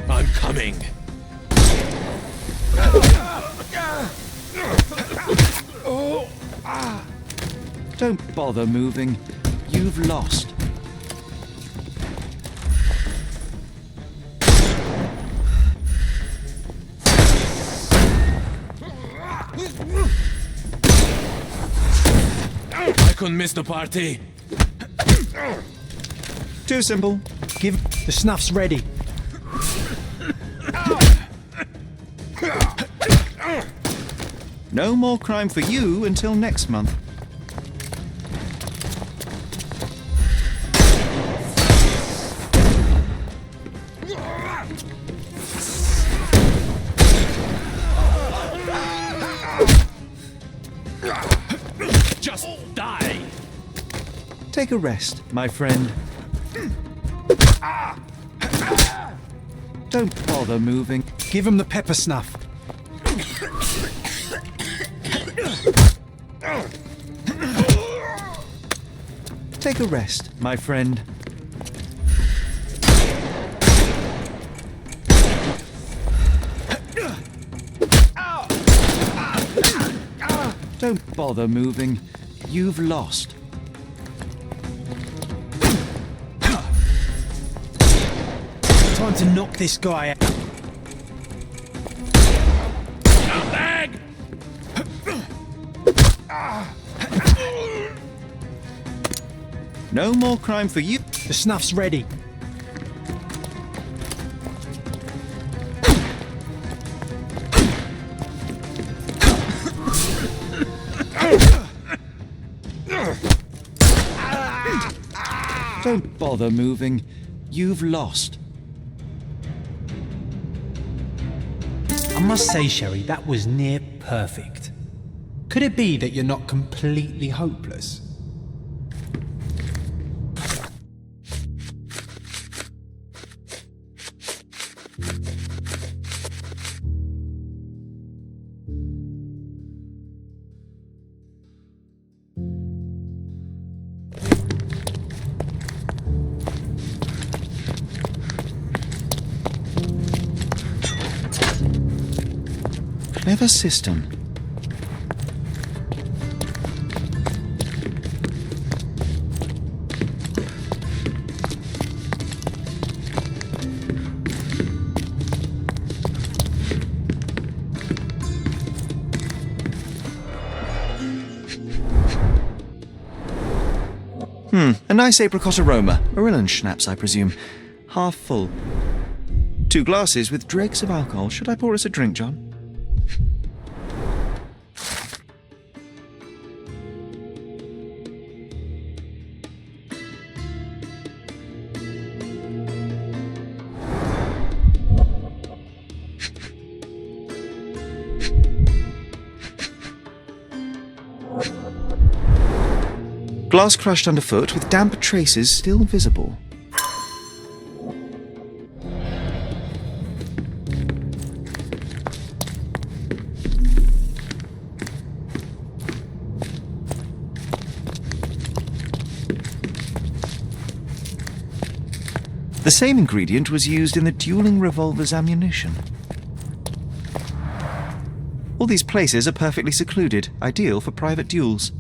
I'm coming. Don't bother moving. You've lost. I couldn't miss the party. Too simple. Give the snuff's ready. No more crime for you until next month. Just die! Take a rest, my friend. Don't bother moving. Give him the pepper snuff. Take a rest, my friend. Don't bother moving. You've lost. Time to knock this guy out. Bag! No more crime for you. The snuff's ready. Don't bother moving. You've lost. I must say, Sherry, that was near perfect. Could it be that you're not completely hopeless? Clever system. A nice apricot aroma. Marilyn schnapps, I presume. Half full. 2 glasses with dregs of alcohol. Should I pour us a drink, John? Glass crushed underfoot with damp traces still visible. The same ingredient was used in the dueling revolver's ammunition. All these places are perfectly secluded, ideal for private duels.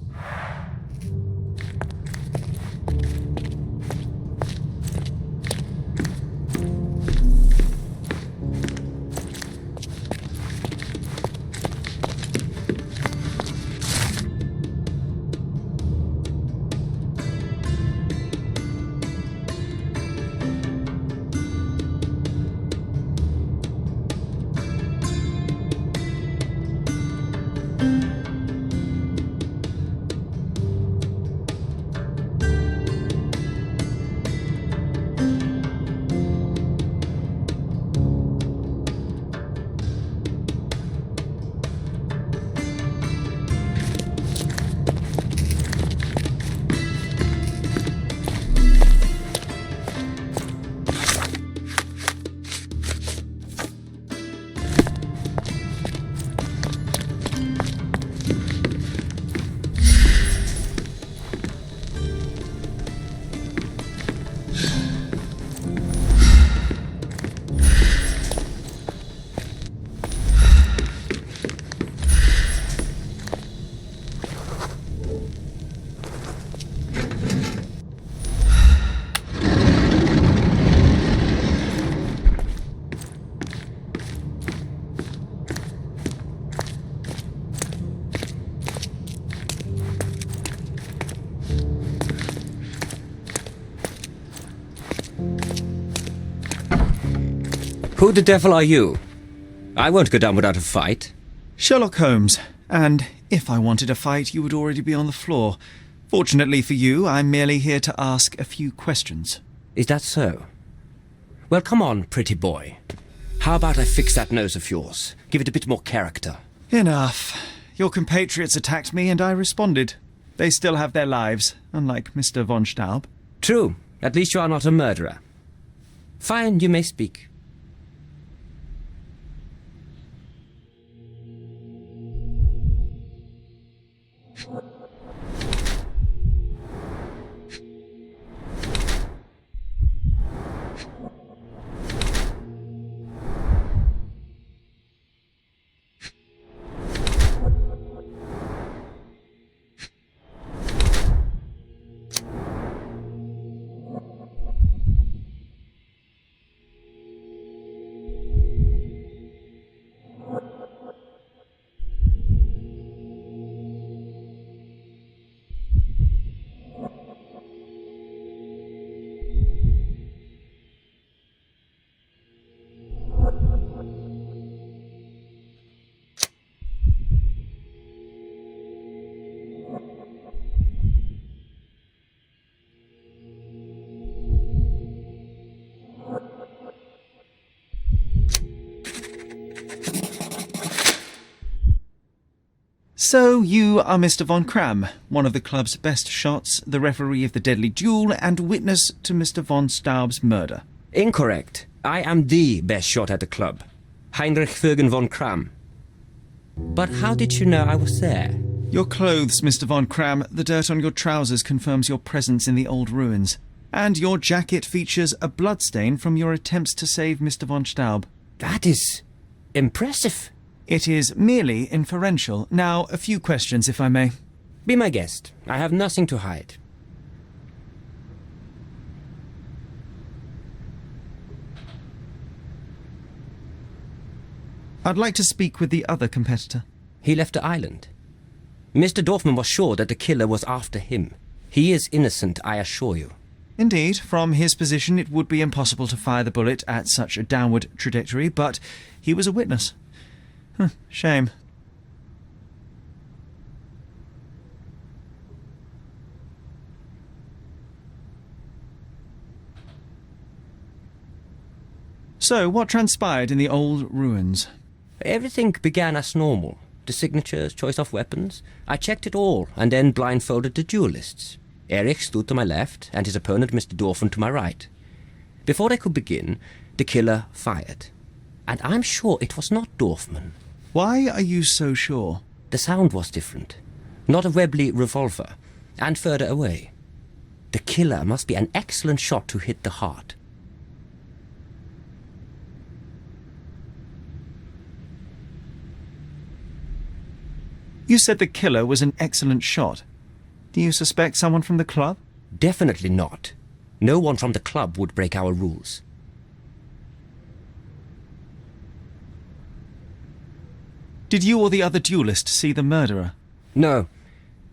Who the devil are you? I won't go down without a fight. Sherlock Holmes, and if I wanted a fight, you would already be on the floor. Fortunately for you, I'm merely here to ask a few questions. Is that so? Well, come on, pretty boy. How about I fix that nose of yours? Give it a bit more character. Enough. Your compatriots attacked me and I responded. They still have their lives, unlike Mr. von Staub. True. At least you are not a murderer. Fine, you may speak. So you are Mr. von Kram, one of the club's best shots, the referee of the deadly duel, and witness to Mr. von Staub's murder. Incorrect. I am the best shot at the club. Heinrich Fürgen von Kram. But how did you know I was there? Your clothes, Mr. von Kram, the dirt on your trousers confirms your presence in the old ruins. And your jacket features a bloodstain from your attempts to save Mr. von Staub. That is impressive. It is merely inferential. Now, a few questions, if I may. Be my guest. I have nothing to hide. I'd like to speak with the other competitor. He left the island. Mr. Dorfman was sure that the killer was after him. He is innocent, I assure you. Indeed, from his position it would be impossible to fire the bullet at such a downward trajectory, but he was a witness. Shame. So, what transpired in the old ruins? Everything began as normal. The signatures, choice of weapons. I checked it all, and then blindfolded the duelists. Erich stood to my left, and his opponent, Mr. Dorfman, to my right. Before they could begin, the killer fired. And I'm sure it was not Dorfman. Why are you so sure? The sound was different. Not a Webley revolver, and further away. The killer must be an excellent shot to hit the heart. You said the killer was an excellent shot. Do you suspect someone from the club? Definitely not. No one from the club would break our rules. Did you or the other duelist see the murderer? No.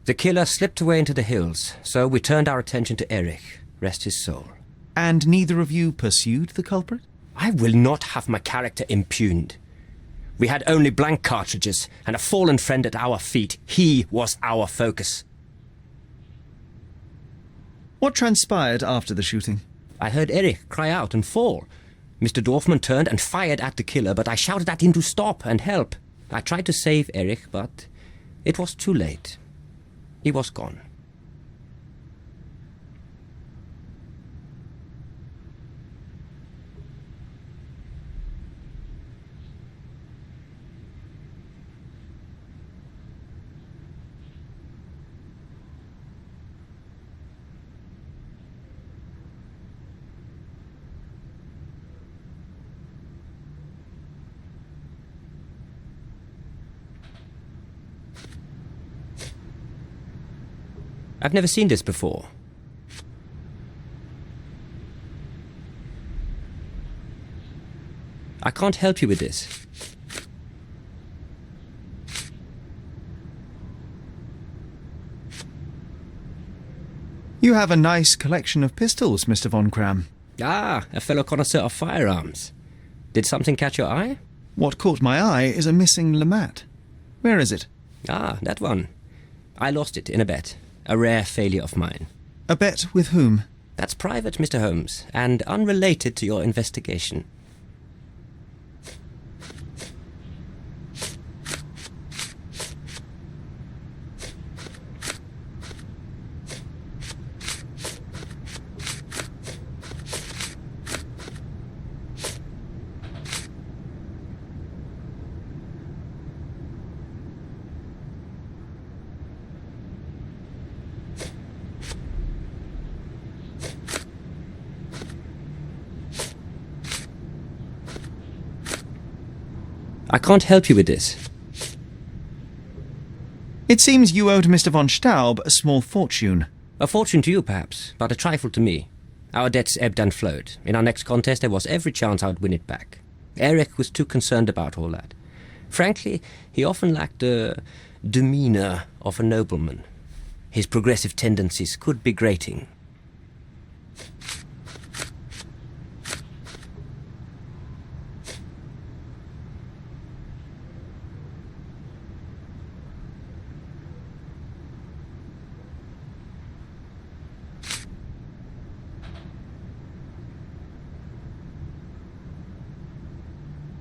The killer slipped away into the hills, so we turned our attention to Erich, rest his soul. And neither of you pursued the culprit? I will not have my character impugned. We had only blank cartridges and a fallen friend at our feet. He was our focus. What transpired after the shooting? I heard Erich cry out and fall. Mr. Dorfman turned and fired at the killer, but I shouted at him to stop and help. I tried to save Erich, but it was too late. He was gone. I've never seen this before. I can't help you with this. You have a nice collection of pistols, Mr. von Kram. Ah, a fellow connoisseur of firearms. Did something catch your eye? What caught my eye is a missing Lamat. Where is it? Ah, that one. I lost it in a bet. A rare failure of mine. A bet with whom? That's private, Mr. Holmes, and unrelated to your investigation. I can't help you with this. It seems you owed Mr. von Staub a small fortune. A fortune to you, perhaps, but a trifle to me. Our debts ebbed and flowed. In our next contest, there was every chance I would win it back. Eric was too concerned about all that. Frankly, he often lacked the demeanour of a nobleman. His progressive tendencies could be grating.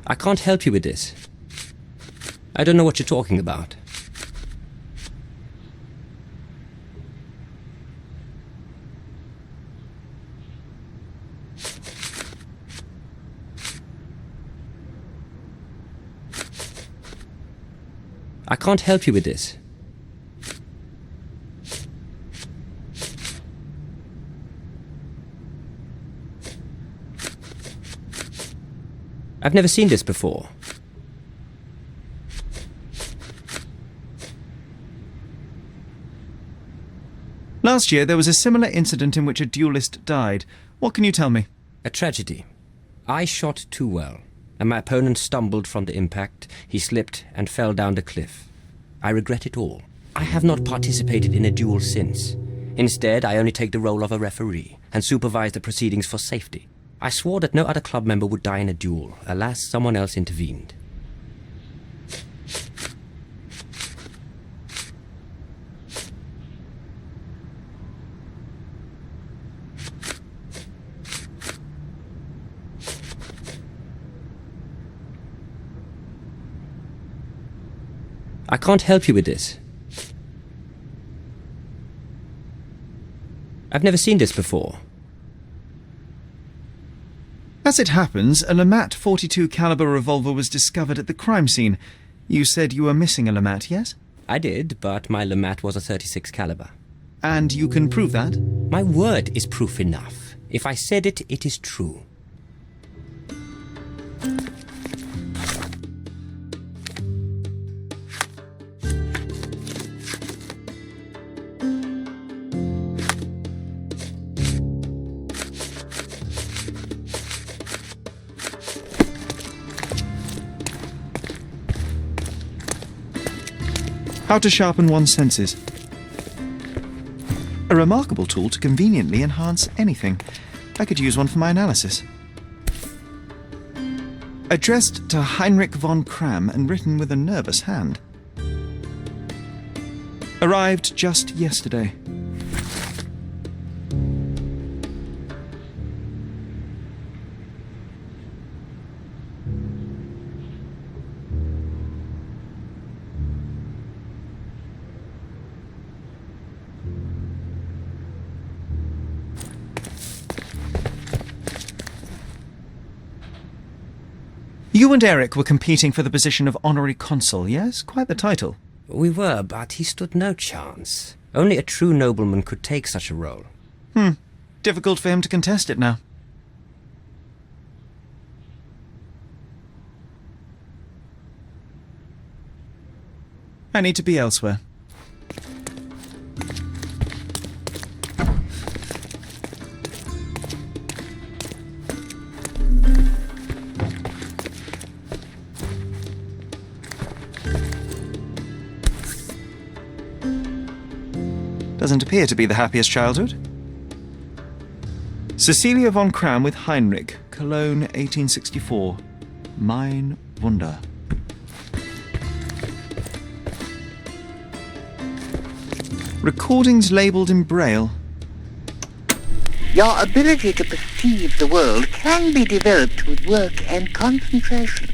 I can't help you with this. I don't know what you're talking about. I can't help you with this. I've never seen this before. Last year there was a similar incident in which a duelist died. What can you tell me? A tragedy. I shot too well, and my opponent stumbled from the impact. He slipped and fell down the cliff. I regret it all. I have not participated in a duel since. Instead, I only take the role of a referee and supervise the proceedings for safety. I swore that no other club member would die in a duel. Alas, someone else intervened. I can't help you with this. I've never seen this before. As it happens, a Lamat 42 caliber revolver was discovered at the crime scene. You said you were missing a Lamat, yes? I did, but my Lamat was a 36 caliber. And you can prove that? My word is proof enough. If I said it, it is true. How to sharpen one's senses. A remarkable tool to conveniently enhance anything. I could use one for my analysis. Addressed to Heinrich von Kram and written with a nervous hand. Arrived just yesterday. You and Eric were competing for the position of honorary consul, yes? Quite the title. We were, but he stood no chance. Only a true nobleman could take such a role. Difficult for him to contest it now. I need to be elsewhere. Doesn't appear to be the happiest childhood. Cecilia von Kram with Heinrich, Cologne, 1864. Mein Wunder. Recordings labelled in Braille. Your ability to perceive the world can be developed with work and concentration.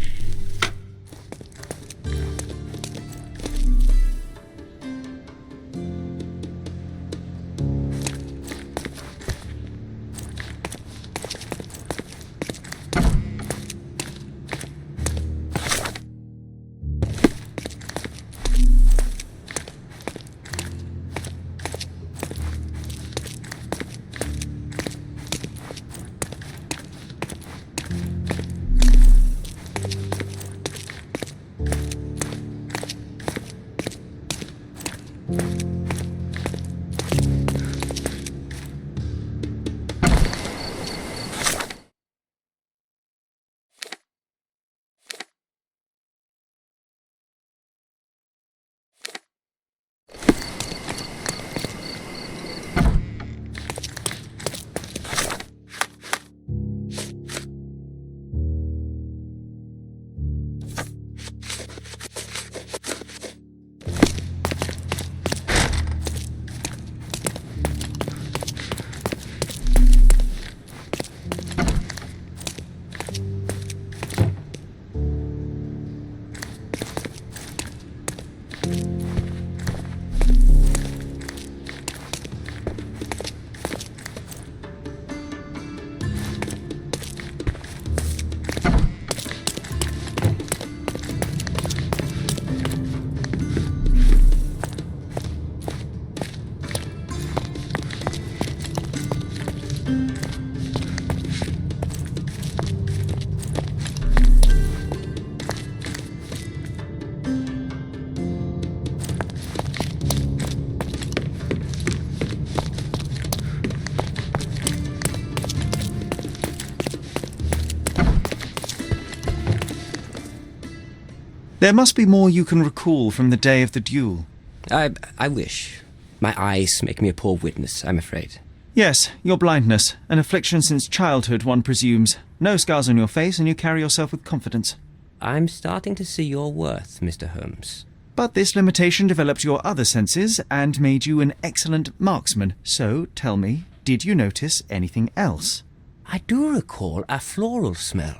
There must be more you can recall from the day of the duel. I wish. My eyes make me a poor witness, I'm afraid. Yes, your blindness, an affliction since childhood, one presumes. No scars on your face, and you carry yourself with confidence. I'm starting to see your worth, Mr. Holmes. But this limitation developed your other senses and made you an excellent marksman. So, tell me, did you notice anything else? I do recall a floral smell.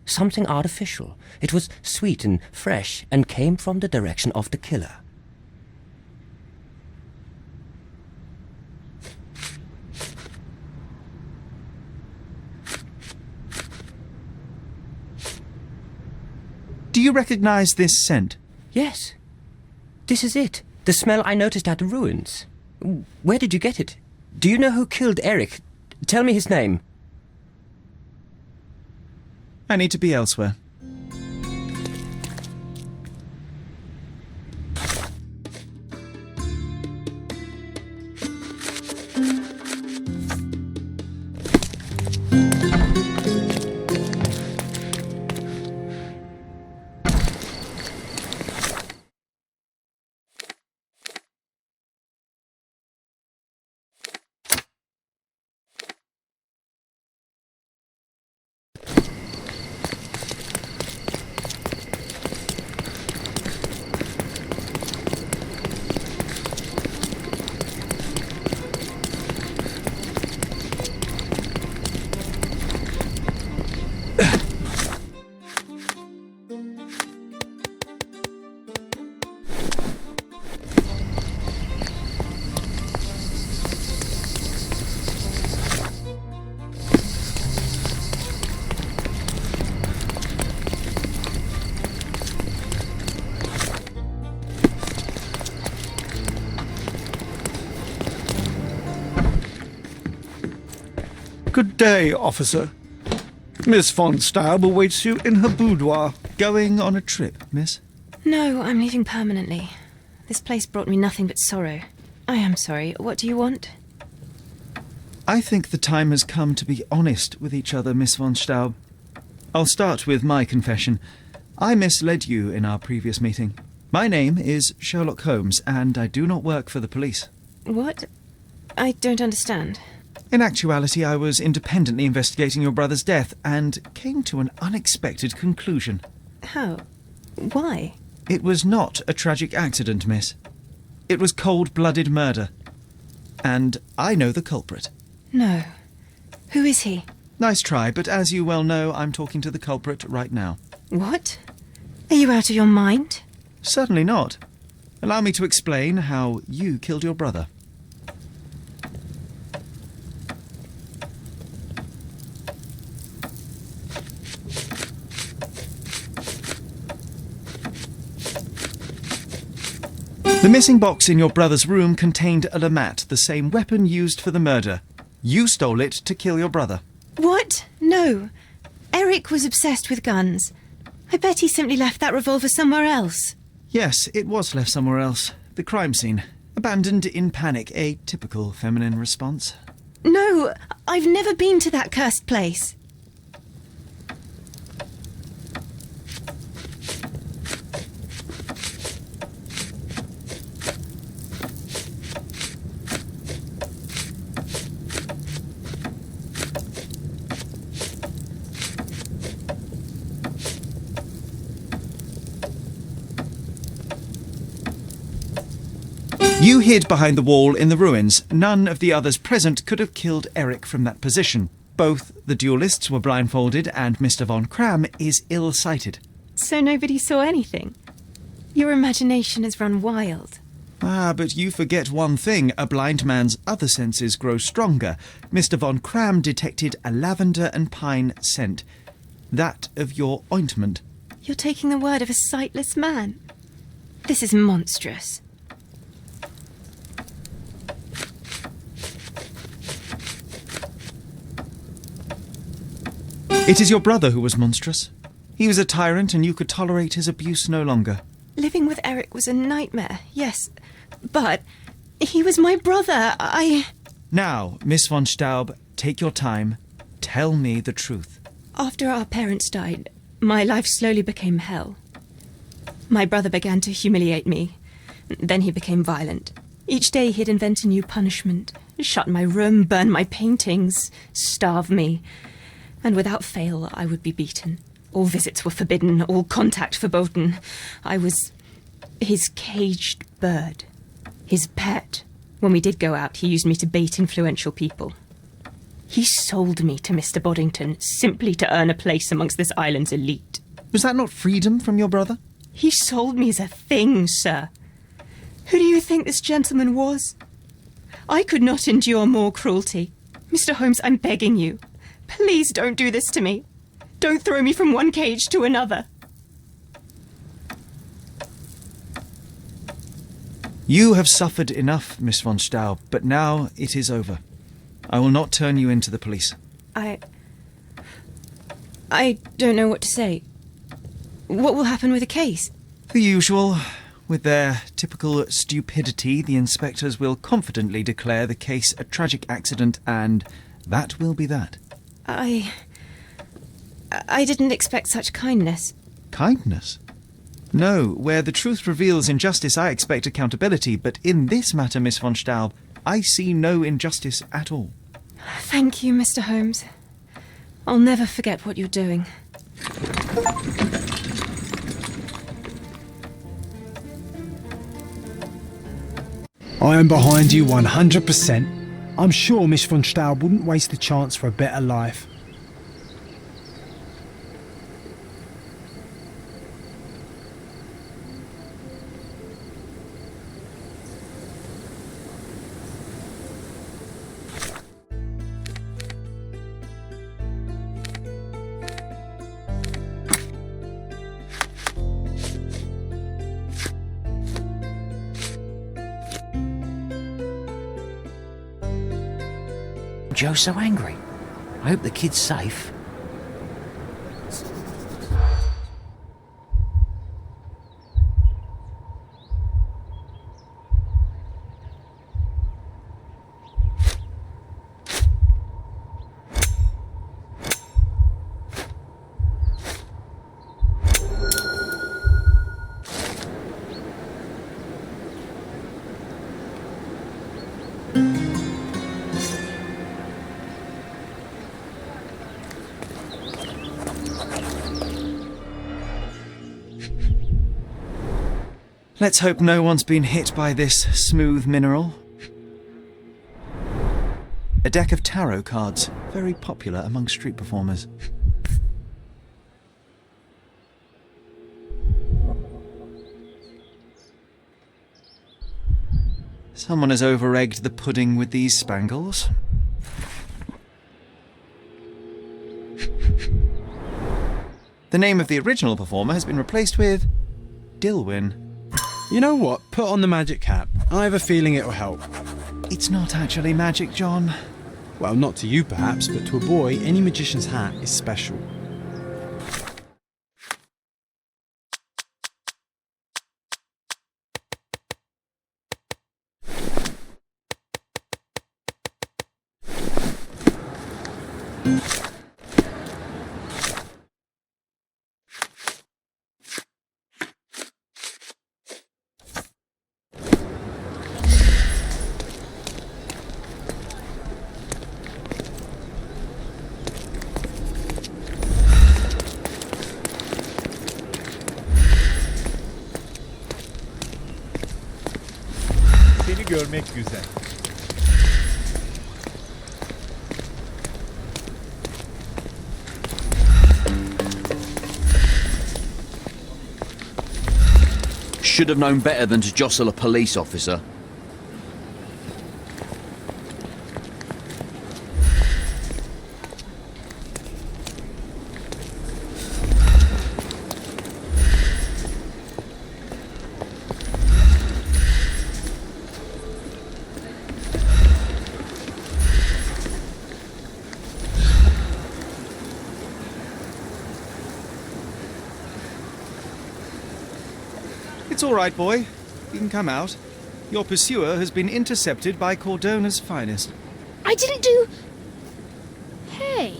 Something artificial. It was sweet and fresh and came from the direction of the killer. Do you recognize this scent? Yes. This is it. The smell I noticed at the ruins. Where did you get it? Do you know who killed Eric? Tell me his name. I need to be elsewhere. Good day, officer. Miss von Staub awaits you in her boudoir. Going on a trip, miss? No, I'm leaving permanently. This place brought me nothing but sorrow. I am sorry. What do you want? I think the time has come to be honest with each other, Miss von Staub. I'll start with my confession. I misled you in our previous meeting. My name is Sherlock Holmes, and I do not work for the police. What? I don't understand. In actuality, I was independently investigating your brother's death and came to an unexpected conclusion. How? Why? It was not a tragic accident, miss. It was cold-blooded murder. And I know the culprit. No. Who is he? Nice try, but as you well know, I'm talking to the culprit right now. What? Are you out of your mind? Certainly not. Allow me to explain how you killed your brother. The missing box in your brother's room contained a LeMat, the same weapon used for the murder. You stole it to kill your brother. What? No. Eric was obsessed with guns. I bet he simply left that revolver somewhere else. Yes, it was left somewhere else. The crime scene. Abandoned in panic. A typical feminine response. No, I've never been to that cursed place. You hid behind the wall in the ruins. None of the others present could have killed Eric from that position. Both the duelists were blindfolded and Mr. von Kram is ill-sighted. So nobody saw anything? Your imagination has run wild. Ah, but you forget one thing. A blind man's other senses grow stronger. Mr. von Kram detected a lavender and pine scent. That of your ointment. You're taking the word of a sightless man. This is monstrous. It is your brother who was monstrous. He was a tyrant and you could tolerate his abuse no longer. Living with Eric was a nightmare, yes. But he was my brother. Now, Miss von Staub, take your time. Tell me the truth. After our parents died, my life slowly became hell. My brother began to humiliate me. Then he became violent. Each day he'd invent a new punishment. Shut my room, burn my paintings, starve me. And without fail, I would be beaten. All visits were forbidden, all contact verboten. I was his caged bird, his pet. When we did go out, he used me to bait influential people. He sold me to Mr. Boddington simply to earn a place amongst this island's elite. Was that not freedom from your brother? He sold me as a thing, sir. Who do you think this gentleman was? I could not endure more cruelty. Mr. Holmes, I'm begging you. Please don't do this to me. Don't throw me from one cage to another. You have suffered enough, Miss von Staub, but now it is over. I will not turn you in to the police. I don't know what to say. What will happen with the case? The usual. With their typical stupidity, the inspectors will confidently declare the case a tragic accident, and that will be that. I didn't expect such kindness. Kindness? No, where the truth reveals injustice, I expect accountability, but in this matter, Miss von Staub, I see no injustice at all. Thank you, Mr. Holmes. I'll never forget what you're doing. I am behind you 100%. I'm sure Miss von Staub wouldn't waste the chance for a better life. Joe's so angry. I hope the kid's safe. Let's hope no one's been hit by this smooth mineral. A deck of tarot cards, very popular among street performers. Someone has over-egged the pudding with these spangles. The name of the original performer has been replaced with Dilwyn. You know what? Put on the magic cap. I have a feeling it will help. It's not actually magic, John. Well, not to you perhaps, but to a boy, any magician's hat is special. Seni görmek güzel. Should have known better than to jostle a police officer. It's all right, boy. You can come out. Your pursuer has been intercepted by Cordona's finest. I didn't do... Hey,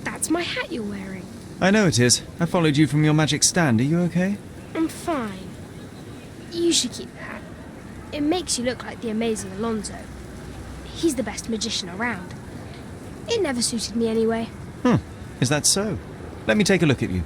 that's my hat you're wearing. I know it is. I followed you from your magic stand. Are you okay? I'm fine. You should keep the hat. It makes you look like the amazing Alonzo. He's the best magician around. It never suited me anyway. Is that so? Let me take a look at you.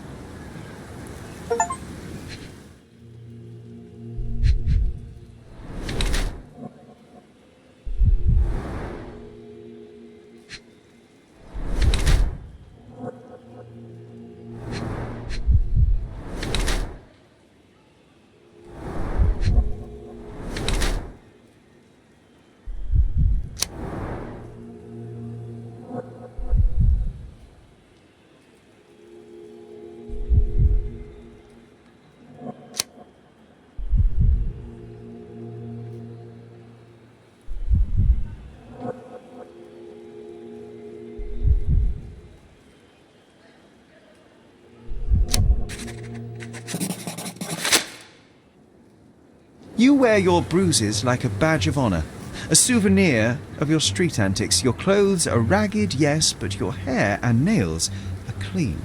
You wear your bruises like a badge of honor, a souvenir of your street antics. Your clothes are ragged, yes, but your hair and nails are clean.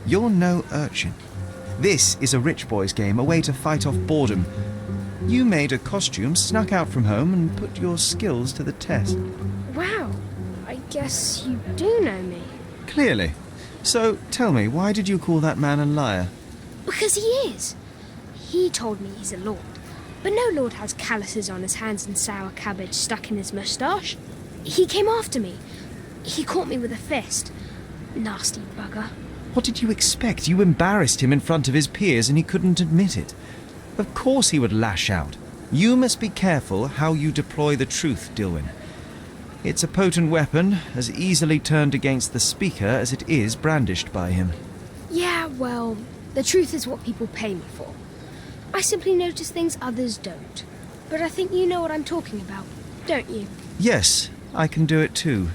You're no urchin. This is a rich boy's game, a way to fight off boredom. You made a costume, snuck out from home, and put your skills to the test. Wow, I guess you do know me. Clearly. So, tell me, why did you call that man a liar? Because he is. He told me he's a lord. But no lord has calluses on his hands and sour cabbage stuck in his moustache. He came after me. He caught me with a fist. Nasty bugger. What did you expect? You embarrassed him in front of his peers and he couldn't admit it. Of course he would lash out. You must be careful how you deploy the truth, Dilwyn. It's a potent weapon, as easily turned against the speaker as it is brandished by him. Yeah, well, the truth is what people pay me for. I simply notice things others don't. But I think you know what I'm talking about, don't you? Yes, I can do it too.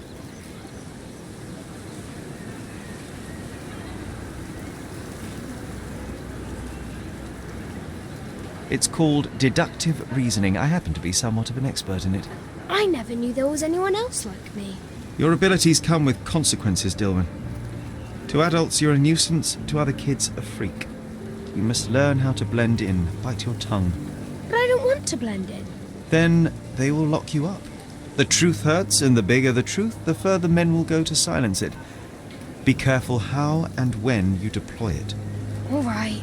It's called deductive reasoning. I happen to be somewhat of an expert in it. I never knew there was anyone else like me. Your abilities come with consequences, Dilwyn. To adults, you're a nuisance. To other kids, a freak. You must learn how to blend in. Bite your tongue. But I don't want to blend in. Then they will lock you up. The truth hurts, and the bigger the truth, the further men will go to silence it. Be careful how and when you deploy it. All right.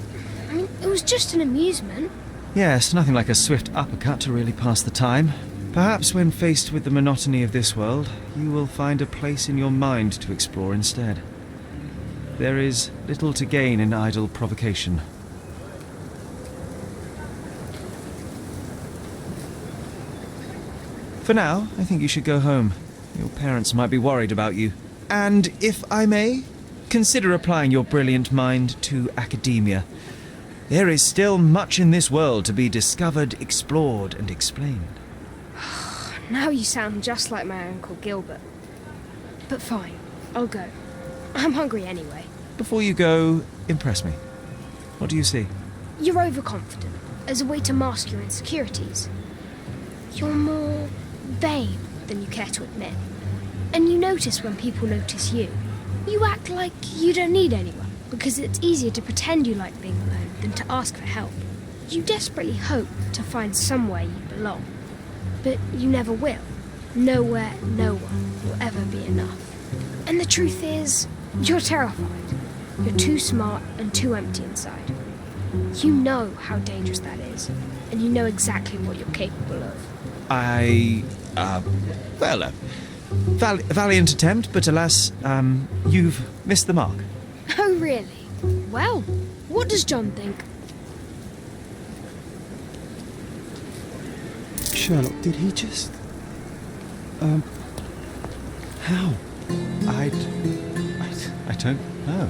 I mean, it was just an amusement. Yes, nothing like a swift uppercut to really pass the time. Perhaps when faced with the monotony of this world, you will find a place in your mind to explore instead. There is little to gain in idle provocation. For now, I think you should go home. Your parents might be worried about you. And, if I may, consider applying your brilliant mind to academia. There is still much in this world to be discovered, explored, and explained. Now you sound just like my Uncle Gilbert. But fine, I'll go. I'm hungry anyway. Before you go, impress me. What do you see? You're overconfident, as a way to mask your insecurities. You're more vain than you care to admit. And you notice when people notice you. You act like you don't need anyone, because it's easier to pretend you like being alone than to ask for help. You desperately hope to find somewhere you belong. But you never will. Nowhere, no one will ever be enough. And the truth is, you're terrified. You're too smart and too empty inside. You know how dangerous that is, and you know exactly what you're capable of. Valiant attempt, but alas, you've missed the mark. Oh, really? Well, what does John think? Sherlock, did he just... how? I don't know.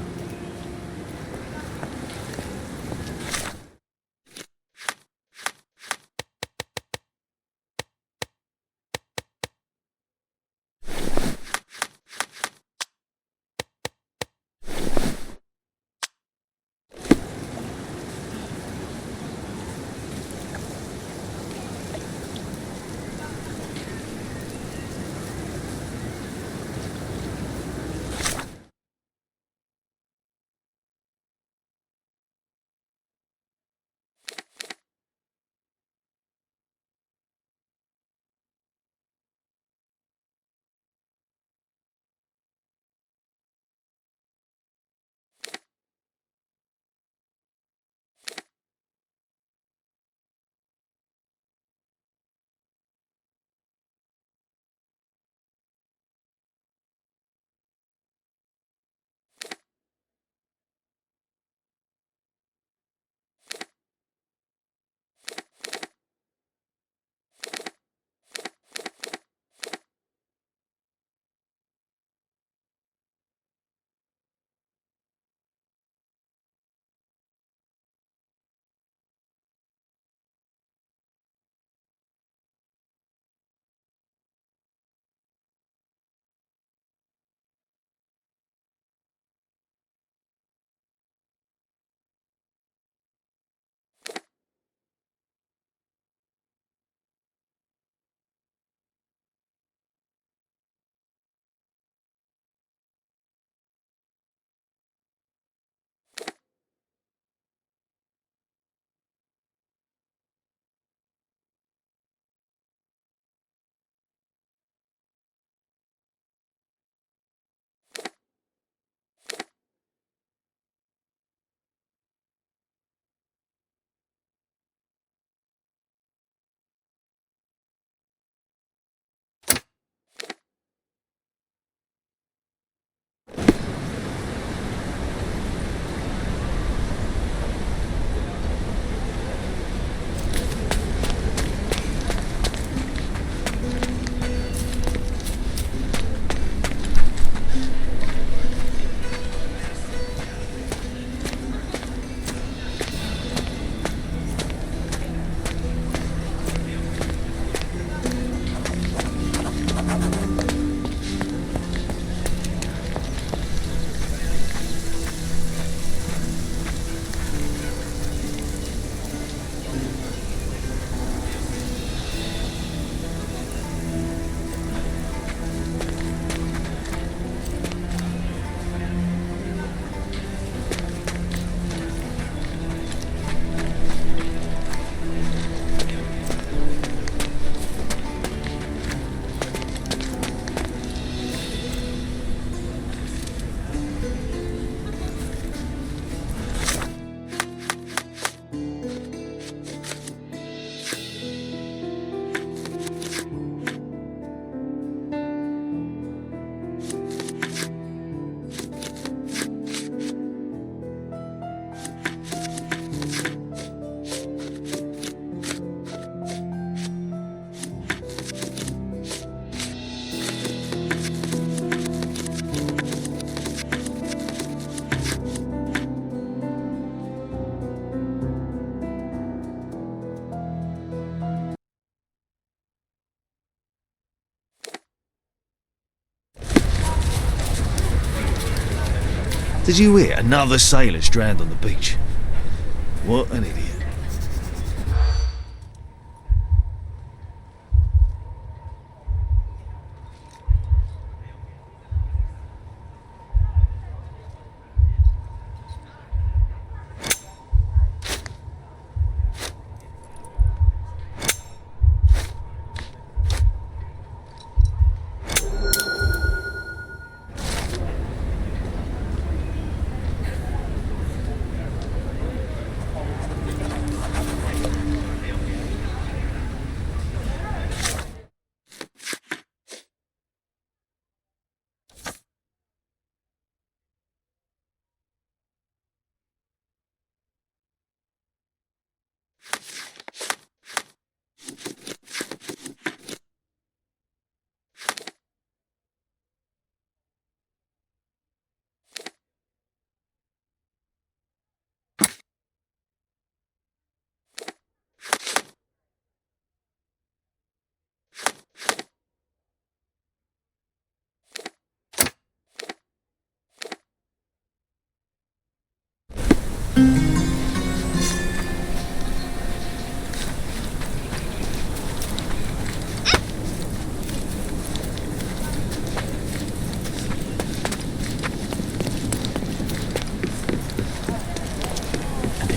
Did you hear? Another sailor's drowned on the beach. What an idiot.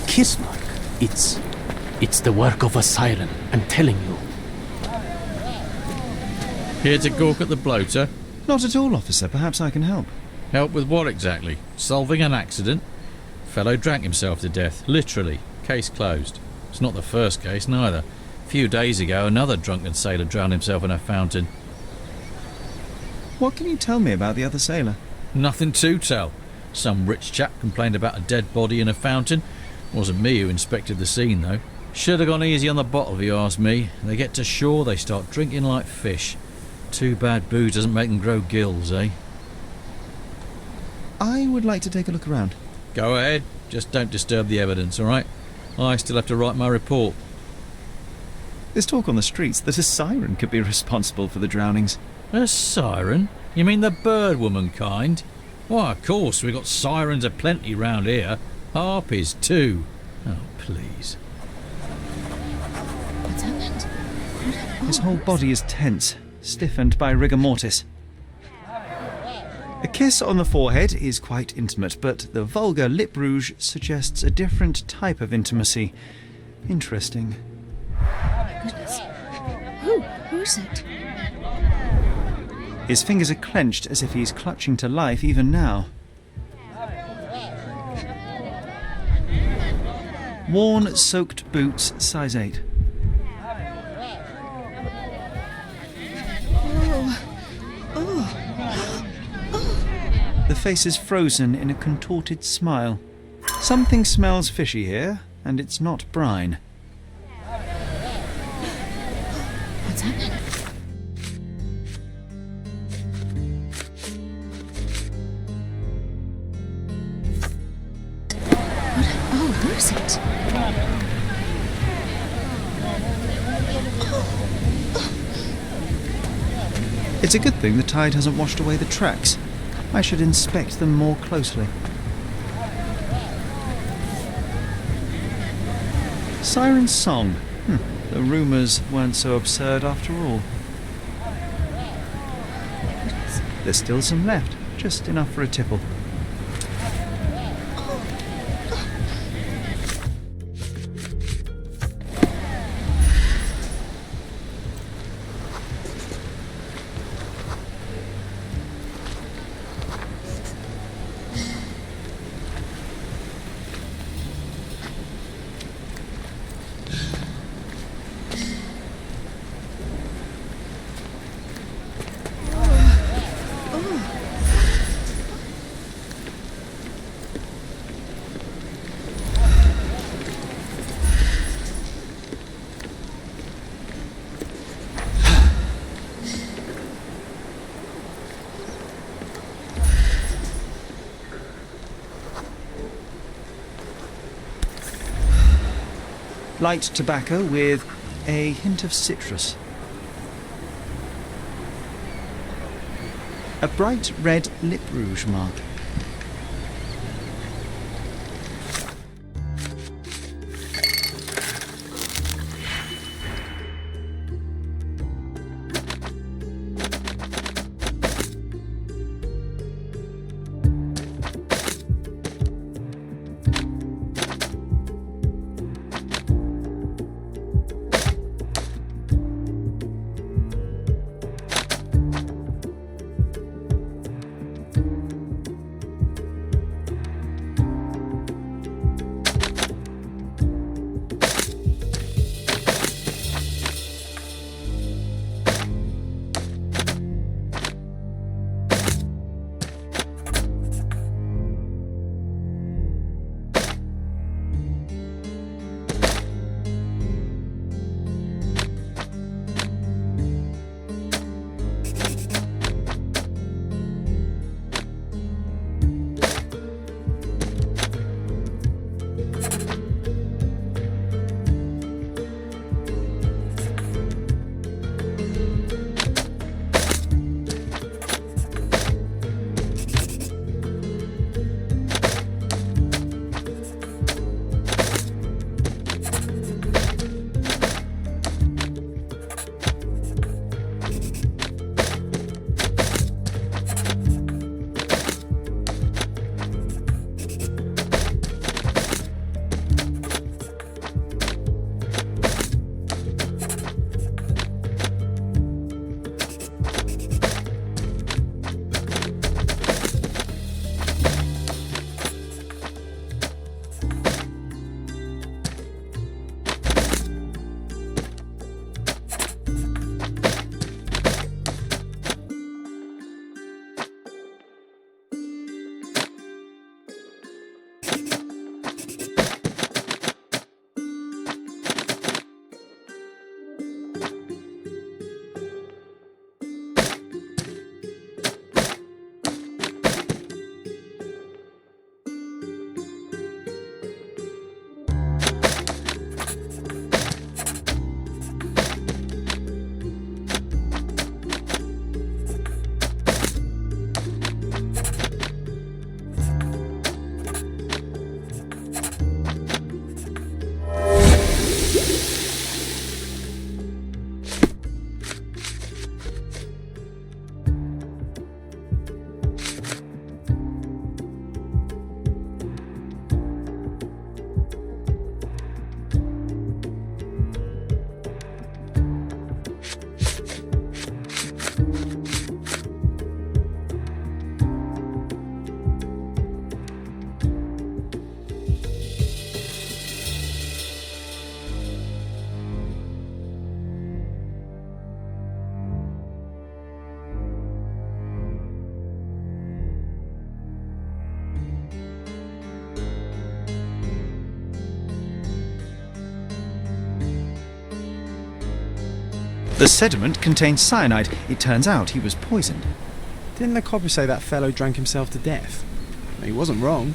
Kiss mark. It's the work of a siren, I'm telling you. Here to gawk at the bloater? Not at all, officer. Perhaps I can help. Help with what exactly? Solving an accident? Fellow drank himself to death, literally. Case closed. It's not the first case, neither. A few days ago, another drunken sailor drowned himself in a fountain. What can you tell me about the other sailor? Nothing to tell. Some rich chap complained about a dead body in a fountain. Wasn't me who inspected the scene, though. Should have gone easy on the bottle, if you ask me. They get to shore, they start drinking like fish. Too bad booze doesn't make them grow gills, eh? I would like to take a look around. Go ahead. Just don't disturb the evidence, all right? I still have to write my report. There's talk on the streets that a siren could be responsible for the drownings. A siren? You mean the bird woman kind? Why, of course, we've got sirens aplenty round here. Harpies, too. Oh, please. What's happened? His whole body is tense, stiffened by rigor mortis. A kiss on the forehead is quite intimate, but the vulgar lip rouge suggests a different type of intimacy. Interesting. Oh my goodness. Who's it? His fingers are clenched as if he's clutching to life even now. Worn, soaked boots, size 8. The face is frozen in a contorted smile. Something smells fishy here, and it's not brine. What's happened? Who is it? It's a good thing the tide hasn't washed away the tracks. I should inspect them more closely. Siren song. The rumours weren't so absurd after all. There's still some left, just enough for a tipple. Light tobacco with a hint of citrus. A bright red lip rouge mark. The sediment contained cyanide. It turns out he was poisoned. Didn't the copper say that fellow drank himself to death? He wasn't wrong.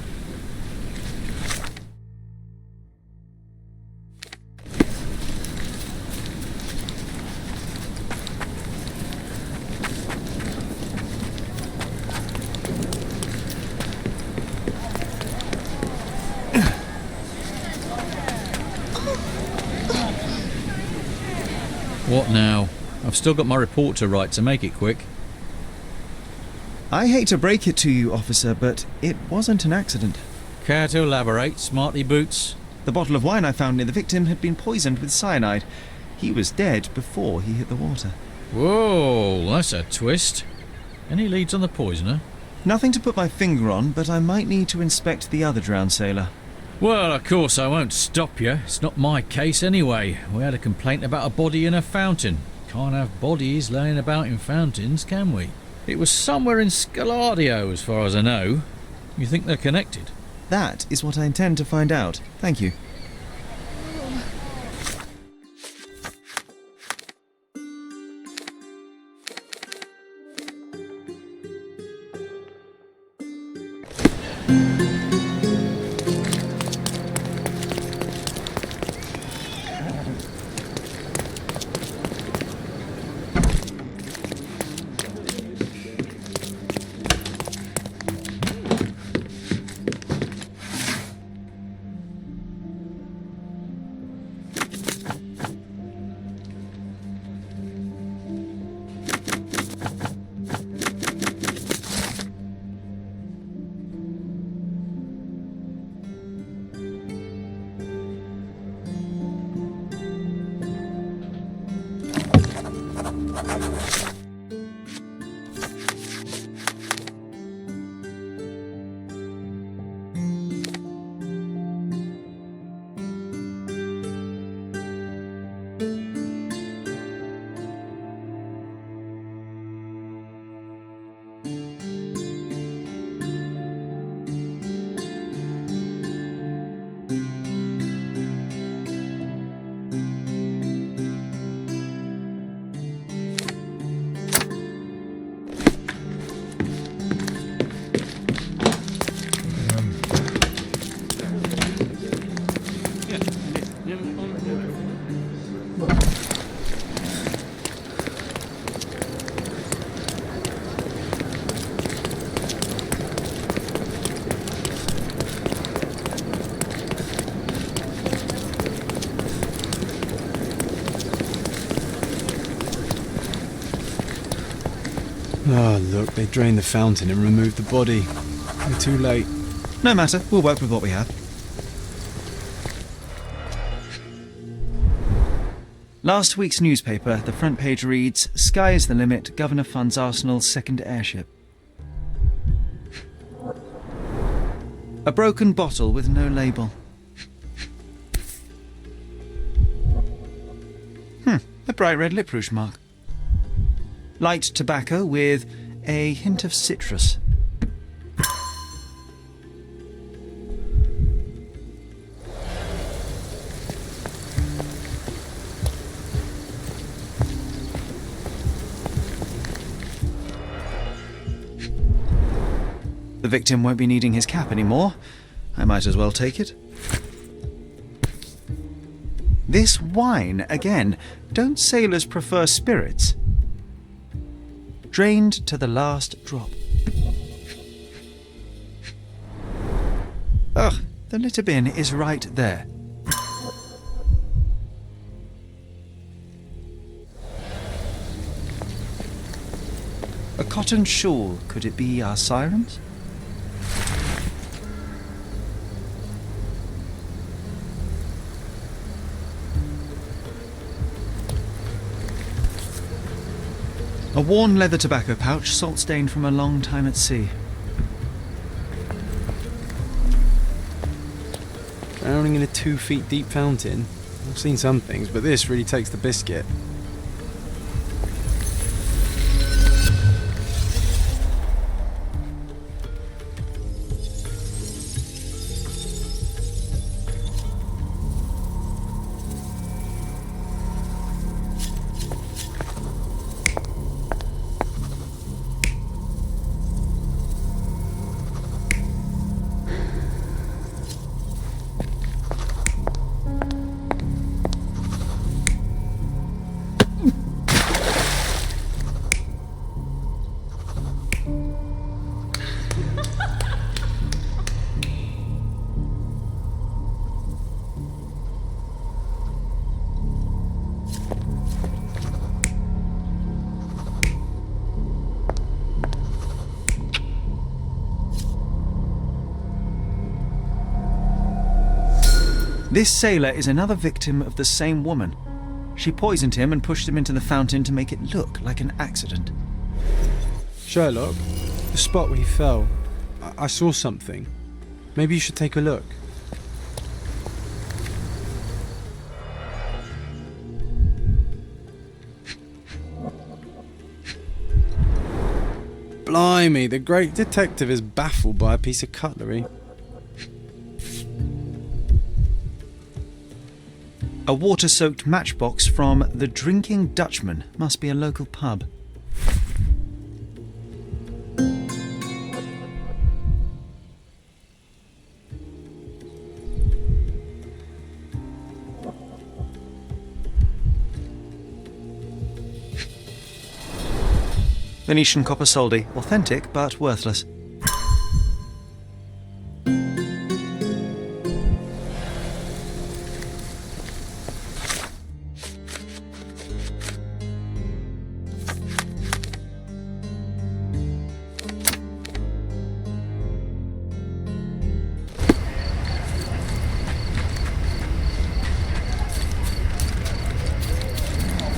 What now? I've still got my report to write, so make it quick. I hate to break it to you, officer, but it wasn't an accident. Care to elaborate, smarty boots? The bottle of wine I found near the victim had been poisoned with cyanide. He was dead before he hit the water. Whoa, that's a twist. Any leads on the poisoner? Nothing to put my finger on, but I might need to inspect the other drowned sailor. Well, of course I won't stop you. It's not my case anyway. We had a complaint about a body in a fountain. Can't have bodies laying about in fountains, can we? It was somewhere in Scaladio, as far as I know. You think they're connected? That is what I intend to find out. Thank you. Oh, look, they drained the fountain and removed the body. We're too late. No matter, we'll work with what we have. Last week's newspaper, the front page reads, "Sky is the limit, Governor funds Arsenal's second airship." A broken bottle with no label. A bright red lip rouge mark. Light tobacco with a hint of citrus. The victim won't be needing his cap anymore. I might as well take it. This wine again. Don't sailors prefer spirits? Drained to the last drop. Ugh, the litter bin is right there. A cotton shawl. Could it be our sirens? A worn leather tobacco pouch, salt stained from a long time at sea. Drowning in a 2 feet deep fountain? I've seen some things, but this really takes the biscuit. This sailor is another victim of the same woman. She poisoned him and pushed him into the fountain to make it look like an accident. Sherlock, the spot where he fell, I saw something. Maybe you should take a look. Blimey, the great detective is baffled by a piece of cutlery. A water-soaked matchbox from The Drinking Dutchman. Must be a local pub. Venetian copper soldi. Authentic, but worthless.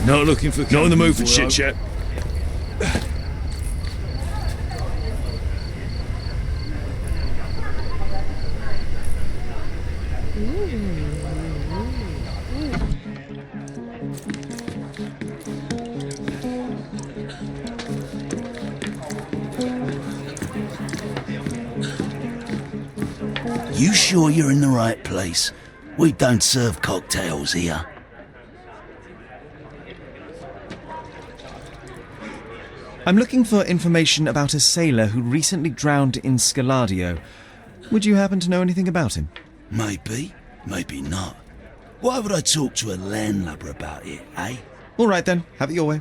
Not looking for... Not in the mood for chit-chat. You sure you're in the right place? We don't serve cocktails here. I'm looking for information about a sailor who recently drowned in Scaladio. Would you happen to know anything about him? Maybe, maybe not. Why would I talk to a landlubber about it, eh? All right then, have it your way.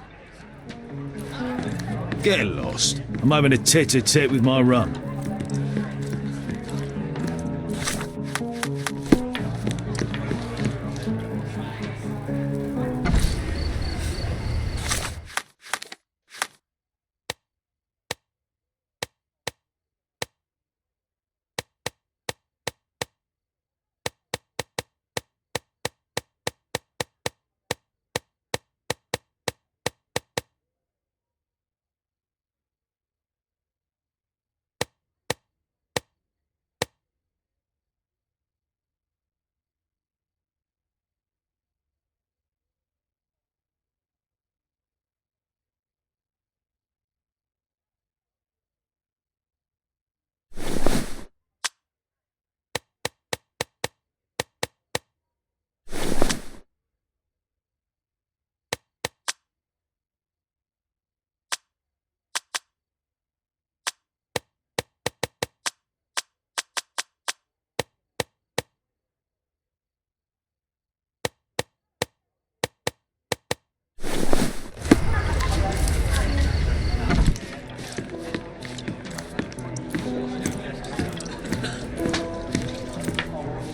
Get lost. I'm having a tete-a-tete with my rum.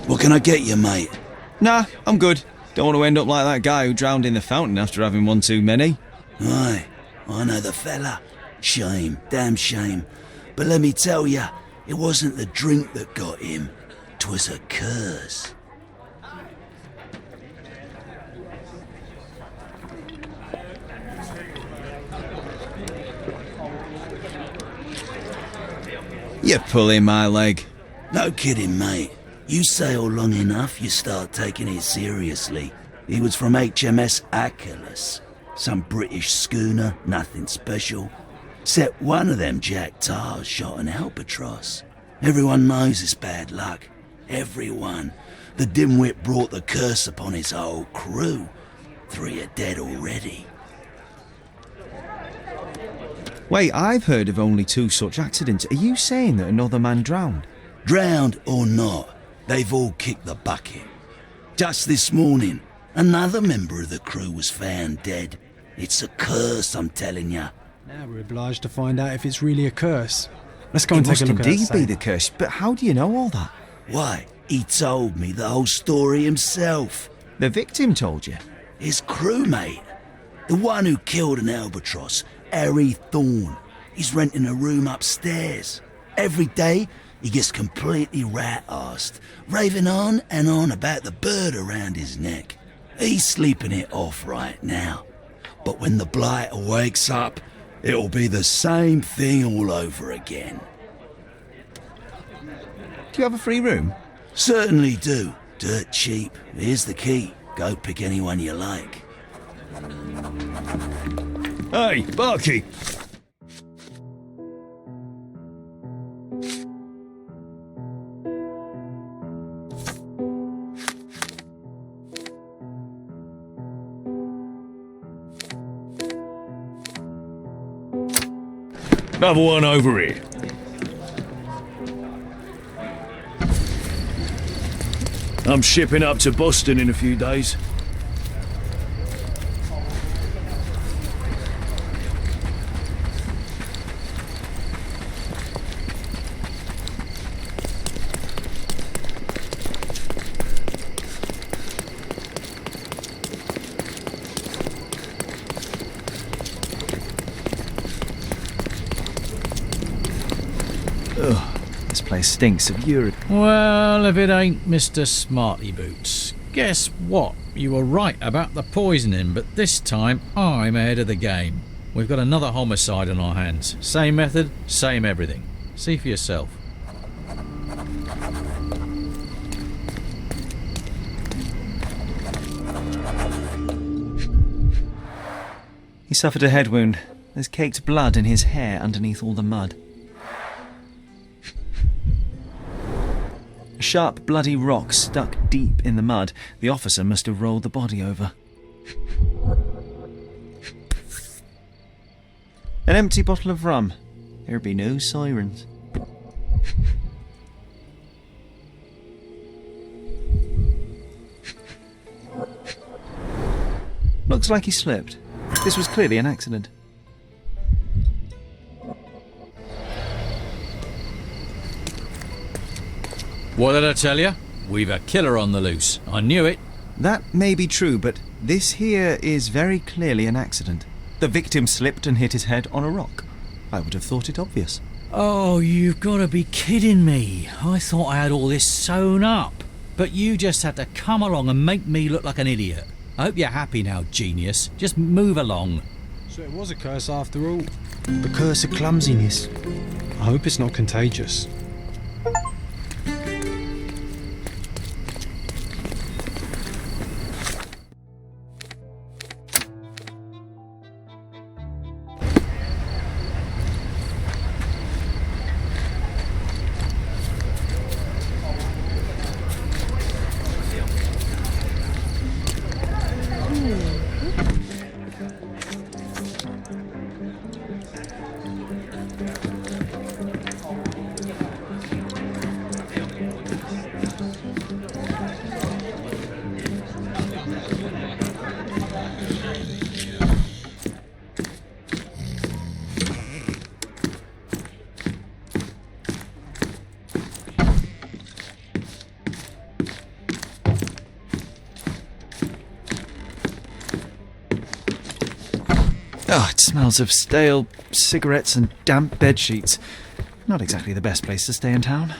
What can I get you, mate? Nah, I'm good. Don't want to end up like that guy who drowned in the fountain after having one too many. Aye, I know the fella. Shame, damn shame. But let me tell ya, it wasn't the drink that got him. 'Twas a curse. You're pulling my leg. No kidding, mate. You sail long enough, you start taking it seriously. He was from HMS Achilles. Some British schooner, nothing special. Except one of them Jack Tars shot an albatross. Everyone knows it's bad luck. Everyone. The dimwit brought the curse upon his whole crew. 3 are dead already. Wait, I've heard of only 2 such accidents. Are you saying that another man drowned? Drowned or not, they've all kicked the bucket. Just this morning, another member of the crew was found dead. It's a curse, I'm telling ya. Now we're obliged to find out if it's really a curse. Let's go and take a look at that. It must indeed be the curse, but how do you know all that? Why, he told me the whole story himself. The victim told you? His crewmate. The one who killed an albatross, Harry Thorne. He's renting a room upstairs. Every day, He gets completely rat-arsed, raving on and on about the bird around his neck. He's sleeping it off right now. But when the blighter wakes up, it'll be the same thing all over again. Do you have a free room? Certainly do. Dirt cheap. Here's the key. Go pick anyone you like. Hey, barkeep! Another one over here. I'm shipping up to Boston in a few days. Ugh, this place stinks of urine. Well, if it ain't Mr. Smarty Boots. Guess what? You were right about the poisoning, but this time I'm ahead of the game. We've got another homicide on our hands. Same method, same everything. See for yourself. He suffered a head wound. There's caked blood in his hair underneath all the mud. A sharp, bloody rock stuck deep in the mud. The officer must have rolled the body over. An empty bottle of rum. There'd be no sirens. Looks like he slipped. This was clearly an accident. What did I tell you? We've a killer on the loose. I knew it. That may be true, but this here is very clearly an accident. The victim slipped and hit his head on a rock. I would have thought it obvious. Oh, you've got to be kidding me. I thought I had all this sewn up. But you just had to come along and make me look like an idiot. I hope you're happy now, genius. Just move along. So it was a curse after all. The curse of clumsiness. I hope it's not contagious. Oh, it smells of stale cigarettes and damp bedsheets. Not exactly the best place to stay in town.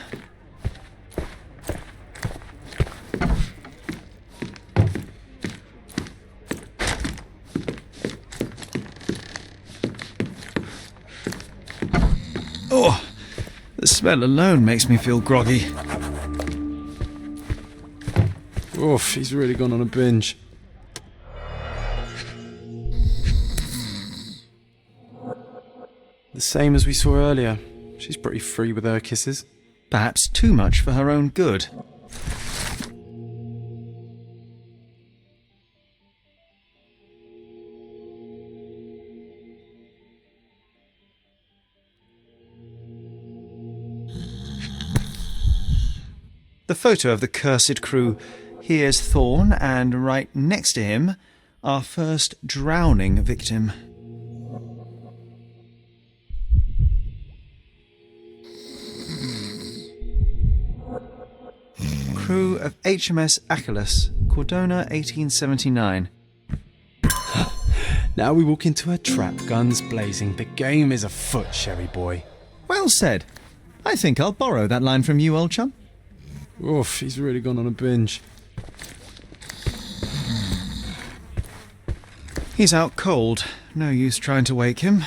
Oh, the smell alone makes me feel groggy. Oof, he's really gone on a binge. The same as we saw earlier. She's pretty free with her kisses. Perhaps too much for her own good. The photo of the cursed crew. Here's Thorne, and right next to him, our first drowning victim. Crew of HMS Achilles, Cordona 1879. Now we walk into a trap, guns blazing. The game is afoot, Sherry boy. Well said. I think I'll borrow that line from you, old chum. Oof, he's really gone on a binge. He's out cold. No use trying to wake him.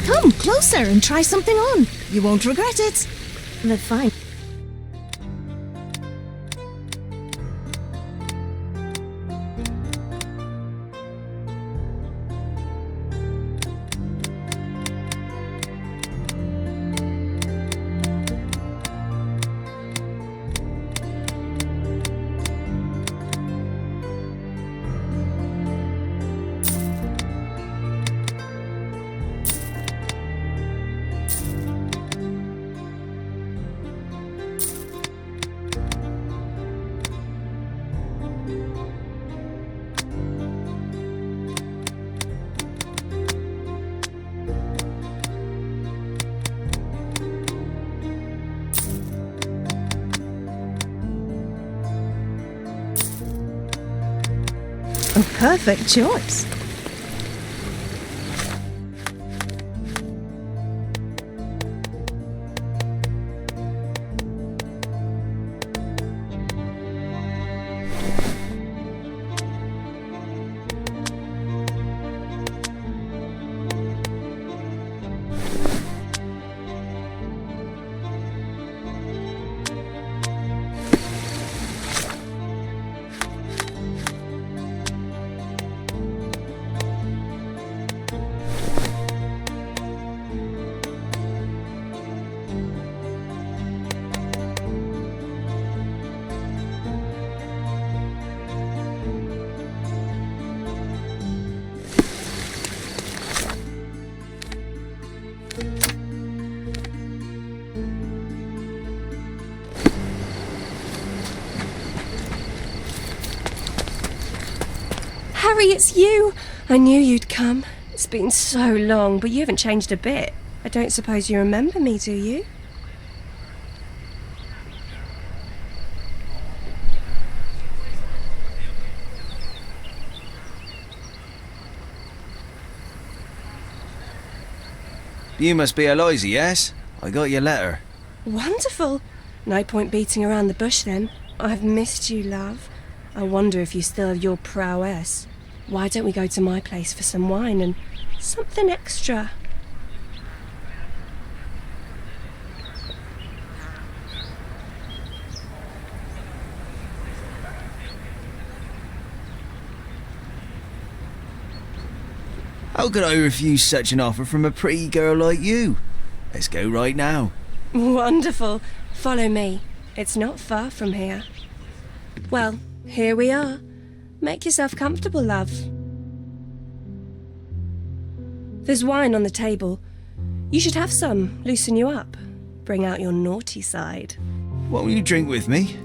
Come closer and try something on. You won't regret it. They're fine. A perfect choice. Harry, it's you! I knew you'd come. It's been so long, but you haven't changed a bit. I don't suppose you remember me, do you? You must be Eloisa, yes? I got your letter. Wonderful. No point beating around the bush then. I've missed you, love. I wonder if you still have your prowess. Why don't we go to my place for some wine and something extra? How could I refuse such an offer from a pretty girl like you? Let's go right now. Wonderful. Follow me. It's not far from here. Well, here we are. Make yourself comfortable, love. There's wine on the table. You should have some, loosen you up. Bring out your naughty side. Won't you drink with me?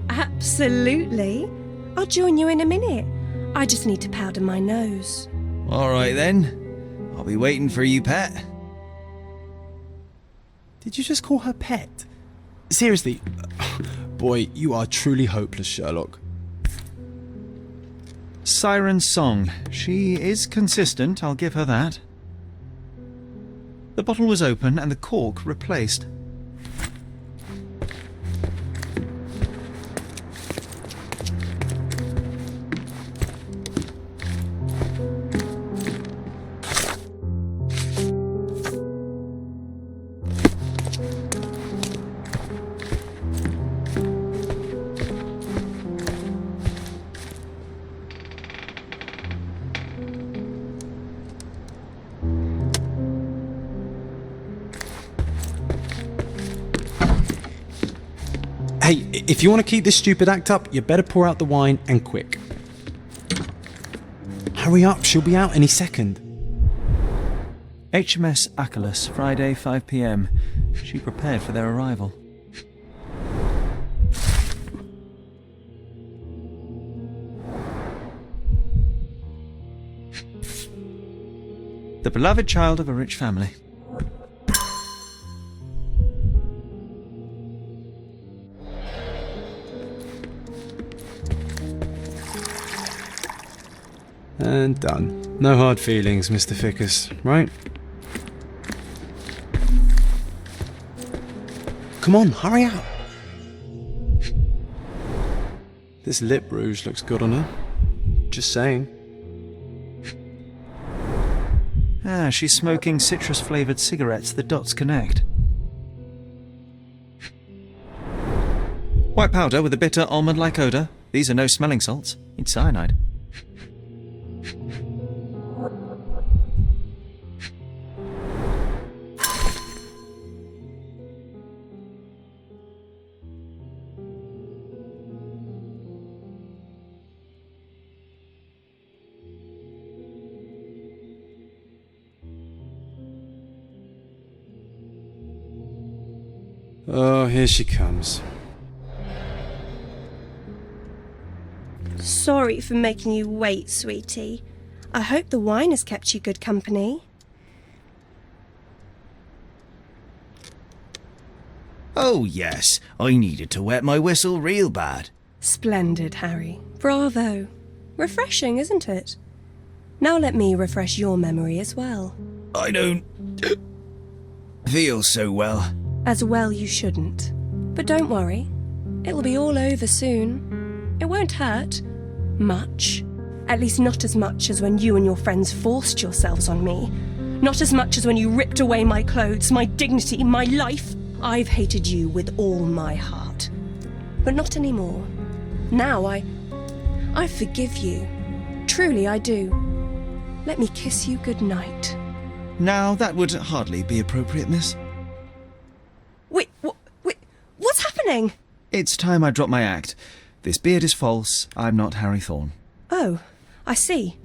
Absolutely. I'll join you in a minute. I just need to powder my nose. All right then. I'll be waiting for you, pet. Did you just call her pet? Seriously? Boy, you are truly hopeless, Sherlock. Siren's song. She is consistent, I'll give her that. The bottle was open and the cork replaced. Hey, if you want to keep this stupid act up, you better pour out the wine and quick. Hurry up, she'll be out any second. HMS Achilles, Friday, 5 p.m. She prepared for their arrival. The beloved child of a rich family. And done. No hard feelings, Mr. Ficus, right? Come on, hurry up! This lip rouge looks good on her. Just saying. Ah, she's smoking citrus-flavoured cigarettes. The dots connect. White powder with a bitter almond-like odour. These are no smelling salts. It's cyanide. Oh, here she comes. Sorry for making you wait, sweetie. I hope the wine has kept you good company. Oh, yes. I needed to wet my whistle real bad. Splendid, Harry. Bravo. Refreshing, isn't it? Now let me refresh your memory as well. I don't feel so well. As well you shouldn't. But don't worry. It'll be all over soon. It won't hurt. Much. At least not as much as when you and your friends forced yourselves on me. Not as much as when you ripped away my clothes, my dignity, my life. I've hated you with all my heart. But not anymore. Now I forgive you. Truly I do. Let me kiss you goodnight. Now, that would hardly be appropriate, miss. Wait, what's happening? It's time I drop my act. This beard is false. I'm not Harry Thorne. Oh, I see.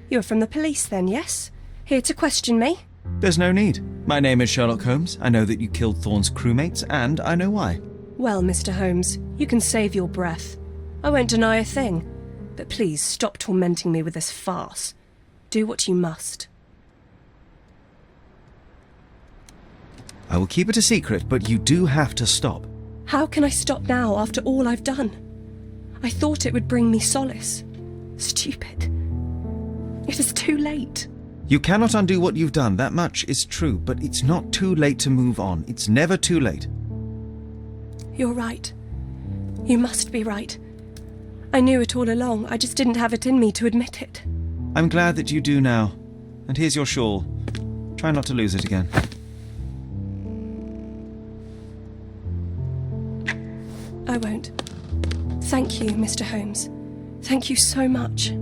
You're from the police then, yes? Here to question me? There's no need. My name is Sherlock Holmes. I know that you killed Thorne's crewmates, and I know why. Well, Mr. Holmes, you can save your breath. I won't deny a thing. But please stop tormenting me with this farce. Do what you must. I will keep it a secret, but you do have to stop. How can I stop now after all I've done? I thought it would bring me solace. Stupid. It is too late. You cannot undo what you've done, that much is true, but it's not too late to move on. It's never too late. You're right. You must be right. I knew it all along, I just didn't have it in me to admit it. I'm glad that you do now. And here's your shawl. Try not to lose it again. I won't. Thank you, Mr. Holmes. Thank you so much.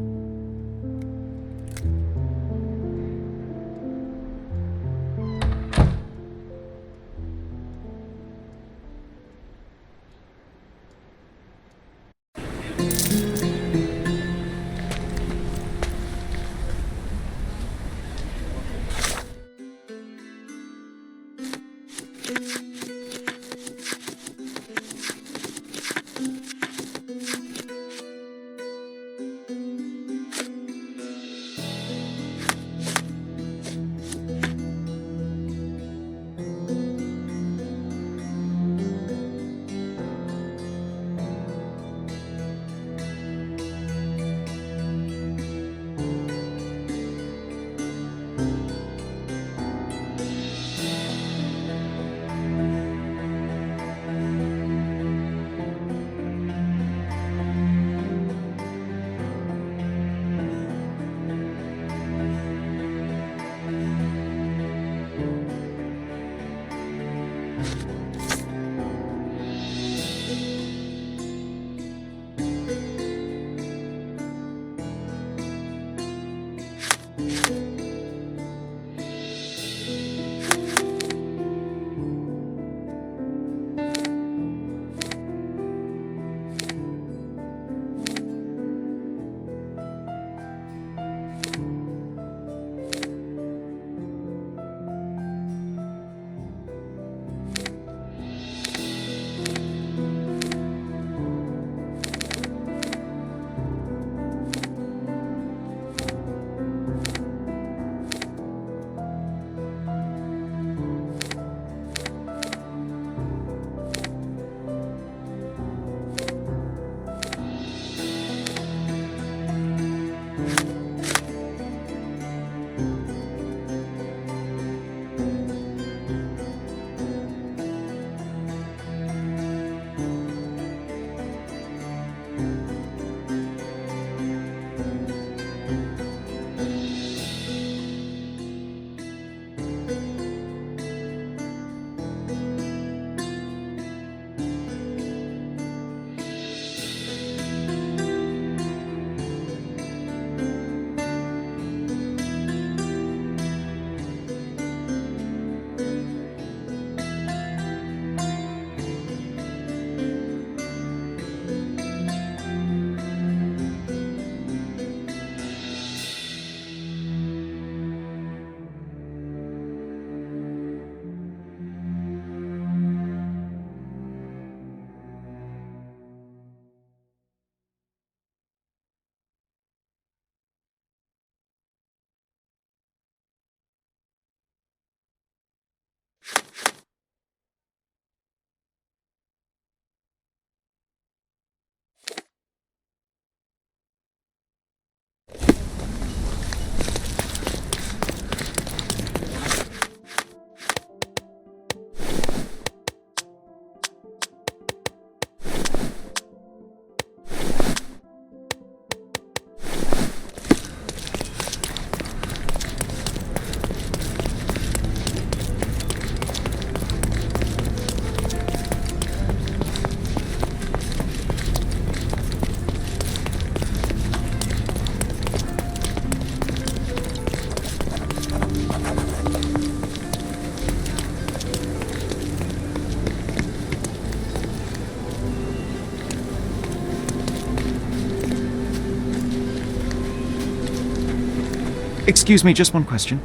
Excuse me, just one question.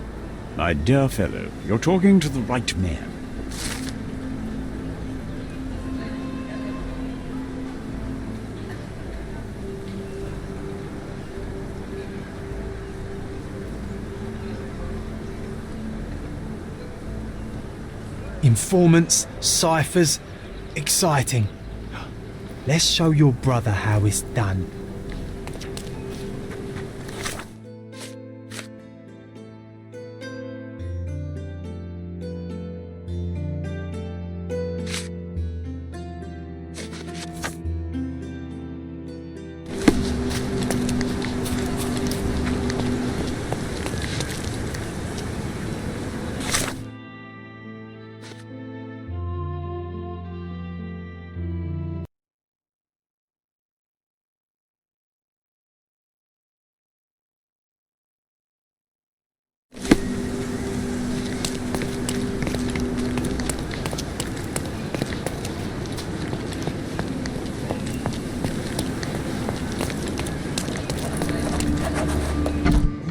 My dear fellow, you're talking to the right man. Informants, ciphers, exciting. Let's show your brother how it's done.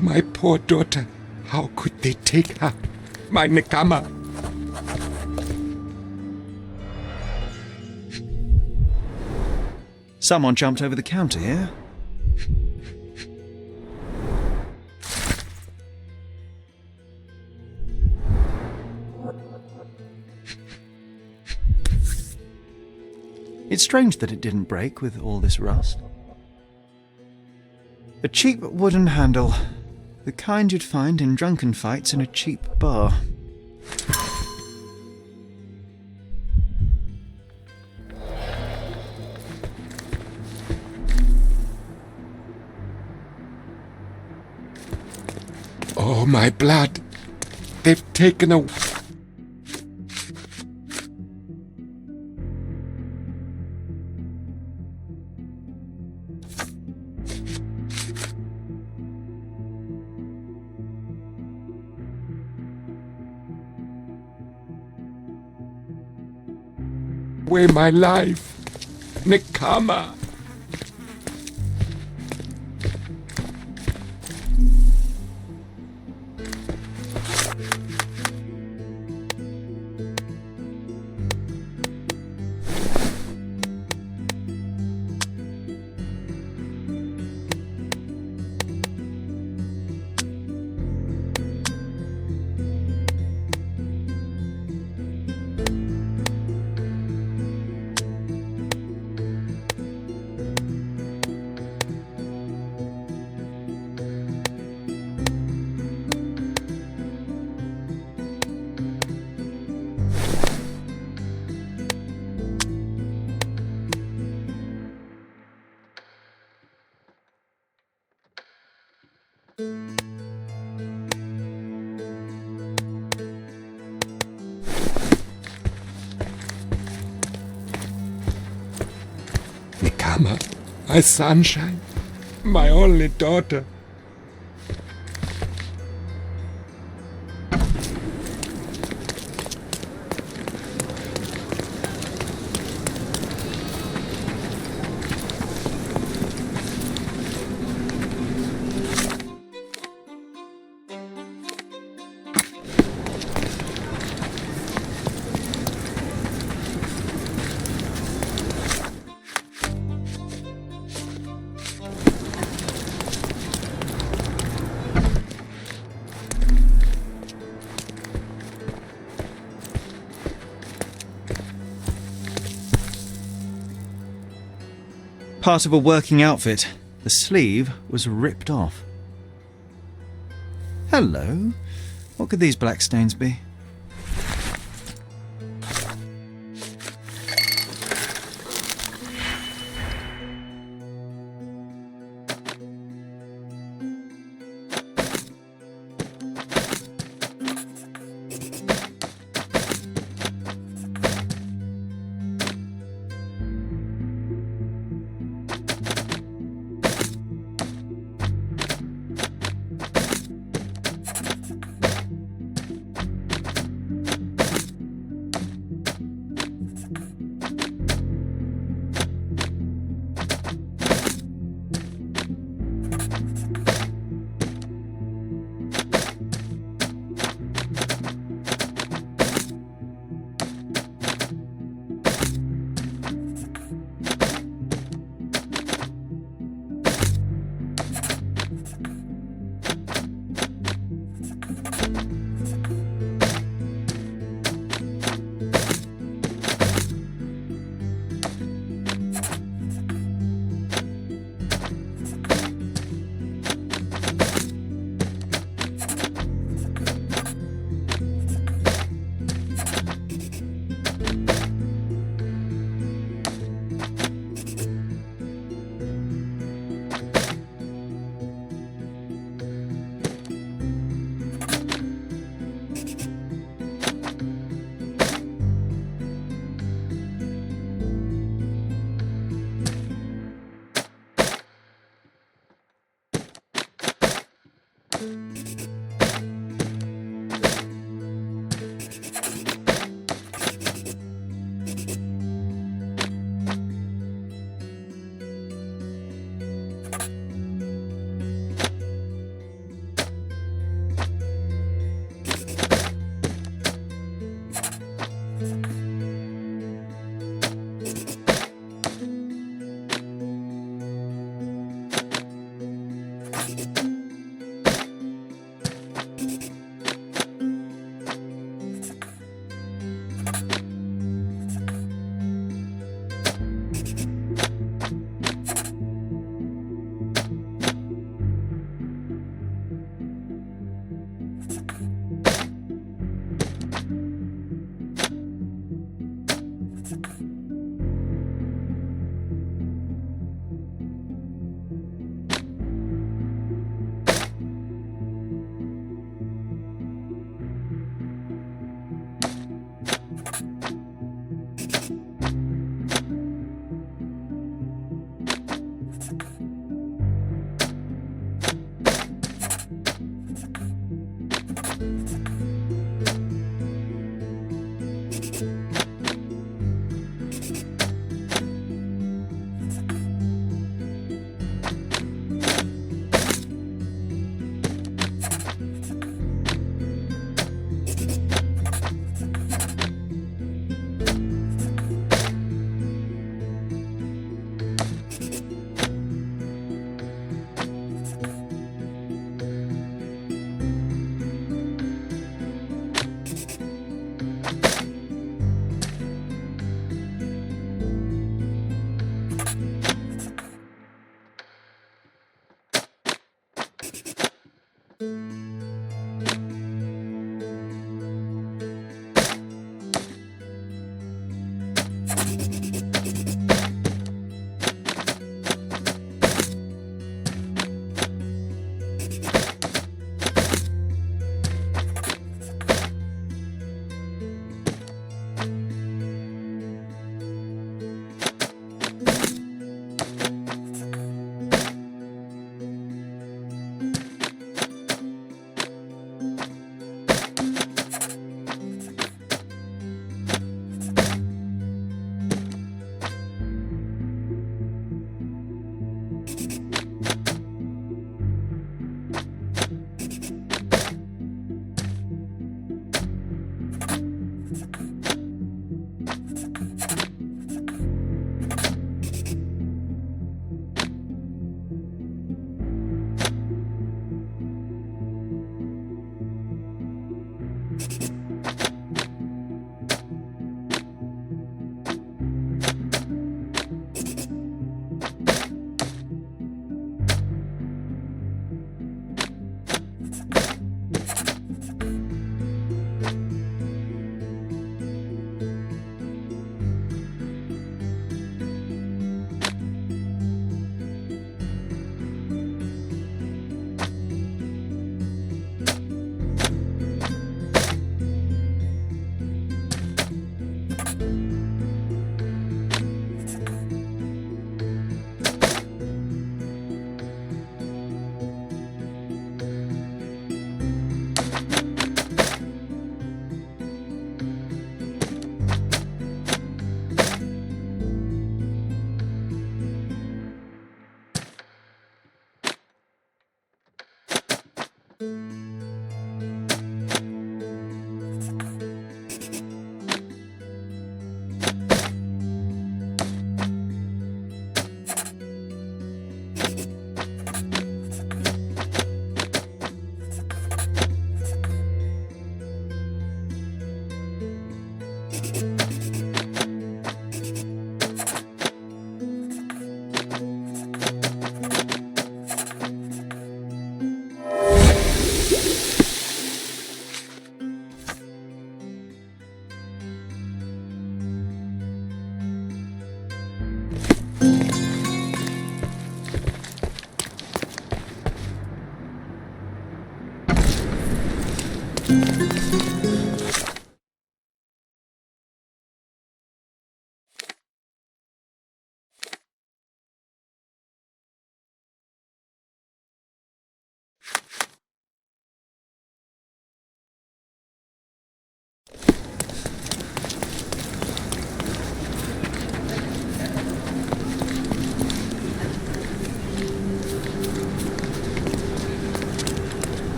My poor daughter, how could they take her? My Nakama. Someone jumped over the counter here. It's strange that it didn't break with all this rust. A cheap wooden handle. The kind you'd find in drunken fights in a cheap bar. Oh, my blood. They've taken a... away my life. Nakama. Nakama, my sunshine, my only daughter. Part of a working outfit. The sleeve was ripped off. Hello. What could these black stains be?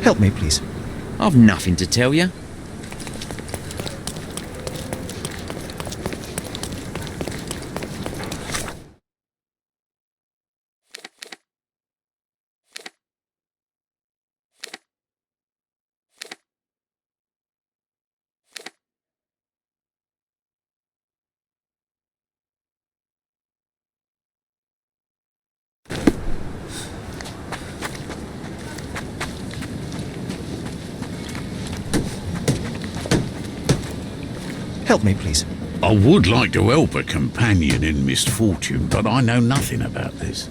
Help me, please. I've nothing to tell you. Help me, please. I would like to help a companion in misfortune, but I know nothing about this.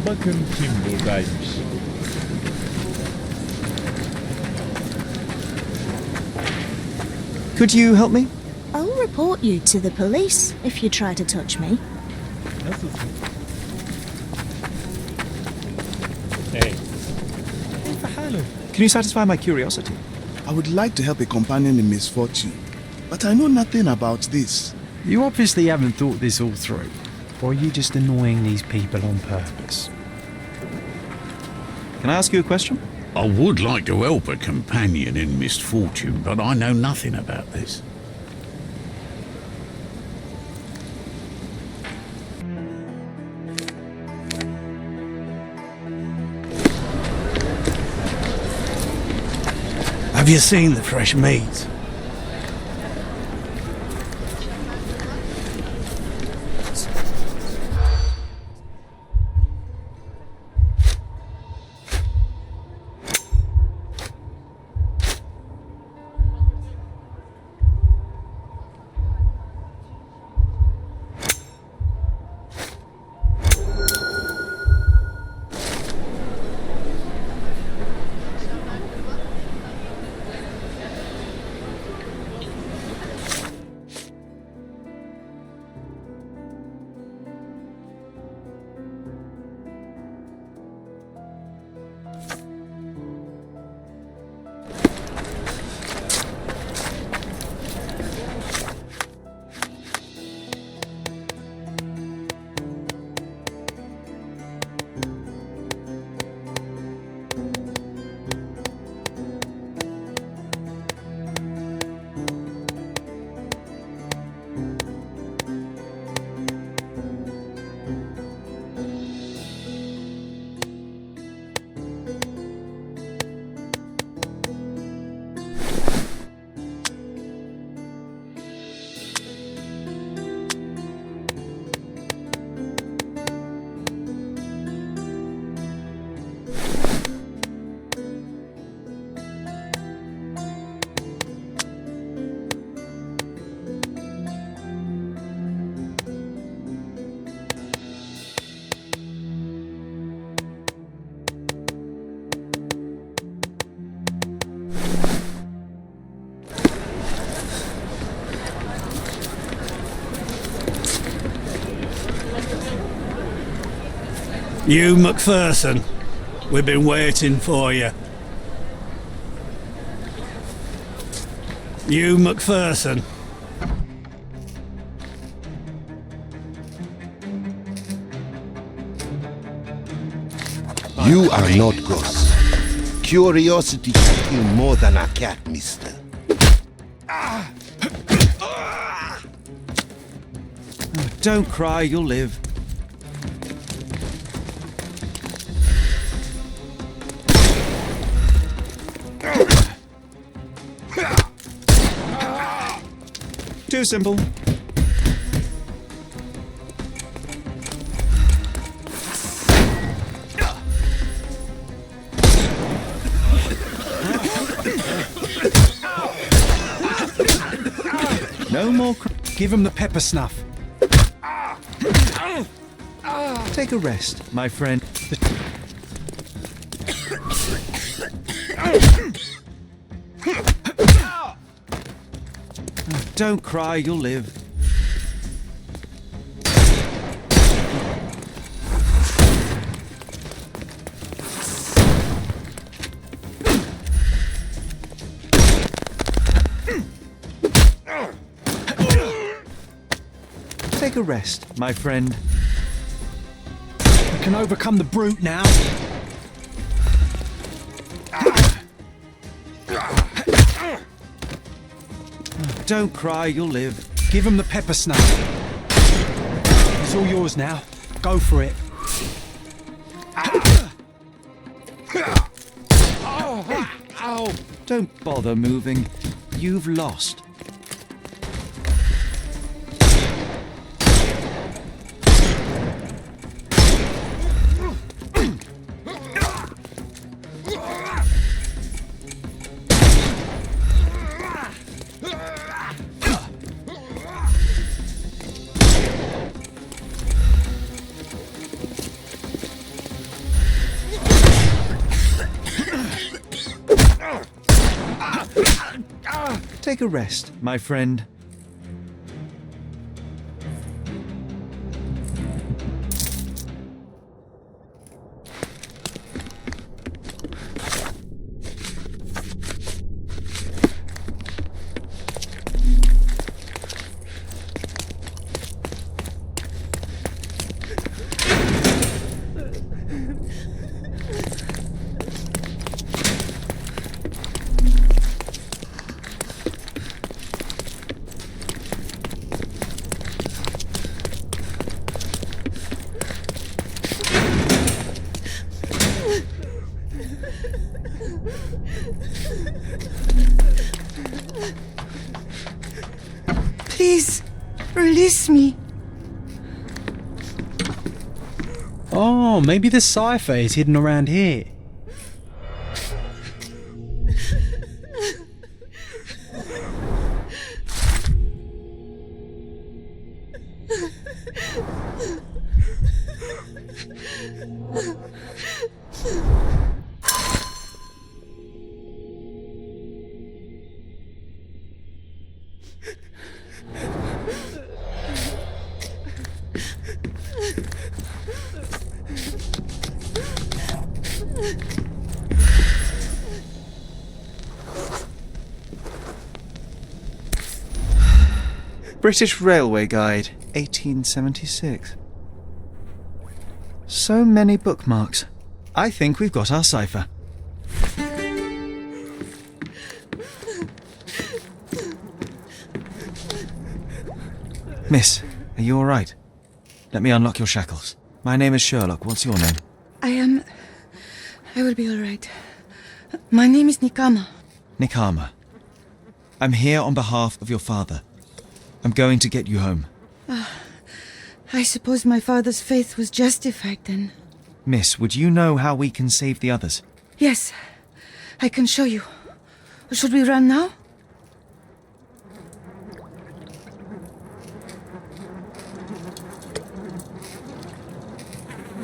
Bakın kim buradaymış. Could you help me? I'll report you to the police if you try to touch me. Nasılsın? Hey. Can you satisfy my curiosity? I would like to help a companion in misfortune, but I know nothing about this. You obviously haven't thought this all through. Or are you just annoying these people on purpose? Can I ask you a question? I would like to help a companion in misfortune, but I know nothing about this. Have you seen the fresh meat? You, McPherson. We've been waiting for you. You, McPherson. You are not Goss. Curiosity can kill more than a cat, mister. Don't cry, you'll live. Too simple. No more. Give him the pepper snuff. Take a rest, my friend. Don't cry, you'll live. Take a rest, my friend. We can overcome the brute now. Don't cry, you'll live. Give him the pepper snake. It's all yours now. Go for it. Don't bother moving. You've lost. Take a rest, my friend. Please, release me. Oh, maybe the cipher is hidden around here. British Railway Guide, 1876. So many bookmarks. I think we've got our cipher. Miss, are you all right? Let me unlock your shackles. My name is Sherlock. What's your name? I will be all right. My name is Nikama. Nikama. I'm here on behalf of your father. I'm going to get you home. I suppose my father's faith was justified then. Miss, would you know how we can save the others? Yes, I can show you. Should we run now?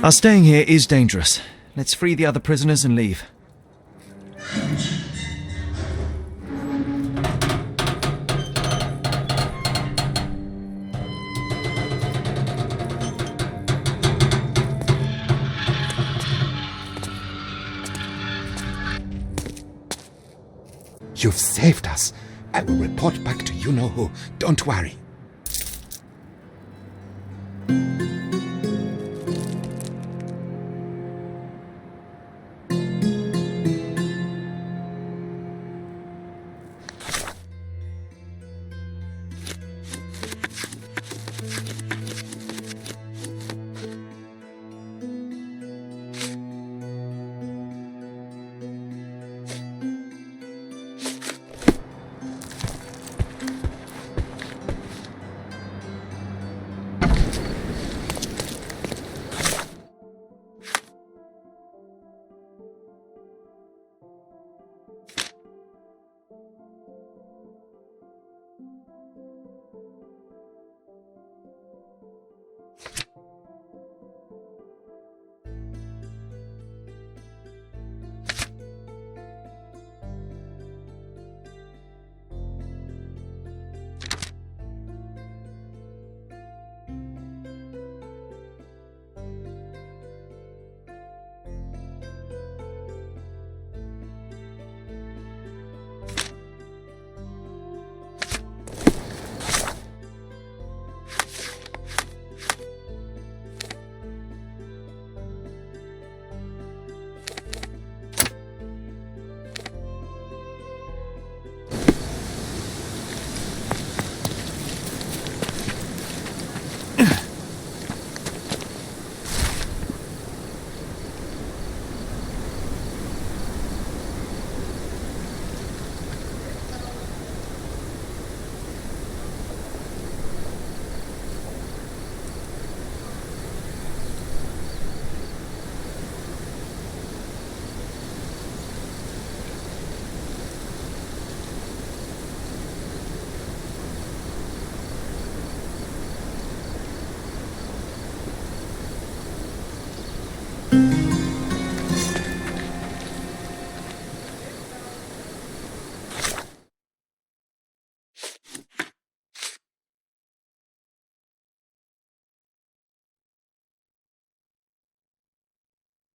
Our staying here is dangerous. Let's free the other prisoners and leave. You've saved us. I will report back to you-know-who. Don't worry.